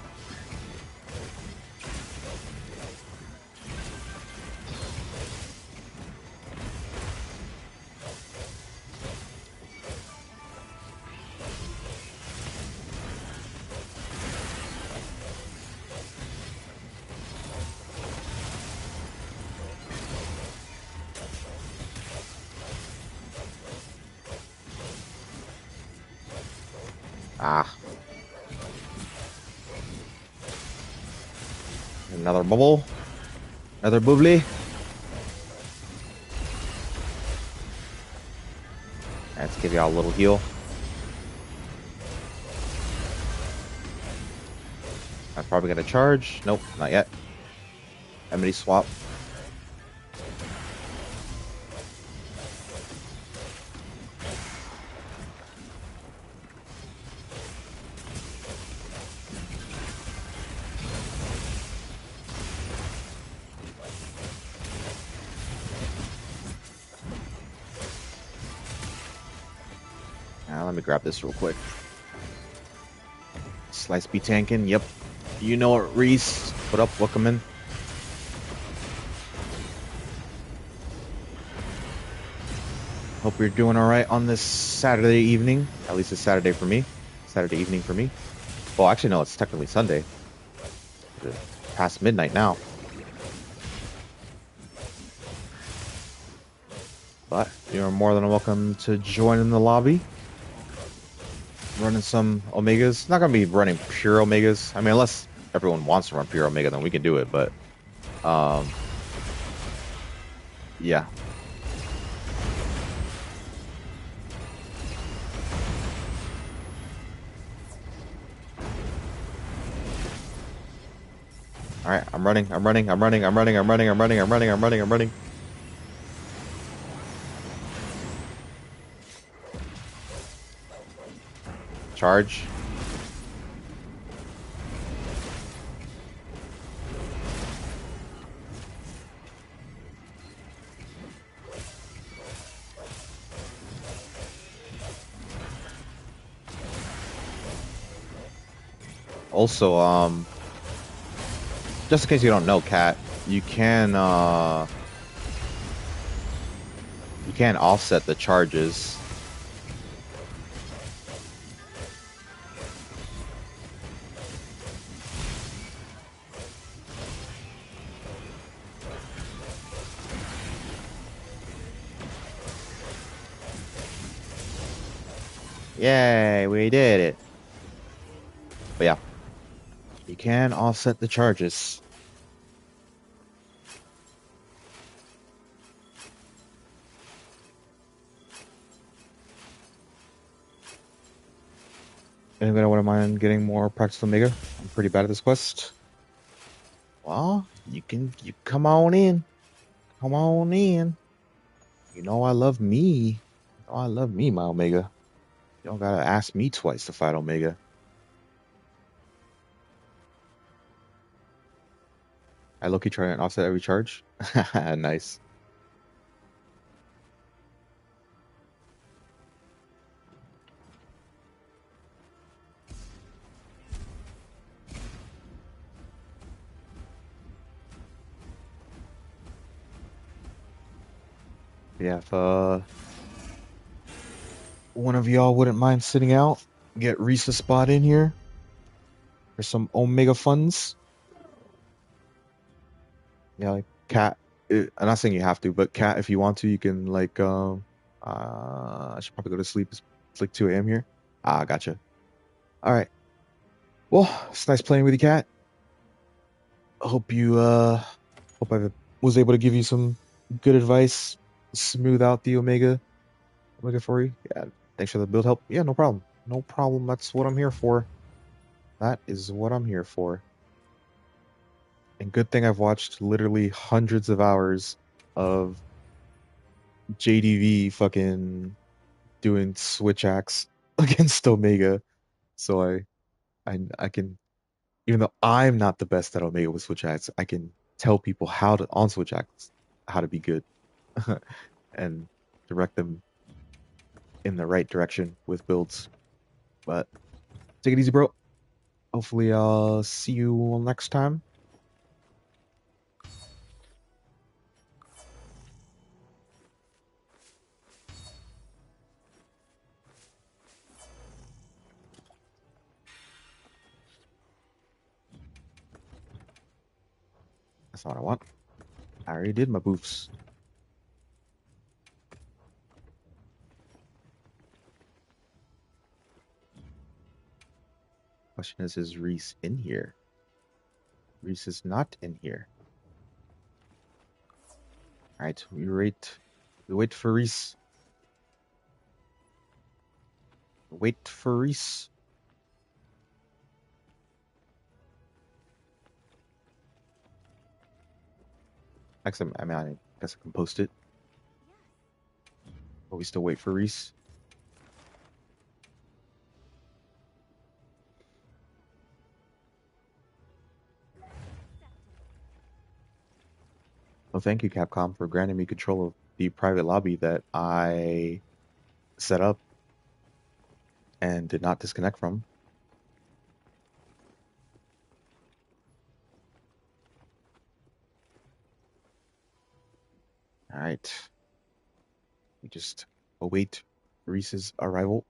A: Ah. Another bubble. Another bubbly. Let's give y'all a little heal. I'm probably gonna charge. Nope, not yet. Enmity swap. Let me grab this real quick. Slice be tanking. Yep. You know it, Reese. What up? Welcome in. Hope you're doing all right on this Saturday evening. At least it's Saturday for me. Saturday evening for me. Well, actually, no, it's technically Sunday. It's past midnight now. But you're more than welcome to join in the lobby. Running some Omegas. Not going to be running pure Omegas. I mean, unless everyone wants to run pure Omega, then we can do it. But, yeah. All right, I'm running. Charge. Also, just in case you don't know, Cat, you can offset the charges. Yay, we did it. But yeah, you can offset the charges. Anybody wouldn't mind getting more practice Omega? I'm pretty bad at this quest. Well, you come on in. Come on in. You know I love me. Oh, I love me, my Omega. You don't gotta ask me twice to fight Omega. I low-key try and offset every charge. Nice. Yeah, if one of y'all wouldn't mind sitting out, get Reese a spot in here for some Omega funds. Yeah, like Cat. I'm not saying you have to, but Cat, if you want to, you can like. I should probably go to sleep. It's like 2 a.m. here. Ah, gotcha. All right. Well, it's nice playing with you, Cat. Hope I was able to give you some good advice, smooth out the Omega for you. Yeah, thanks for the build help. Yeah, no problem. No problem. That's what I'm here for. That is what I'm here for. And good thing I've watched literally hundreds of hours of JDV fucking doing switch acts against Omega. So I can, even though I'm not the best at Omega with switch acts, I can tell people how to on switch acts how to be good and direct them in the right direction with builds. But take it easy, bro. Hopefully I'll see you next time. That's not what I want. I already did my boofs. Question is Reese in here? Reese is not in here. All right, we wait for Reese. Wait for Reese. Actually, I mean, I guess I can post it. But we still wait for Reese. Well, thank you, Capcom, for granting me control of the private lobby that I set up and did not disconnect from. All right. We just await Reese's arrival.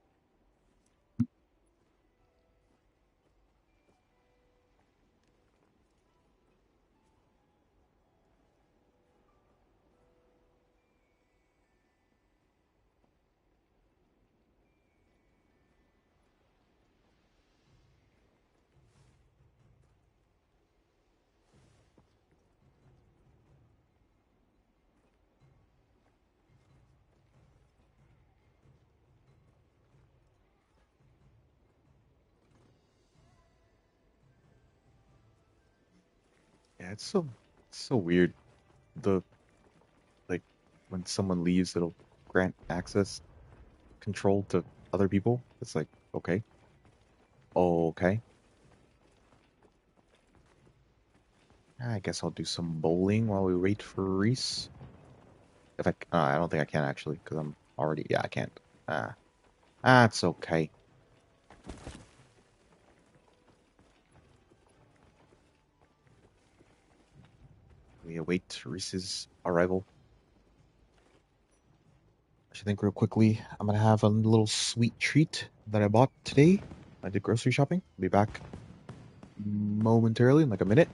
A: Yeah, it's so weird. The like when someone leaves, it'll grant access control to other people. It's like, okay, okay. I guess I'll do some bowling while we wait for Reese. If I don't think I can actually, because I'm already, yeah, I can't. Ah, it's okay. We await Reese's arrival. I should think real quickly. I'm gonna have a little sweet treat that I bought today. I did grocery shopping. I'll be back momentarily in like a minute.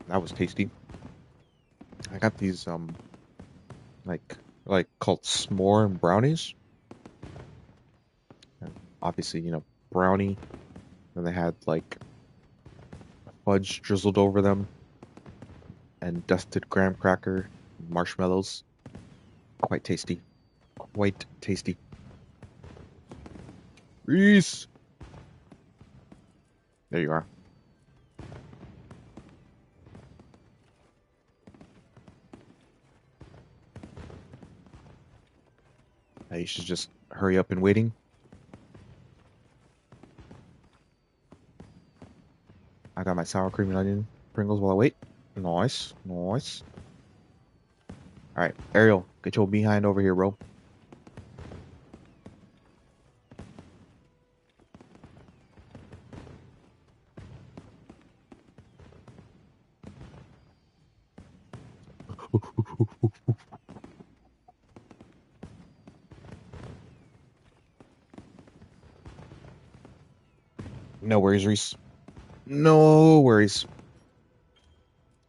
A: That was tasty. I got these like called s'more and brownies. And obviously, brownie. And they had like fudge drizzled over them and dusted graham cracker, marshmallows. Quite tasty. Quite tasty. Reese! There you are. You should just hurry up and waiting. I got my sour cream and onion Pringles while I wait. Nice, nice. All right, Ariel, get your behind over here, bro. No worries, Reese. No worries.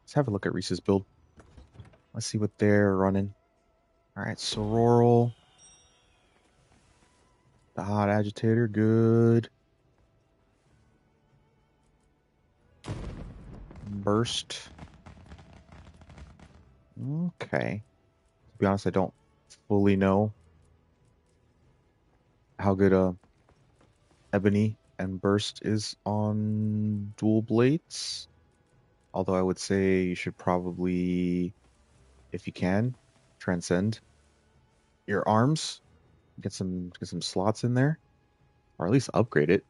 A: Let's have a look at Reese's build. Let's see what they're running. All right, Sororal. The hot agitator, good. Burst. Okay. To be honest, I don't fully know how good Ebony and Burst is on dual blades. Although I would say you should probably, if you can, transcend your arms, get some slots in there, or at least upgrade it.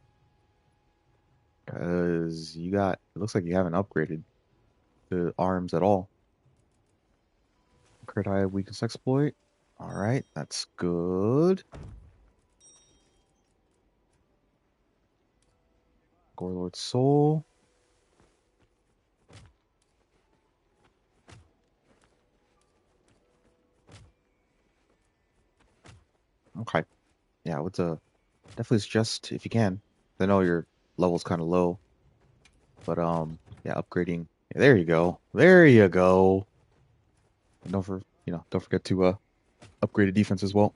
A: Because it looks like you haven't upgraded the arms at all. Crit Eye Weakness Exploit. All right, that's good. Gorelord Soul. Okay. Yeah, what's a definitely suggest if you can. I know your level's kind of low, but yeah, upgrading. Yeah, there you go. There you go. And don't forget to upgrade a defense as well.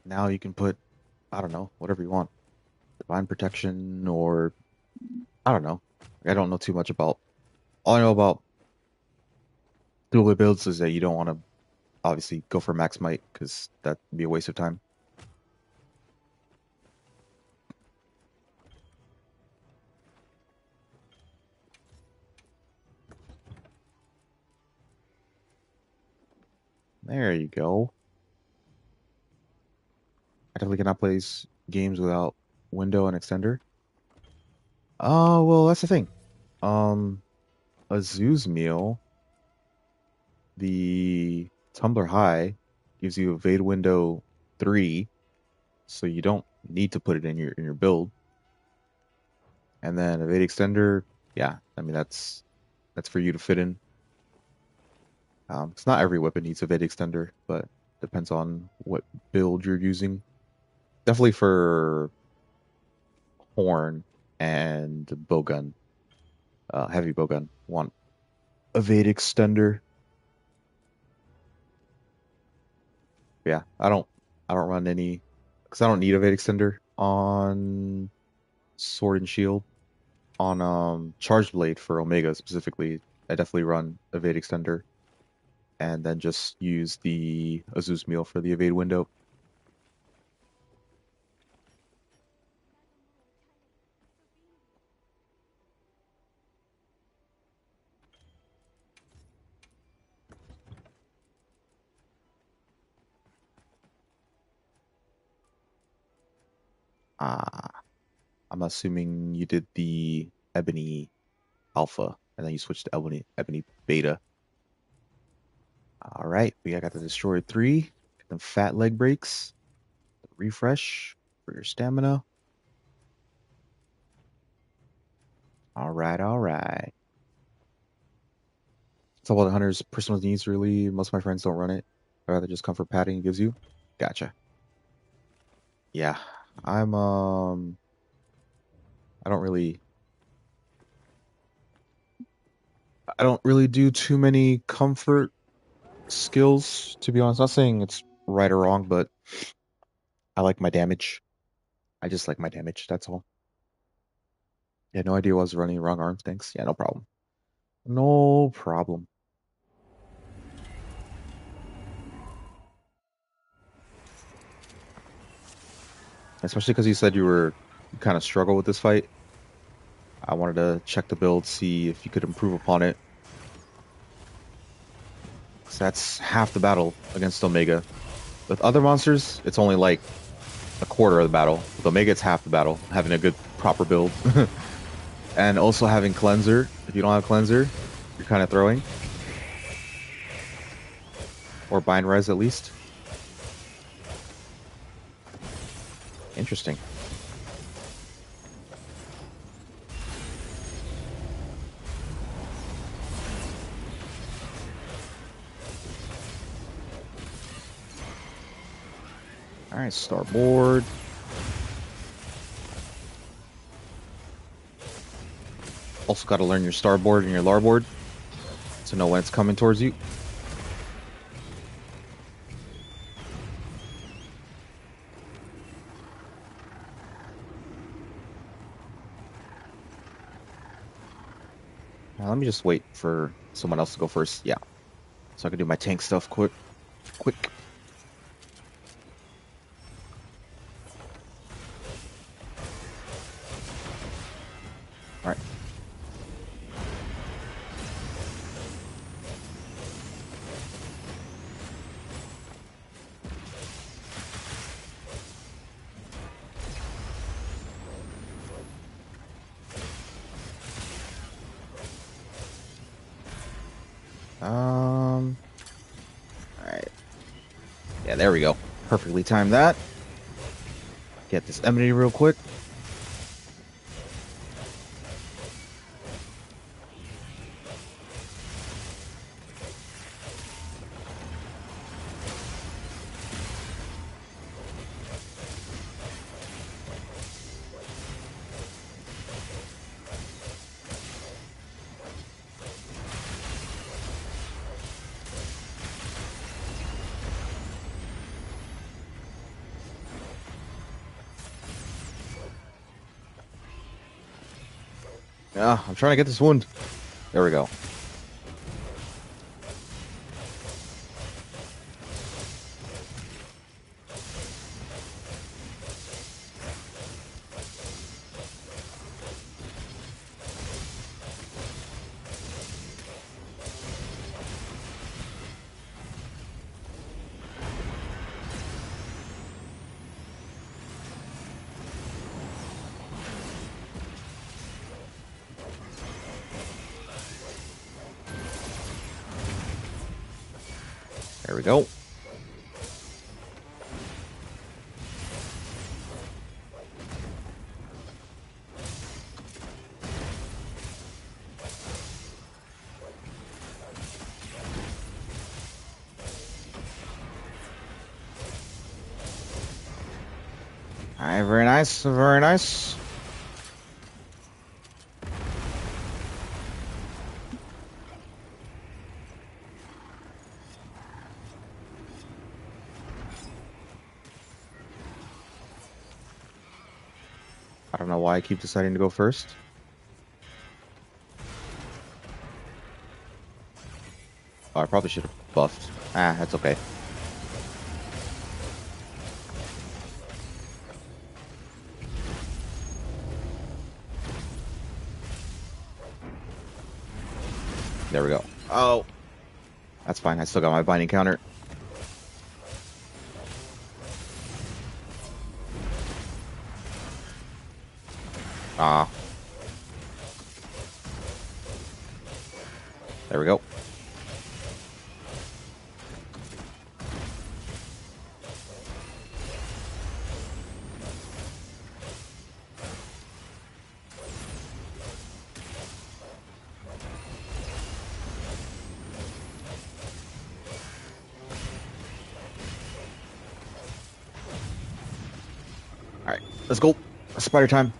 A: Now you can put, I don't know, whatever you want. Divine protection or I don't know. I don't know too much about. All I know about dual builds is that you don't want to obviously go for max might because that'd be a waste of time. There you go. I definitely cannot play these games without window and extender. Oh, well, that's the thing. Um, a Zeus meal, the Tumbler High gives you evade window 3, so you don't need to put it in your build. And then evade extender, yeah, I mean that's for you to fit in. It's not every weapon needs evade extender, but depends on what build you're using. Definitely for horn and bowgun, heavy bowgun, want evade extender. Yeah, I don't run any because I don't need evade extender on sword and shield. On charge blade for Omega specifically, I definitely run evade extender and then just use the Azus meal for the evade window. Ah, I'm assuming you did the Ebony Alpha and then you switched to Ebony Beta. All right, we got the Destroyed 3, get them fat leg breaks, refresh for your stamina. All right, all right. It's all about the hunter's personal needs, really. Most of my friends don't run it. I'd rather just comfort padding it gives you. Gotcha. Yeah, I'm I don't really I don't really do too many comfort skills, to be honest. Not saying it's right or wrong, but I like my damage. I just like my damage, that's all. Yeah, no idea why I was running wrong arms, thanks. Yeah, no problem. No problem. Especially because you said you kind of struggle with this fight. I wanted to check the build, see if you could improve upon it. 'Cause that's half the battle against Omega. With other monsters, it's only like a quarter of the battle. With Omega, it's half the battle, having a good, proper build. And also having Cleanser. If you don't have Cleanser, you're kind of throwing. Or Bind Res at least. Interesting. Alright, starboard. Also got to learn your starboard and your larboard to know when it's coming towards you. Now, let me just wait for someone else to go first. Yeah. So I can do my tank stuff quick. Quick. there we go. Perfectly timed that. Get this enmity real quick. Yeah, I'm trying to get this wound. There we go. There we go. All right, very nice, very nice. I don't know why I keep deciding to go first. Oh, I probably should have buffed. Ah, that's okay. There we go. Oh, that's fine. I still got my binding counter. Ah. There we go. All right, let's go. Spider time.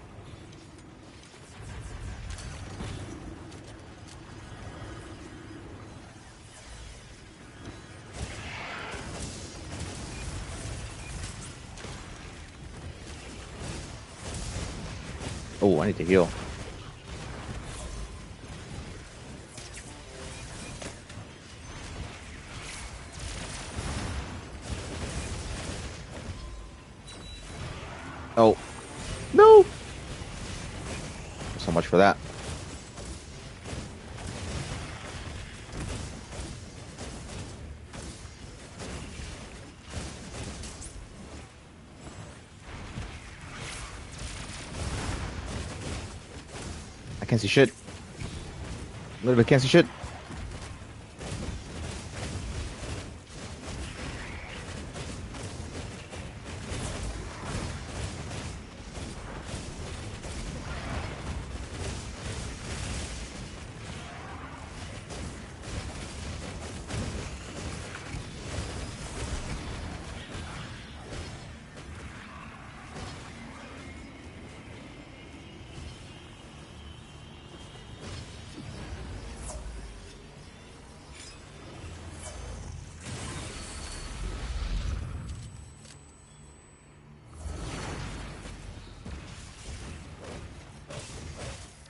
A: Oh, I need to heal. Oh, no. So much for that. I can't see shit. A little bit can't see shit.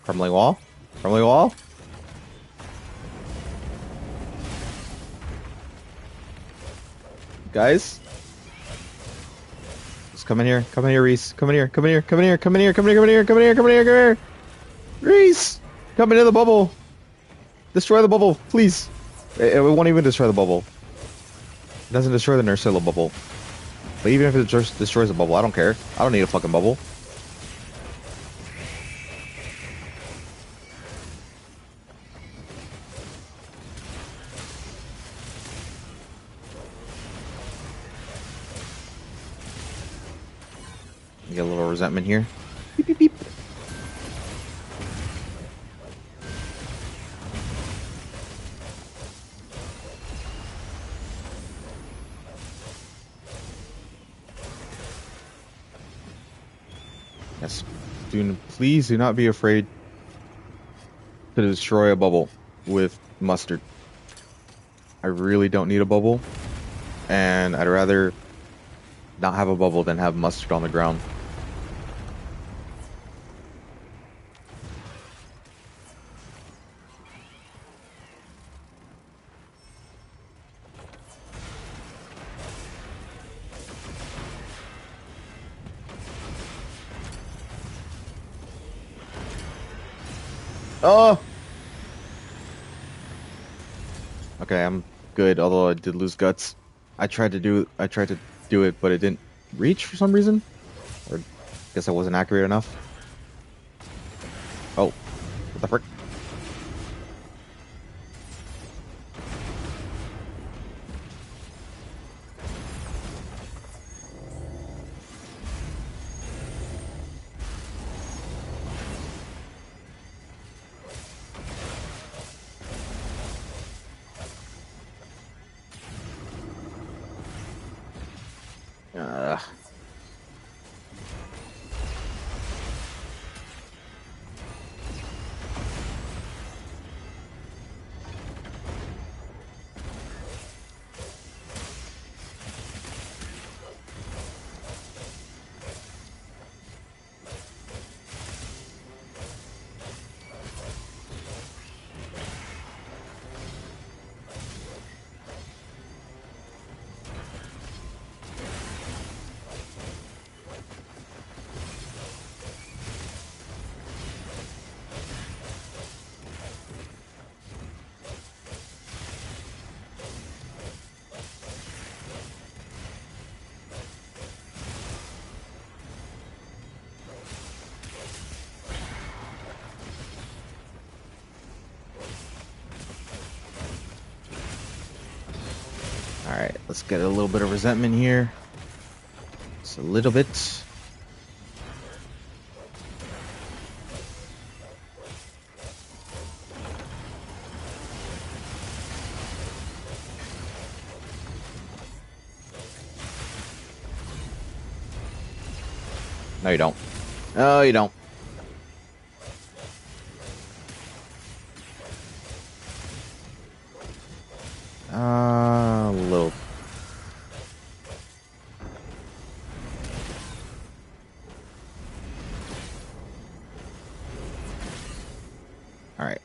A: Crumbling wall. Crumbling wall. Guys. Just come in here. Come in here, Reese. Come in here. Come in here. Come in here. Come in here. Come in here. Come in here. Come in here. Come in here. Come in here. Reese! Come into the bubble. Destroy the bubble, please. It won't even destroy the bubble. It doesn't destroy the Nursilla bubble. But even if it just destroys the bubble, I don't care. I don't need a fucking bubble. resentment here. Beep, beep, beep. Yes. Please do not be afraid to destroy a bubble with mustard. I really don't need a bubble, and I'd rather not have a bubble than have mustard on the ground. Oh! Okay, I'm good, although I did lose guts. I tried to do it, but it didn't reach for some reason. Or guess I wasn't accurate enough. Oh, what the frick? Uh, all right, let's get a little bit of resentment here. Just a little bit. No, you don't. No, you don't. A little. All right.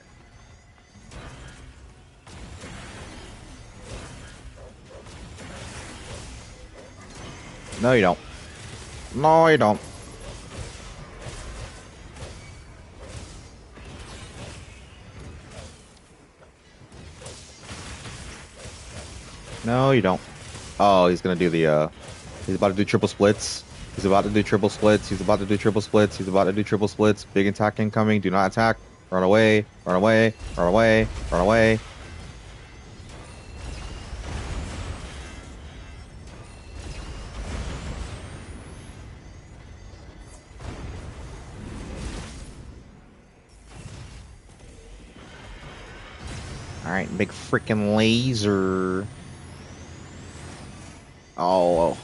A: No, you don't. No, you don't. No, you don't. Oh, he's gonna do the he's about to do triple splits. He's about to do triple splits. He's about to do triple splits. He's about to do triple splits. Big attack incoming. Do not attack. Run away. Run away. Run away. Run away. All right, big freaking laser. Oh.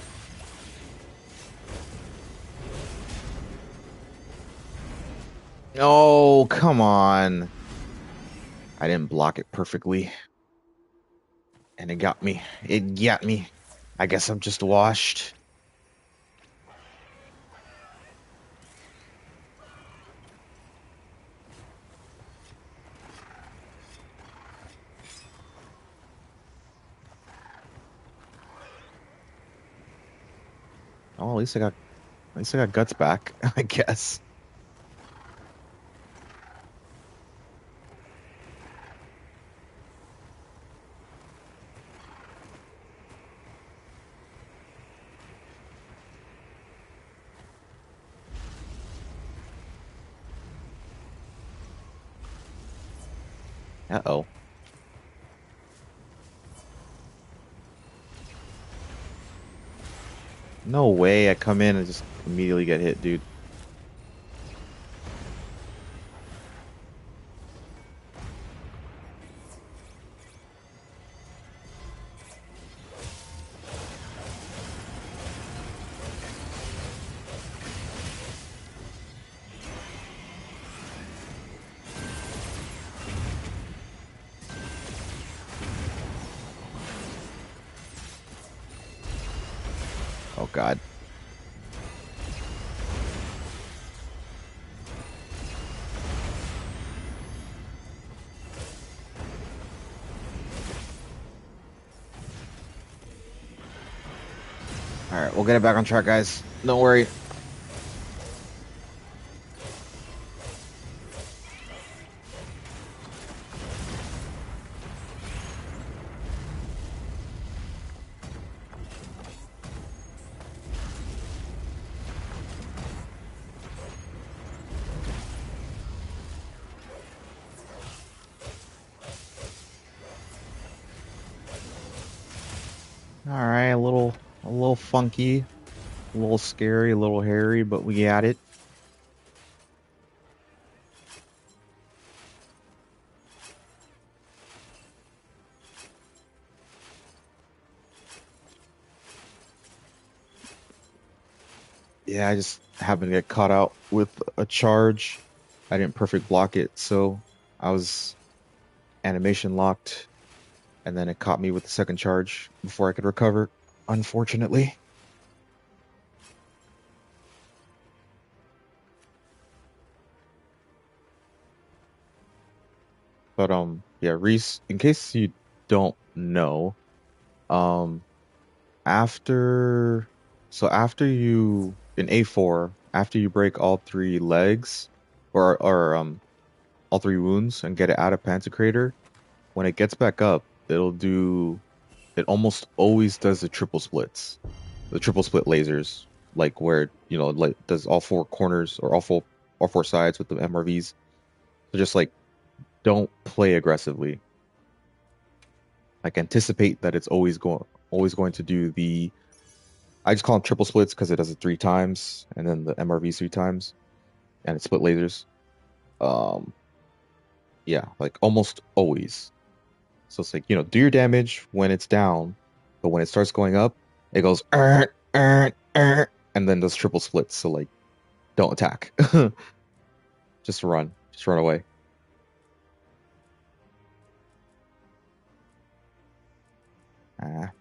A: Oh, come on. I didn't block it perfectly. And it got me. It got me. I guess I'm just washed. Oh, at least I got guts back, I guess. Uh-oh. No way I come in and just immediately get hit, dude. God. All right, we'll get it back on track, guys. Don't worry. All right, a little funky, a little scary, a little hairy, but we got it. Yeah, I just happened to get caught out with a charge. I didn't perfect block it, so I was animation locked, and then it caught me with the second charge before I could recover, unfortunately. But yeah, Reese, in case you don't know, um after after you in A4, after you break all three legs or all three wounds and get it out of Pantocrator, when it gets back up, it almost always does the triple splits. The triple split lasers, like where, like does all four corners or all four sides with the MRVs. So just like don't play aggressively. Like anticipate that it's always going to do the I just call them triple splits because it does it three times, and then the MRV three times, and it split lasers. Um, yeah, like almost always. So it's like, do your damage when it's down, but when it starts going up, it goes and then does triple splits. So like, don't attack, just run away.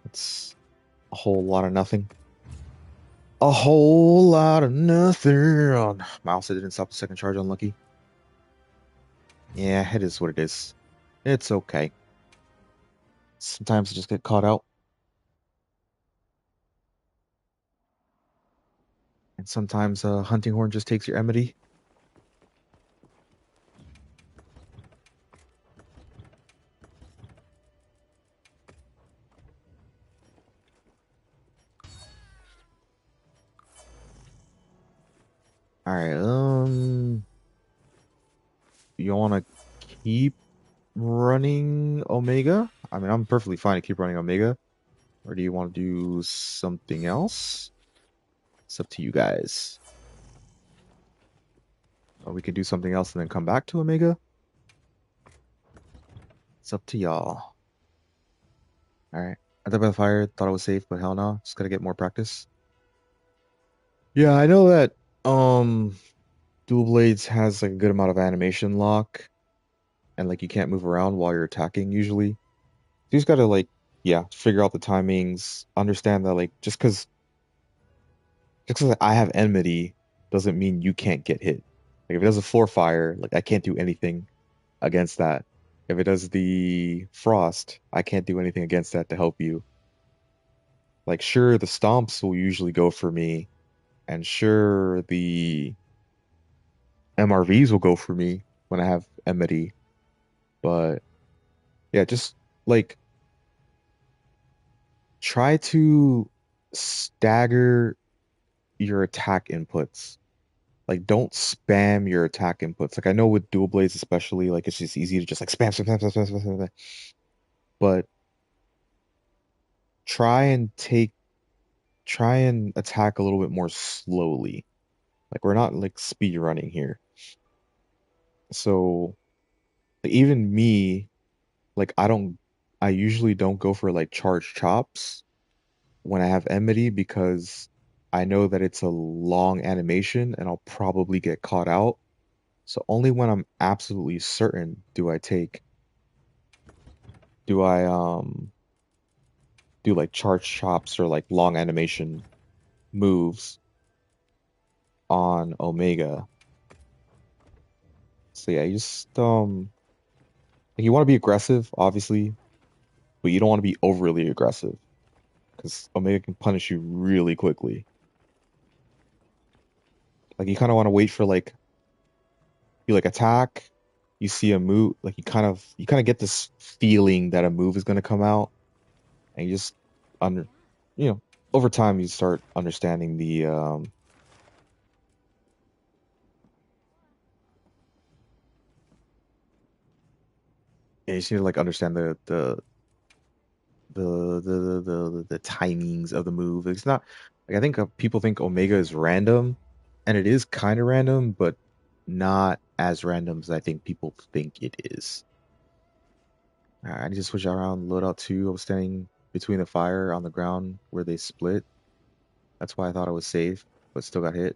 A: It's a whole lot of nothing. A whole lot of nothing. Oh, mouse, it didn't stop the second charge. Unlucky. Yeah, it is what it is. It's okay. Sometimes I just get caught out, and sometimes a hunting horn just takes your enmity. All right, you want to keep running Omega? I mean, I'm perfectly fine to keep running Omega. Or do you want to do something else? It's up to you guys. Or we could do something else and then come back to Omega. It's up to y'all. All right. I thought by the fire, thought it was safe, but hell no. Just gotta get more practice. Yeah, I know that Dual Blades has like a good amount of animation lock, and like you can't move around while you're attacking usually. You just gotta like, yeah, figure out the timings, understand that like just because I have enmity doesn't mean you can't get hit. Like if it does a floor fire, like I can't do anything against that. If it does the frost, I can't do anything against that to help you. Like sure, the stomps will usually go for me, and sure the MRVs will go for me when I have enmity, but yeah, just like try to stagger your attack inputs. Like don't spam your attack inputs. Like I know with dual blades especially, like it's just easy to just like spam, spam, spam, spam, spam, spam, spam. But try and take try and attack a little bit more slowly. Like we're not like speed running here. So like, even me, like I usually don't go for like charge chops when I have enmity because I know that it's a long animation and I'll probably get caught out. So only when I'm absolutely certain do I do like charge chops or like long animation moves on Omega. So yeah, you just like you want to be aggressive, obviously, but you don't want to be overly aggressive because Omega can punish you really quickly. Like you kind of want to wait for like you like attack, you see a move, like you kind of get this feeling that a move is going to come out, and you just under you know over time you start understanding the yeah, you just need to like understand the timings of the move. It's not like I think people think Omega is random, and it is kind of random, but not as random as I think people think it is. I need to switch around loadout two. I was standing between the fire on the ground where they split. That's why I thought I was safe, but still got hit.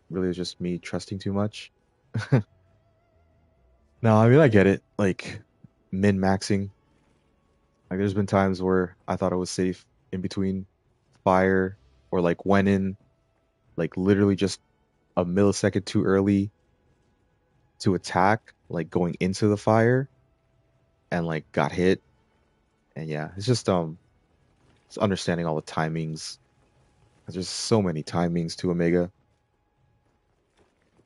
A: Really, was just me trusting too much. No, I mean I get it. Like min maxing. Like there's been times where I thought I was safe in between fire or like went in like literally just a millisecond too early to attack, like going into the fire and like got hit. And yeah, it's understanding all the timings. 'Cause there's so many timings to Omega.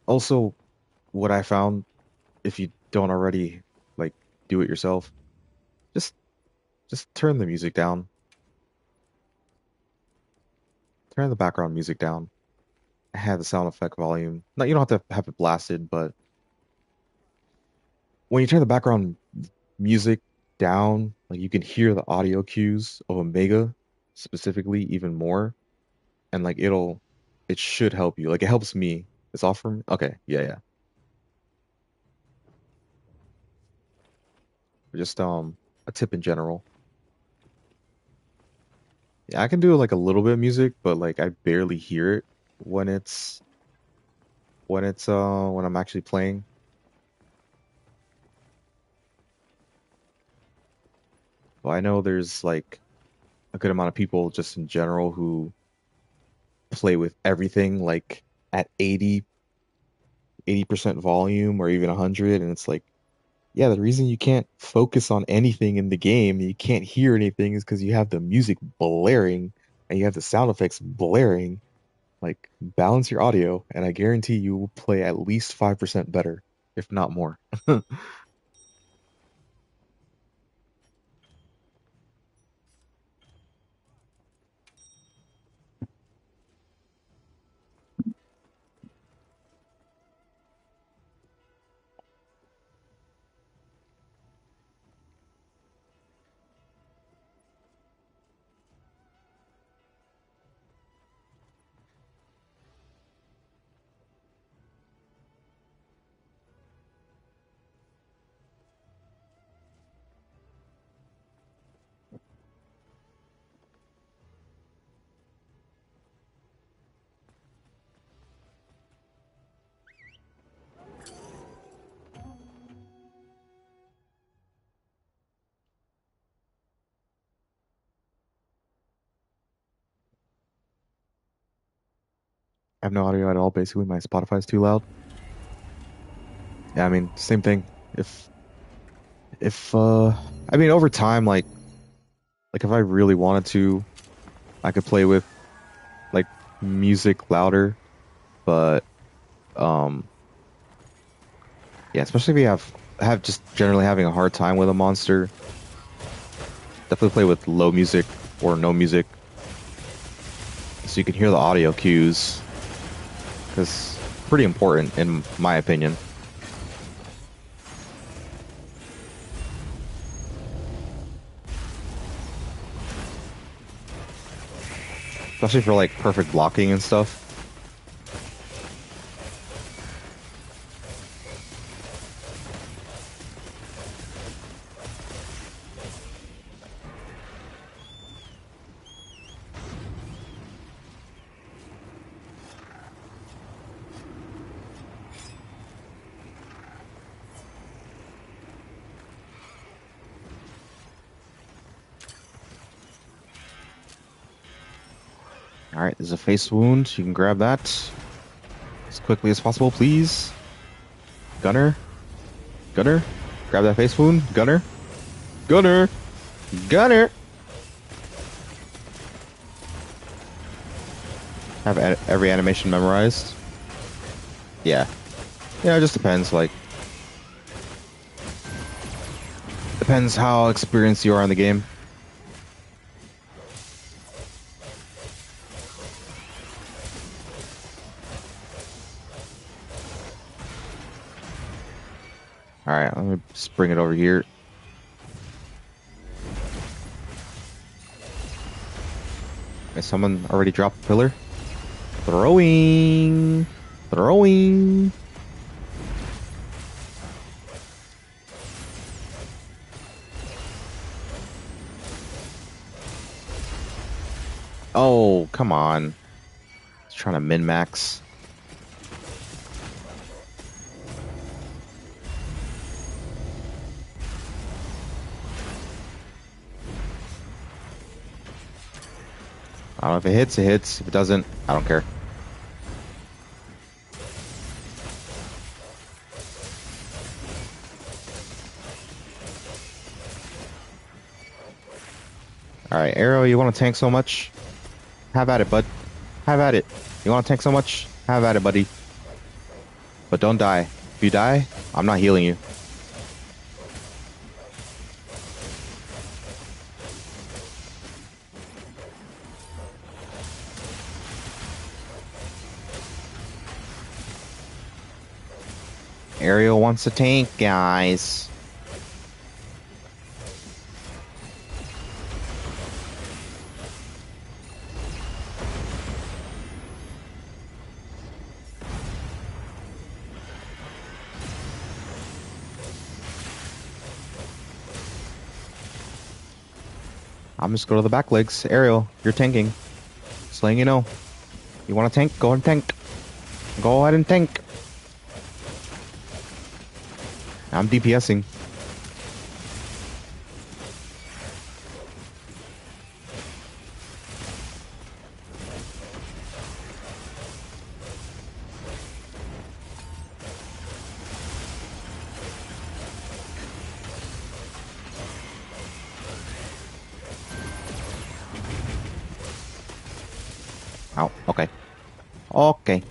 A: Also, what I found if you don't already like do it yourself, just just turn the music down. Turn the background music down. Have the sound effect volume. No, you don't have to have it blasted, but when you turn the background music down, like you can hear the audio cues of Omega specifically even more, and like it should help you. Like it helps me. It's off from okay, yeah, yeah. Just a tip in general. Yeah, I can do like a little bit of music, but like I barely hear it when when I'm actually playing. But I know there's like a good amount of people just in general who play with everything like at 80% volume or even 100, and it's like yeah, the reason you can't focus on anything in the game, you can't hear anything, is because you have the music blaring and you have the sound effects blaring. Like, balance your audio, and I guarantee you will play at least 5% better, if not more. I have no audio at all, basically. My Spotify's too loud. Yeah, I mean, same thing. If, I mean, over time, like if I really wanted to, I could play with, like, music louder, but, um, yeah, especially if you have just generally having a hard time with a monster, definitely play with low music or no music so you can hear the audio cues because pretty important in my opinion, especially for like perfect blocking and stuff. All right, there's a face wound. You can grab that as quickly as possible, please. Gunner, Gunner, grab that face wound. Gunner, Gunner, Gunner. Have every animation memorized. Yeah, yeah. It just depends. Like, depends how experienced you are in the game. All right, let me just bring it over here. Is someone already dropped the pillar? Throwing, throwing. Oh, come on. He's trying to min-max. I don't know if it hits, it hits. If it doesn't, I don't care. All right, Arrow, you want to tank so much? Have at it, bud. Have at it. You want to tank so much? Have at it, buddy. But don't die. If you die, I'm not healing you. Ariel wants to tank, guys. I'm just go to the back legs. Ariel, you're tanking. Just letting you know. You want to tank? Go ahead and tank. Go ahead and tank. I'm DPSing. Oh, okay. Okay.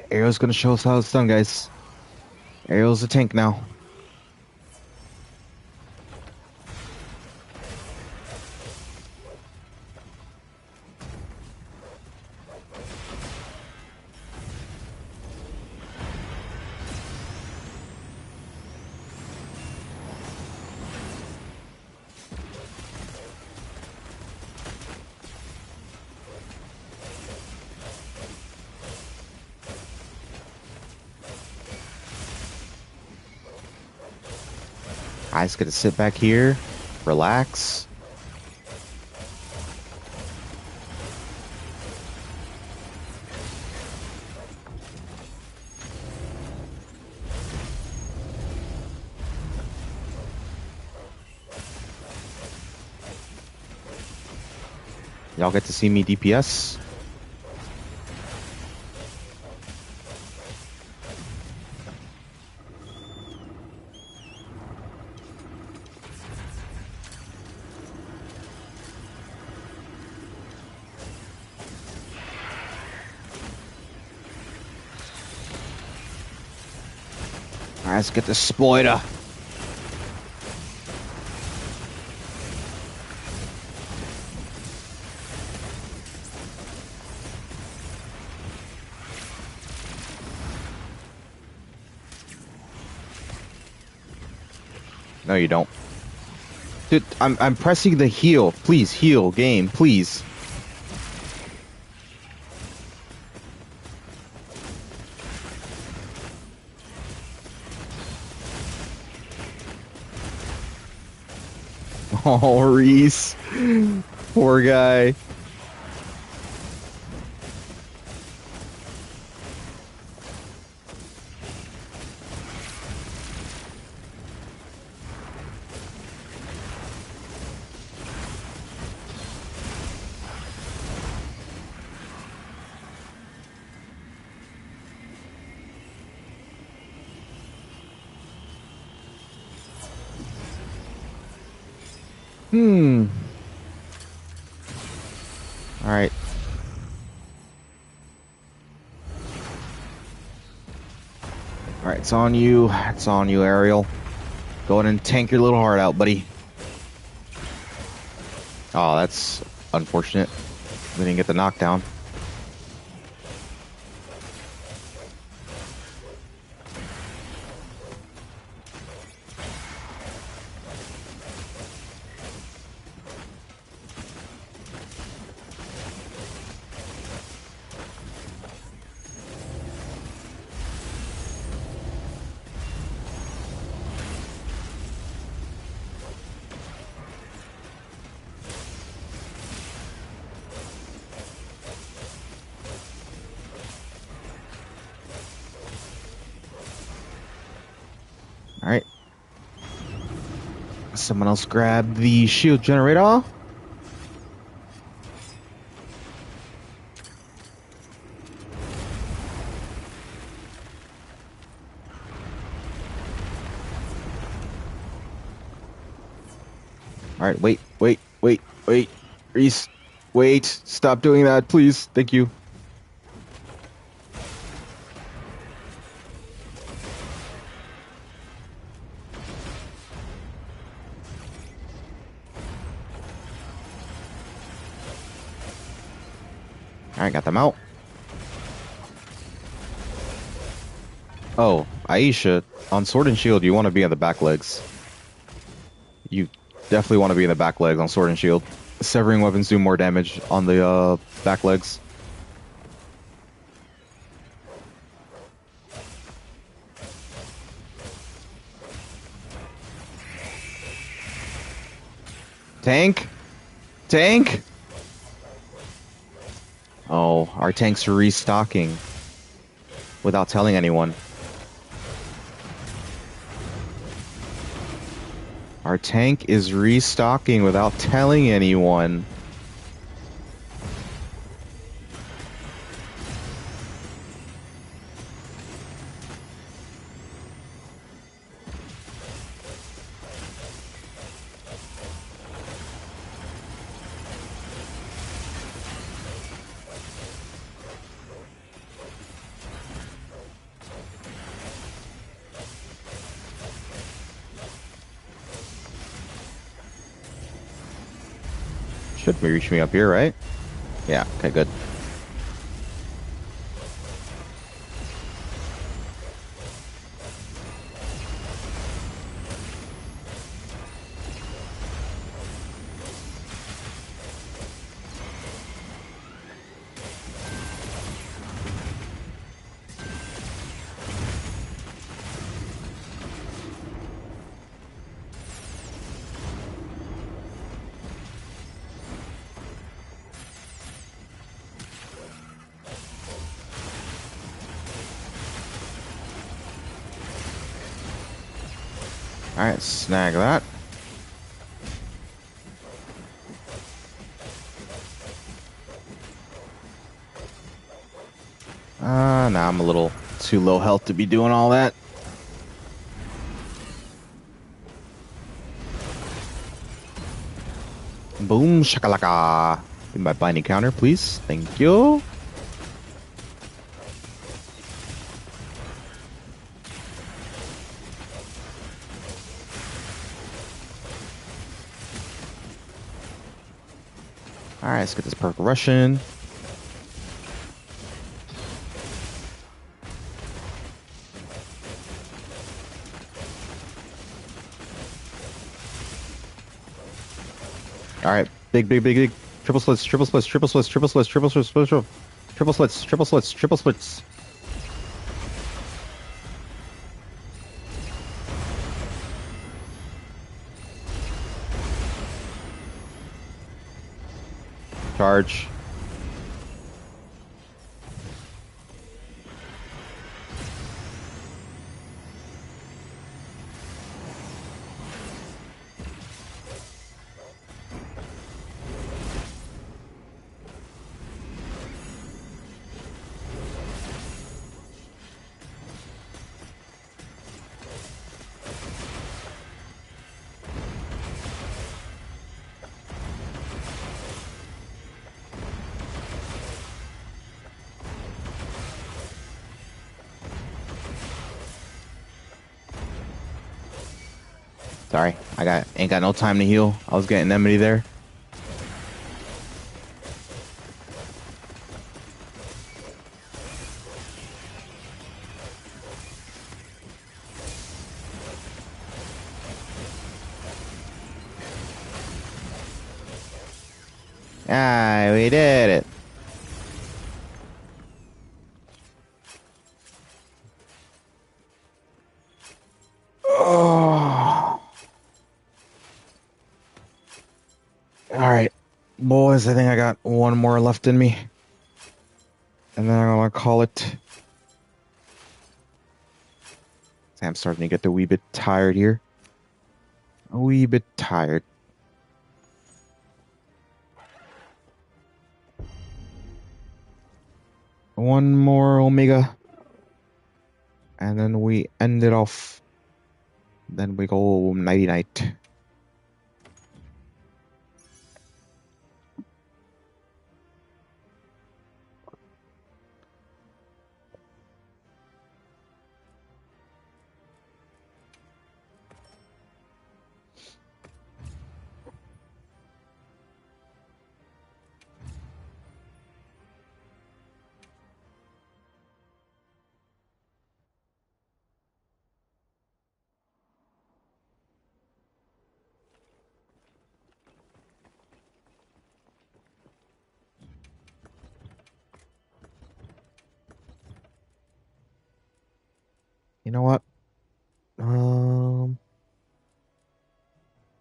A: Ariel's gonna show us how it's done, guys. Ariel's a tank now. I just gotta sit back here, relax. Y'all get to see me DPS. Alright, let's get this spoiler. No, you don't. Dude, I'm pressing the heal. Please, heal, game, please. Oh, Reese. Poor guy. Hmm. All right. All right. It's on you. It's on you, Ariel. Go ahead and tank your little heart out, buddy. Oh, that's unfortunate. We didn't get the knockdown. All right. Someone else grab the shield generator. All right. Wait. Wait. Wait. Wait. Reese. Wait. Stop doing that, please. Thank you. All right. Got them out. Oh, Aisha, on Sword and Shield, you want to be on the back legs. You definitely want to be in the back legs on Sword and Shield. Severing weapons do more damage on the back legs. Tank? Tank? Oh, our tanks are restocking without telling anyone. Our tank is restocking without telling anyone. Should reach me up here, right? Yeah, okay, good. Alright, snag that. Nah, I'm a little too low health to be doing all that. Boom, shakalaka. Give me my binding counter, please. Thank you. Alright, let's get this perk Russian. Alright, big, big, big, big. Triple splits, triple splits, triple splits, triple splits, triple splits, triple splits, triple splits, triple splits. Charge. Sorry, ain't got no time to heal. I was getting enmity there. Ah, we did it. Oh. All right, boys, I think I got one more left in me. And then I'm gonna call it. I'm starting to get a wee bit tired here. A wee bit tired. One more Omega. And then we end it off. Then we go nighty night. You know what?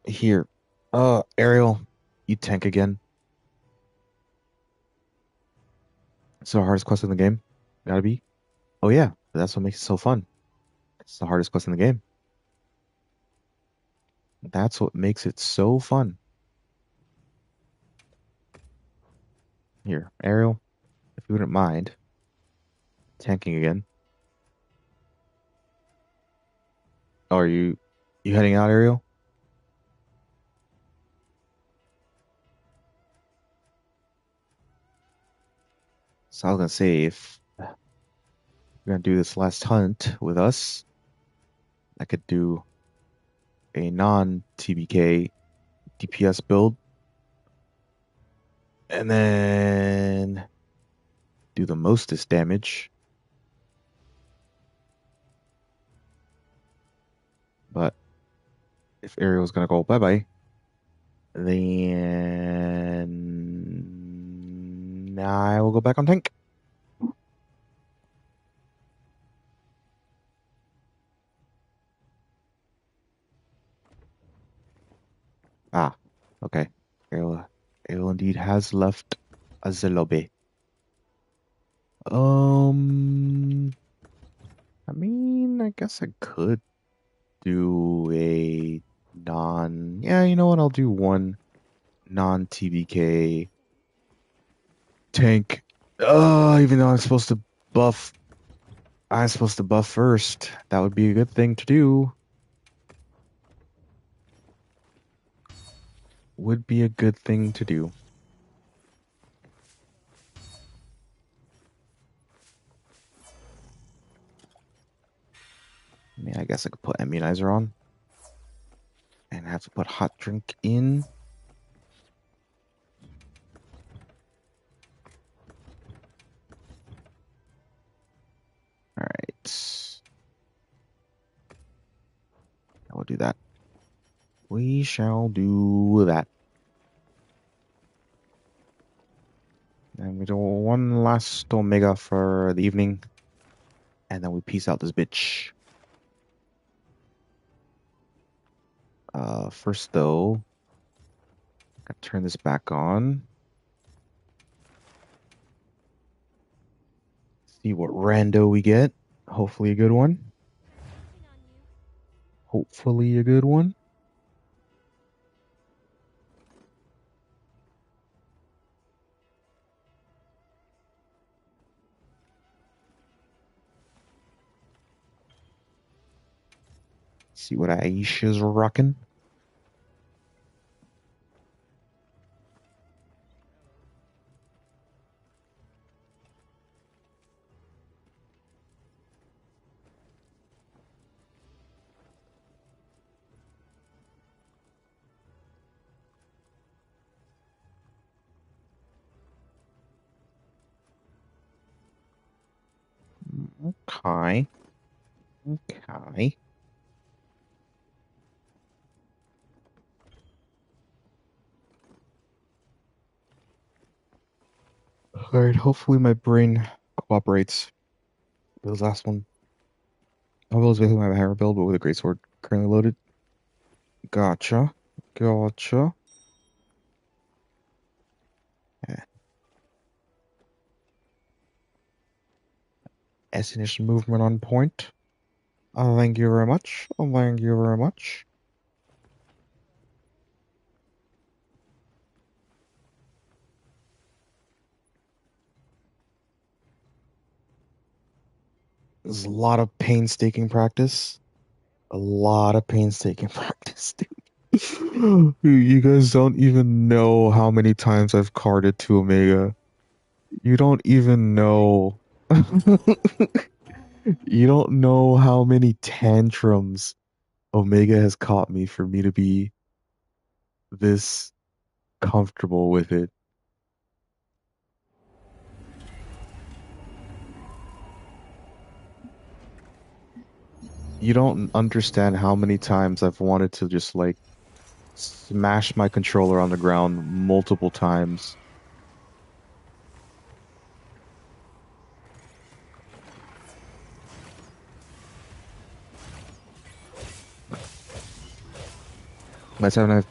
A: Here. Ariel, you tank again. It's the hardest quest in the game. Gotta be. Oh yeah, that's what makes it so fun. It's the hardest quest in the game. That's what makes it so fun. Here, Ariel, if you wouldn't mind tanking again. Oh, are you heading out, Ariel? So I was gonna say if you're gonna do this last hunt with us, I could do a non-TBK DPS build and then do the mostest damage. But if Ariel's gonna go bye-bye, then I will go back on tank. Ah, okay. Ariel indeed has left Azelobe. Um, I mean, I guess I could do a yeah, you know what? I'll do one non-TBK tank. Even though buff, I'm supposed to buff first. That would be a good thing to do. Would be a good thing to do. I mean, I guess I could put immunizer on and have to put hot drink in. All right. I will do that. We shall do that. And we do one last Omega for the evening. And then we peace out this bitch. First though, gotta turn this back on. See what rando we get. Hopefully a good one. Hopefully a good one. See what Aisha's rocking. Okay. Okay. All right. Hopefully my brain cooperates. This last one. I will basically my hammer build, but with a great sword currently loaded. Gotcha. Gotcha. Yeah. Astonishing movement on point. Thank you very much. Thank you very much. There's a lot of painstaking practice. A lot of painstaking practice, dude. You guys don't even know how many times I've carded to Omega. You don't even know. You don't know how many tantrums Omega has caught me for me to be this comfortable with it. You don't understand how many times I've wanted to just like smash my controller on the ground multiple times. My time I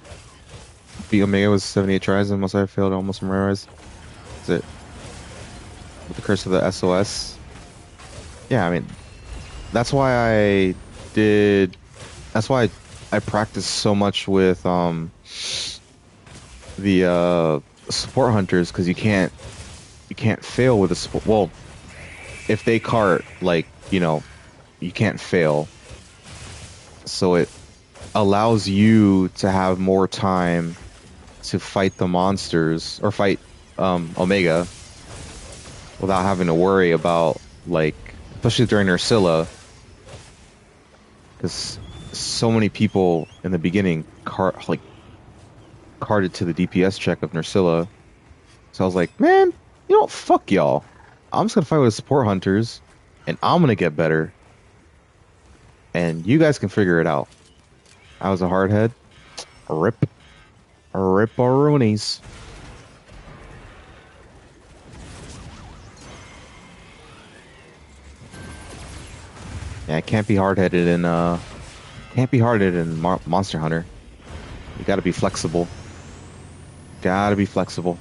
A: beat Omega was 78 tries, and most I failed almost memorized. That's it. With the curse of the SOS. Yeah, I mean, that's why I did. That's why I practiced so much with the support hunters because you can't fail with a support. Well, if they cart like you can't fail, so it allows you to have more time to fight the monsters or fight Omega without having to worry about like especially during Ursula because so many people in the beginning carted to the DPS check of Nursilla. So I was like, man, fuck y'all. I'm just gonna fight with support hunters, and I'm gonna get better, and you guys can figure it out. I was a hardhead. Rip, rip-a-roonies. Yeah, can't be hard-headed in Monster Hunter. You gotta be flexible. Gotta be flexible.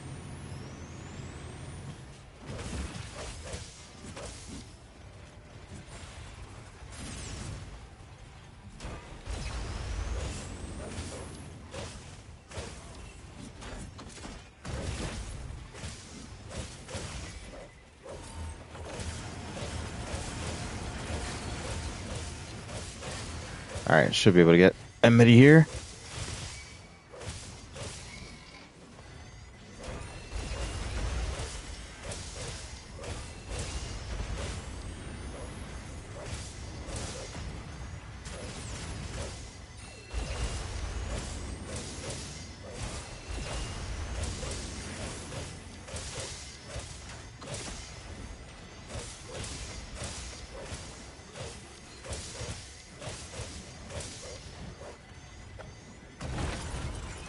A: All right, should be able to get Enmity here.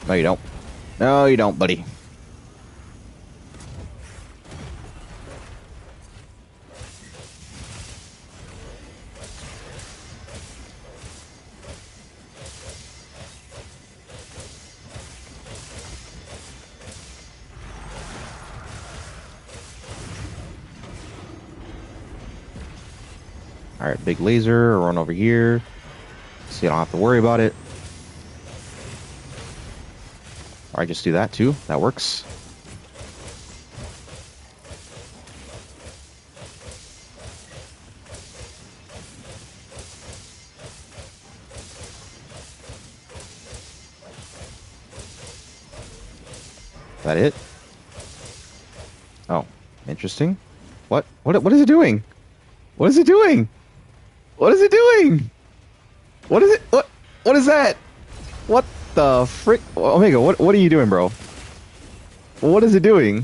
A: No, you don't. No, you don't, buddy. All right, big laser, run over here, so you don't have to worry about it. Or I just do that too. That works. Is that it? Oh, interesting. What is it doing? What is it doing? What is it doing? What is it? What is that? What the frick? Omega, what are you doing, bro? What is it doing?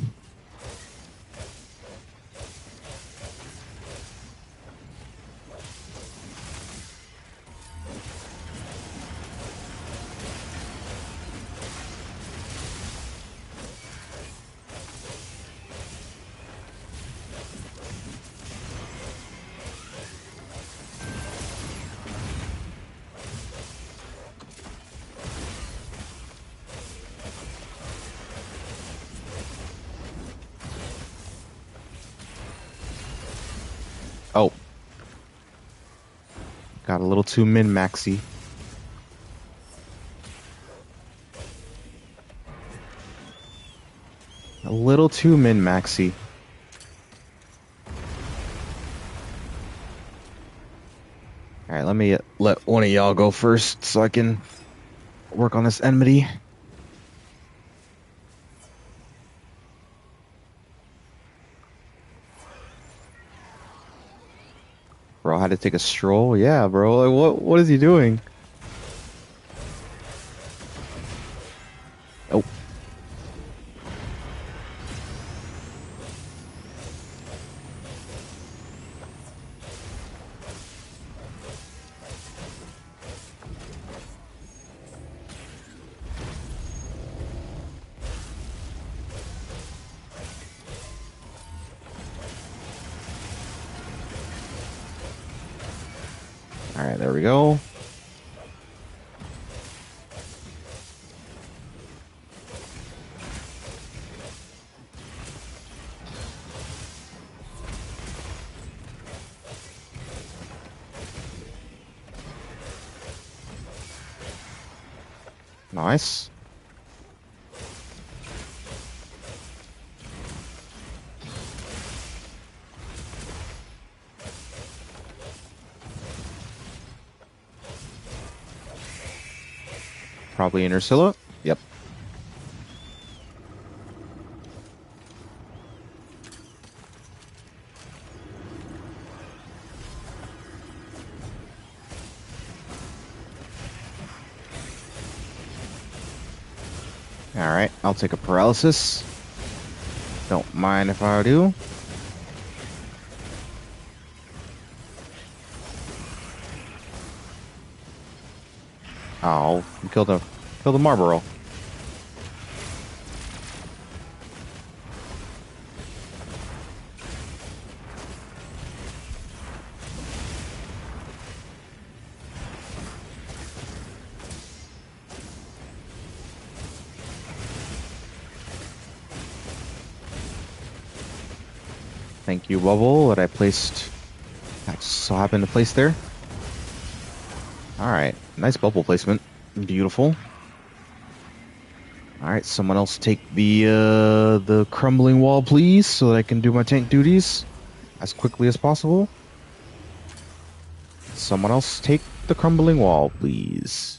A: little too min-maxy. A little too min-maxy. Alright, let me let one of y'all go first so I can work on this enmity. Bro, I had to take a stroll? Yeah, bro. Like, what is he doing? Oh. Alright, there we go. Nice. Probably Intercilla. Yep. Alright, I'll take a paralysis. Don't mind if I do. Oh, you killed the Marlboro. Thank you, Bubble, that I placed. I just so happened to place there. Alright, nice bubble placement. Beautiful. Alright, someone else take the crumbling wall, please, so that I can do my tank duties as quickly as possible. Someone else take the crumbling wall, please.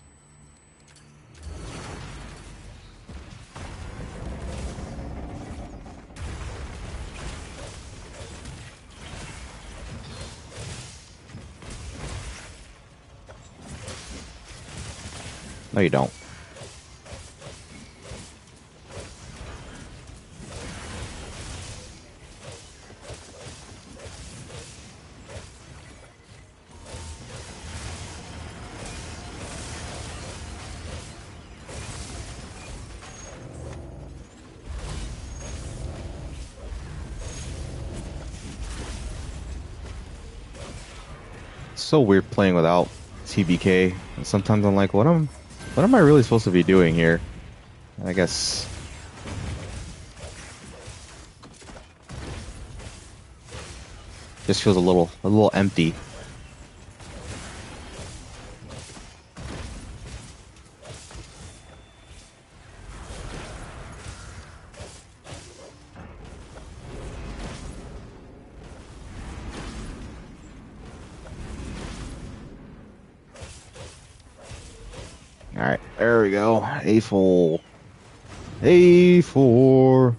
A: No, you don't. It's so weird playing without TBK. And sometimes I'm like, what am I really supposed to be doing here? And I guess just feels a little empty. Alright, there we go. A4. A4.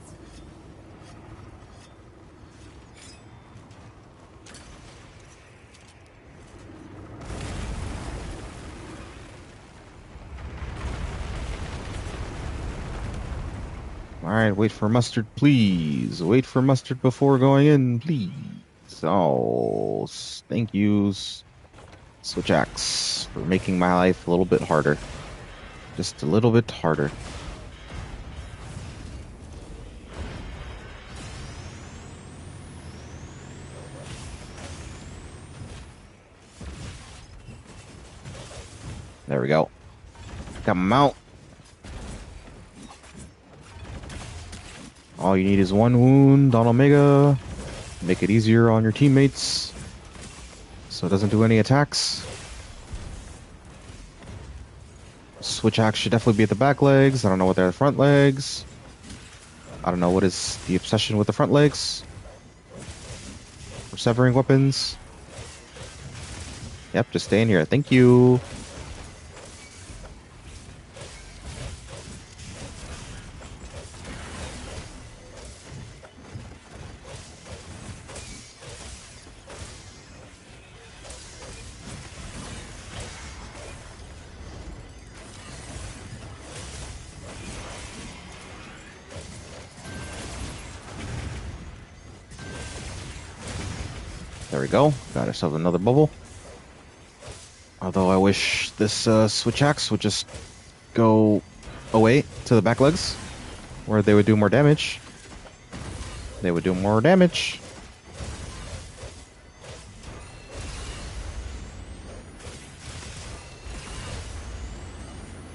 A: Alright, wait for mustard, please. Wait for mustard before going in, please. Oh, thank yous. Switch axe for making my life a little bit harder. Just a little bit harder. There we go. Got my mount. All you need is one wound on Omega. Make it easier on your teammates so it doesn't do any attacks. switch axe should definitely be at the back legs. I don't know what they're the front legs. I don't know what is the obsession with the front legs. We're severing weapons. Yep, just stay in here. Thank you. There we go. Got ourselves another bubble. Although I wish this switch axe would just go away to the back legs, where they would do more damage. They would do more damage.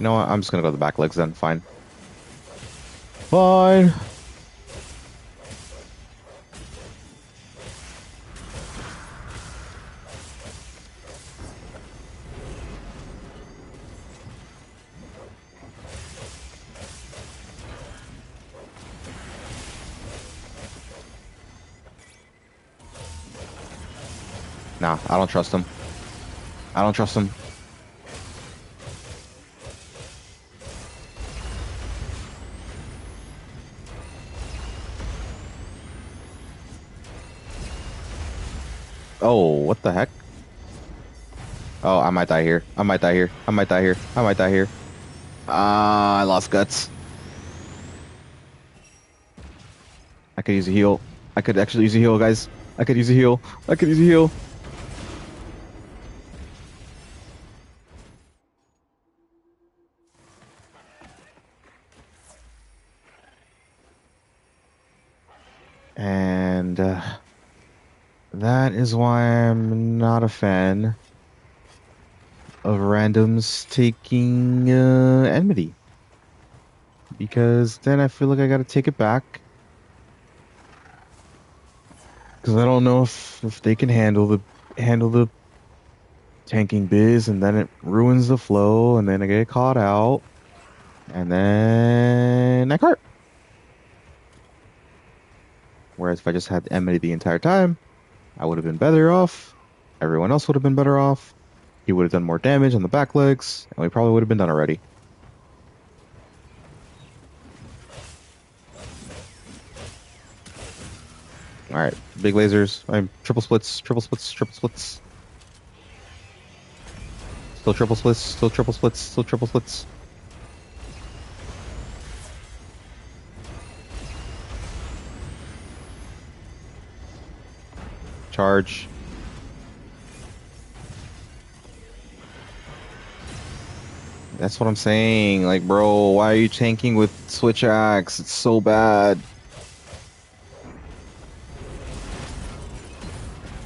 A: You know what? I'm just gonna go to the back legs then. Fine. Fine. Nah, I don't trust him. I don't trust him. Oh, what the heck? Oh, I might die here. I might die here. I might die here. I might die here. Ah, I lost guts. I could use a heal. I could actually use a heal, guys. I could use a heal. I could use a heal. And that is why I'm not a fan of randoms taking enmity. Because then I feel like I gotta take it back. Because I don't know if they can handle the tanking biz, and then it ruins the flow, and then I get caught out, and then I cart. Whereas if I just had enmity the entire time, I would have been better off. Everyone else would have been better off. He would have done more damage on the back legs, and we probably would have been done already. Alright, big lasers. I'm triple splits, triple splits, triple splits. Still triple splits, still triple splits, still triple splits. Charge. That's what I'm saying. Like, bro, why are you tanking with switch axe? It's so bad.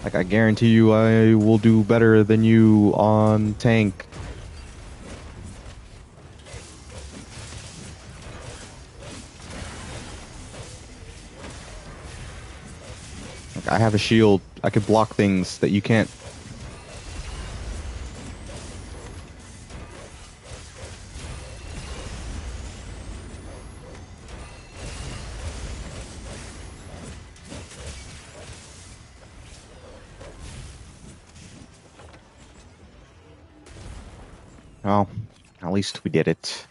A: Like, I guarantee you I will do better than you on tank. Like, I have a shield. I could block things that you can't. Well, at least we did it.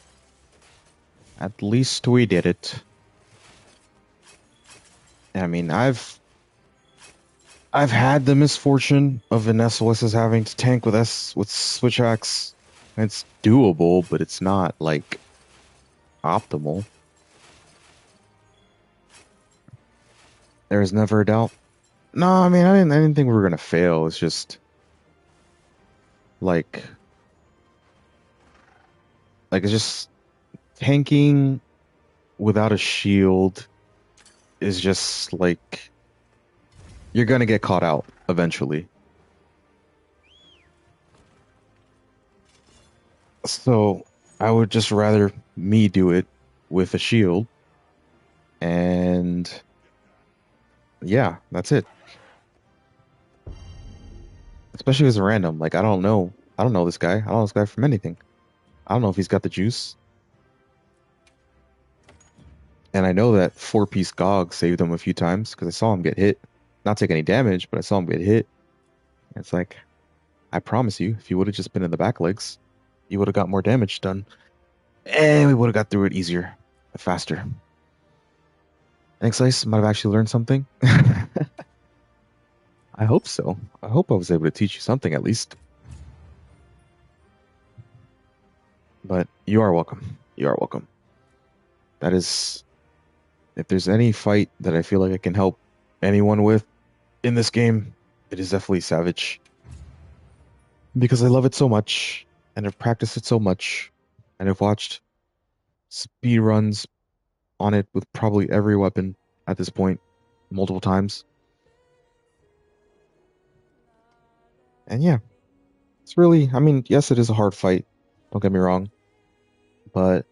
A: At least we did it. I mean, I've had the misfortune of an SOSs having to tank with switch axe. It's doable, but it's not like optimal. There is never a doubt. No, I mean, I didn't think we were gonna fail. It's just like it's just tanking without a shield is just like you're gonna get caught out eventually. So I would just rather me do it with a shield, and yeah, that's it. Especially as a random. Like I don't know this guy. I don't know this guy from anything. I don't know if he's got the juice. And I know that four-piece Gog saved him a few times because I saw him get hit. Not take any damage, but I saw him get hit. And it's like, I promise you, if you would have just been in the back legs, you would have got more damage done. And we would have got through it easier, faster. I think Slice might have actually learned something. I hope so. I hope I was able to teach you something at least. But you are welcome. You are welcome. That is, if there's any fight that I feel like I can help anyone with in this game, it is definitely Savage. Because I love it so much, and I've practiced it so much, and I've watched speed runs on it with probably every weapon at this point, multiple times. And yeah, it's really, I mean, yes, it is a hard fight. Don't get me wrong. But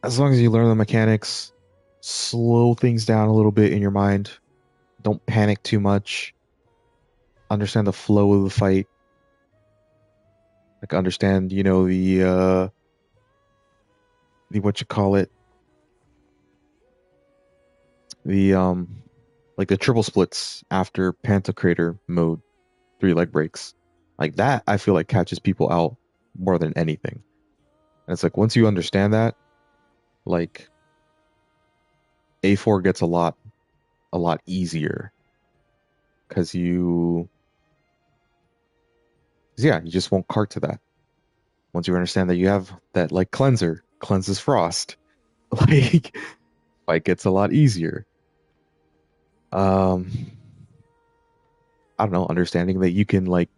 A: as long as you learn the mechanics, slow things down a little bit in your mind, don't panic too much, understand the flow of the fight, like understand, the what you call it, the like the triple splits after Pantocrator mode, three leg breaks. Like that I feel like catches people out more than anything. And it's like once you understand that, like A4 gets a lot easier because yeah, you just won't cart to that. Once you understand that you have that like cleanser, cleanses frost, like fight gets a lot easier. Um, I don't know, understanding that you can like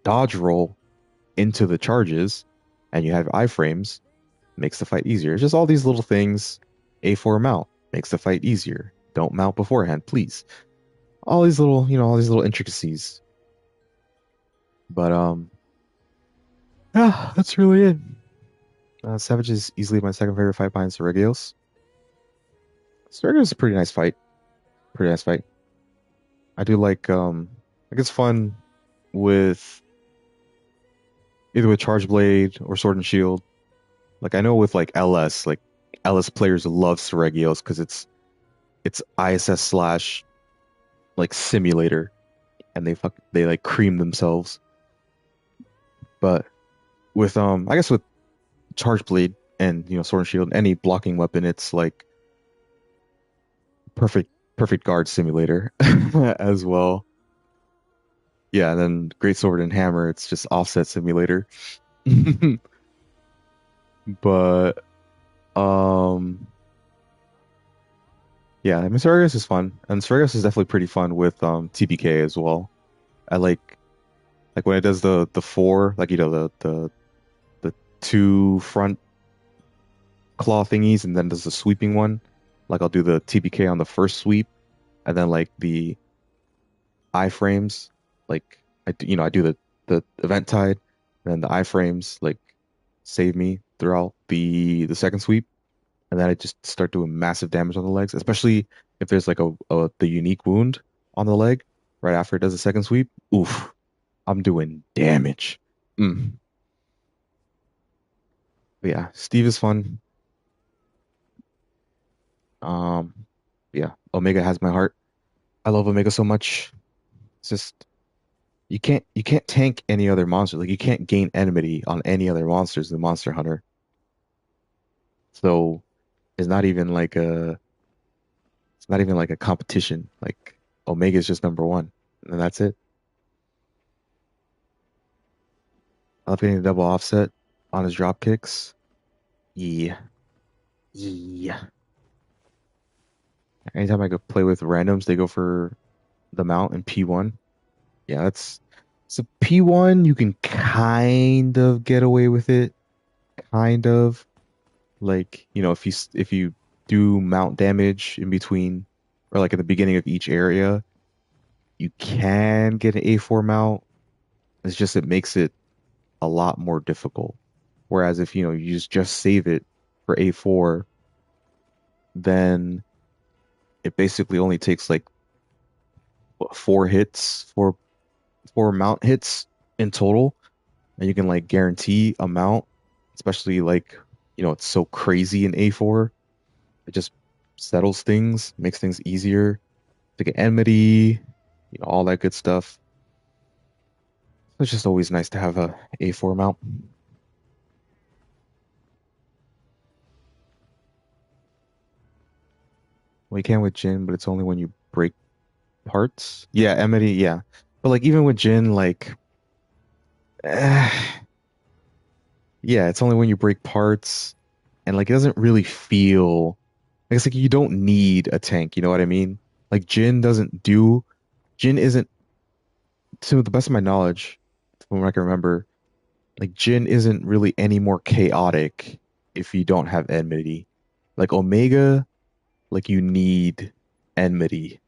A: dodge roll into the charges and you have iframes makes the fight easier. It's just all these little things. A4 mount makes the fight easier. Don't mount beforehand, please. All these little, all these little intricacies. But yeah, that's really it. Savage is easily my second favorite fight behind Seregios. Seregios is a pretty nice fight. Pretty nice fight. I do like it's fun with either with Charge Blade or Sword and Shield. Like I know with like LS players love Seregios because it's ISS slash like simulator and they like cream themselves. But with I guess with Charge Blade and Sword and Shield, any blocking weapon, it's like perfect guard simulator as well. Yeah, and then Great Sword and Hammer, it's just offset simulator. But um yeah, I mean Sargos is fun. And Sargos is definitely pretty fun with TPK as well. I like when it does the four, like the two front claw thingies and then does the sweeping one. Like I'll do the TPK on the first sweep and then like the iframes, like I do the event tide, and then the iframes like save me throughout the second sweep, and then I just start doing massive damage on the legs, especially if there's like a the unique wound on the leg right after it does the second sweep. Oof, I'm doing damage. Mm. But yeah, Steve is fun. Um, yeah, Omega has my heart. I love Omega so much. It's just you can't tank any other monster. Like you can't gain enmity on any other monsters than Monster Hunter. So it's not even like a competition. Like Omega is just number one, and that's it. I love getting the double offset on his drop kicks. Yeah, yeah. Anytime I go play with randoms, they go for the mount and P1. Yeah, that's so P1. You can kind of get away with it, kind of. Like, if you do mount damage in between or like at the beginning of each area, you can get an A4 mount. It's just it makes it a lot more difficult. Whereas if you just save it for A4, then it basically only takes like what, four hits, four mount hits in total. and you can like guarantee amount, especially like, it's so crazy in A4. It just settles things, makes things easier to get enmity, all that good stuff. It's just always nice to have a A4 mount. Well, you can with Jin, but it's only when you break parts. Yeah, enmity, yeah. But like even with Jin, like eh, yeah, it's only when you break parts and like it doesn't really feel like it's like you don't need a tank, you know what I mean? Like Jin isn't, to the best of my knowledge, from what I can remember, like Jin isn't really any more chaotic if you don't have enmity. Like Omega, like you need enmity,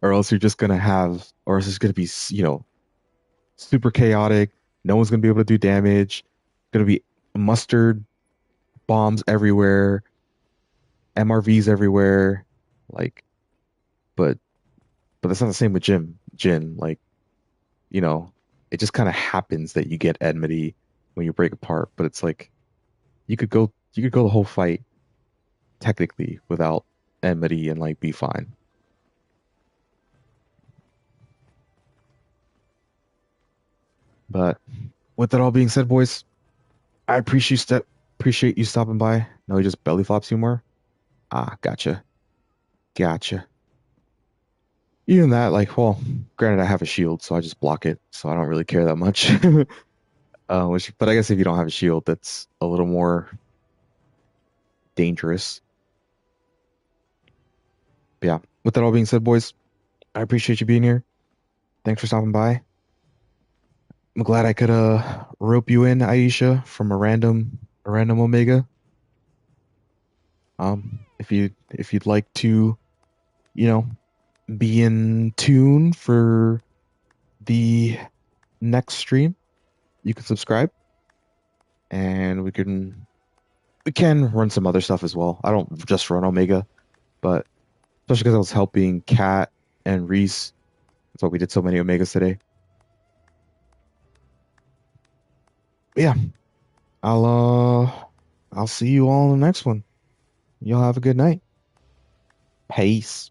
A: or else you're just gonna have, or else it's gonna be, super chaotic. No one's gonna be able to do damage. Gonna be mustard bombs everywhere, MRVs everywhere. Like, but that's not the same with Jin, like, you know, it just kind of happens that you get enmity when you break apart. But it's like you could go the whole fight technically without enmity and like be fine. But with that all being said, boys, I appreciate you stopping by. No, he just belly flops you more. Ah, gotcha. Even that, like, well, granted, I have a shield, so I just block it, so I don't really care that much. But I guess if you don't have a shield, that's a little more dangerous. But yeah, with that all being said, boys, I appreciate you being here. Thanks for stopping by. I'm glad I could rope you in, Aisha, from a random Omega. If you'd like to, you know, be in tune for the next stream, you can subscribe, and we can run some other stuff as well. I don't just run Omega, but especially because I was helping Kat and Reese. That's why we did so many Omegas today. But yeah, I'll uh I'll see you all in the next one. Y'all have a good night. Peace.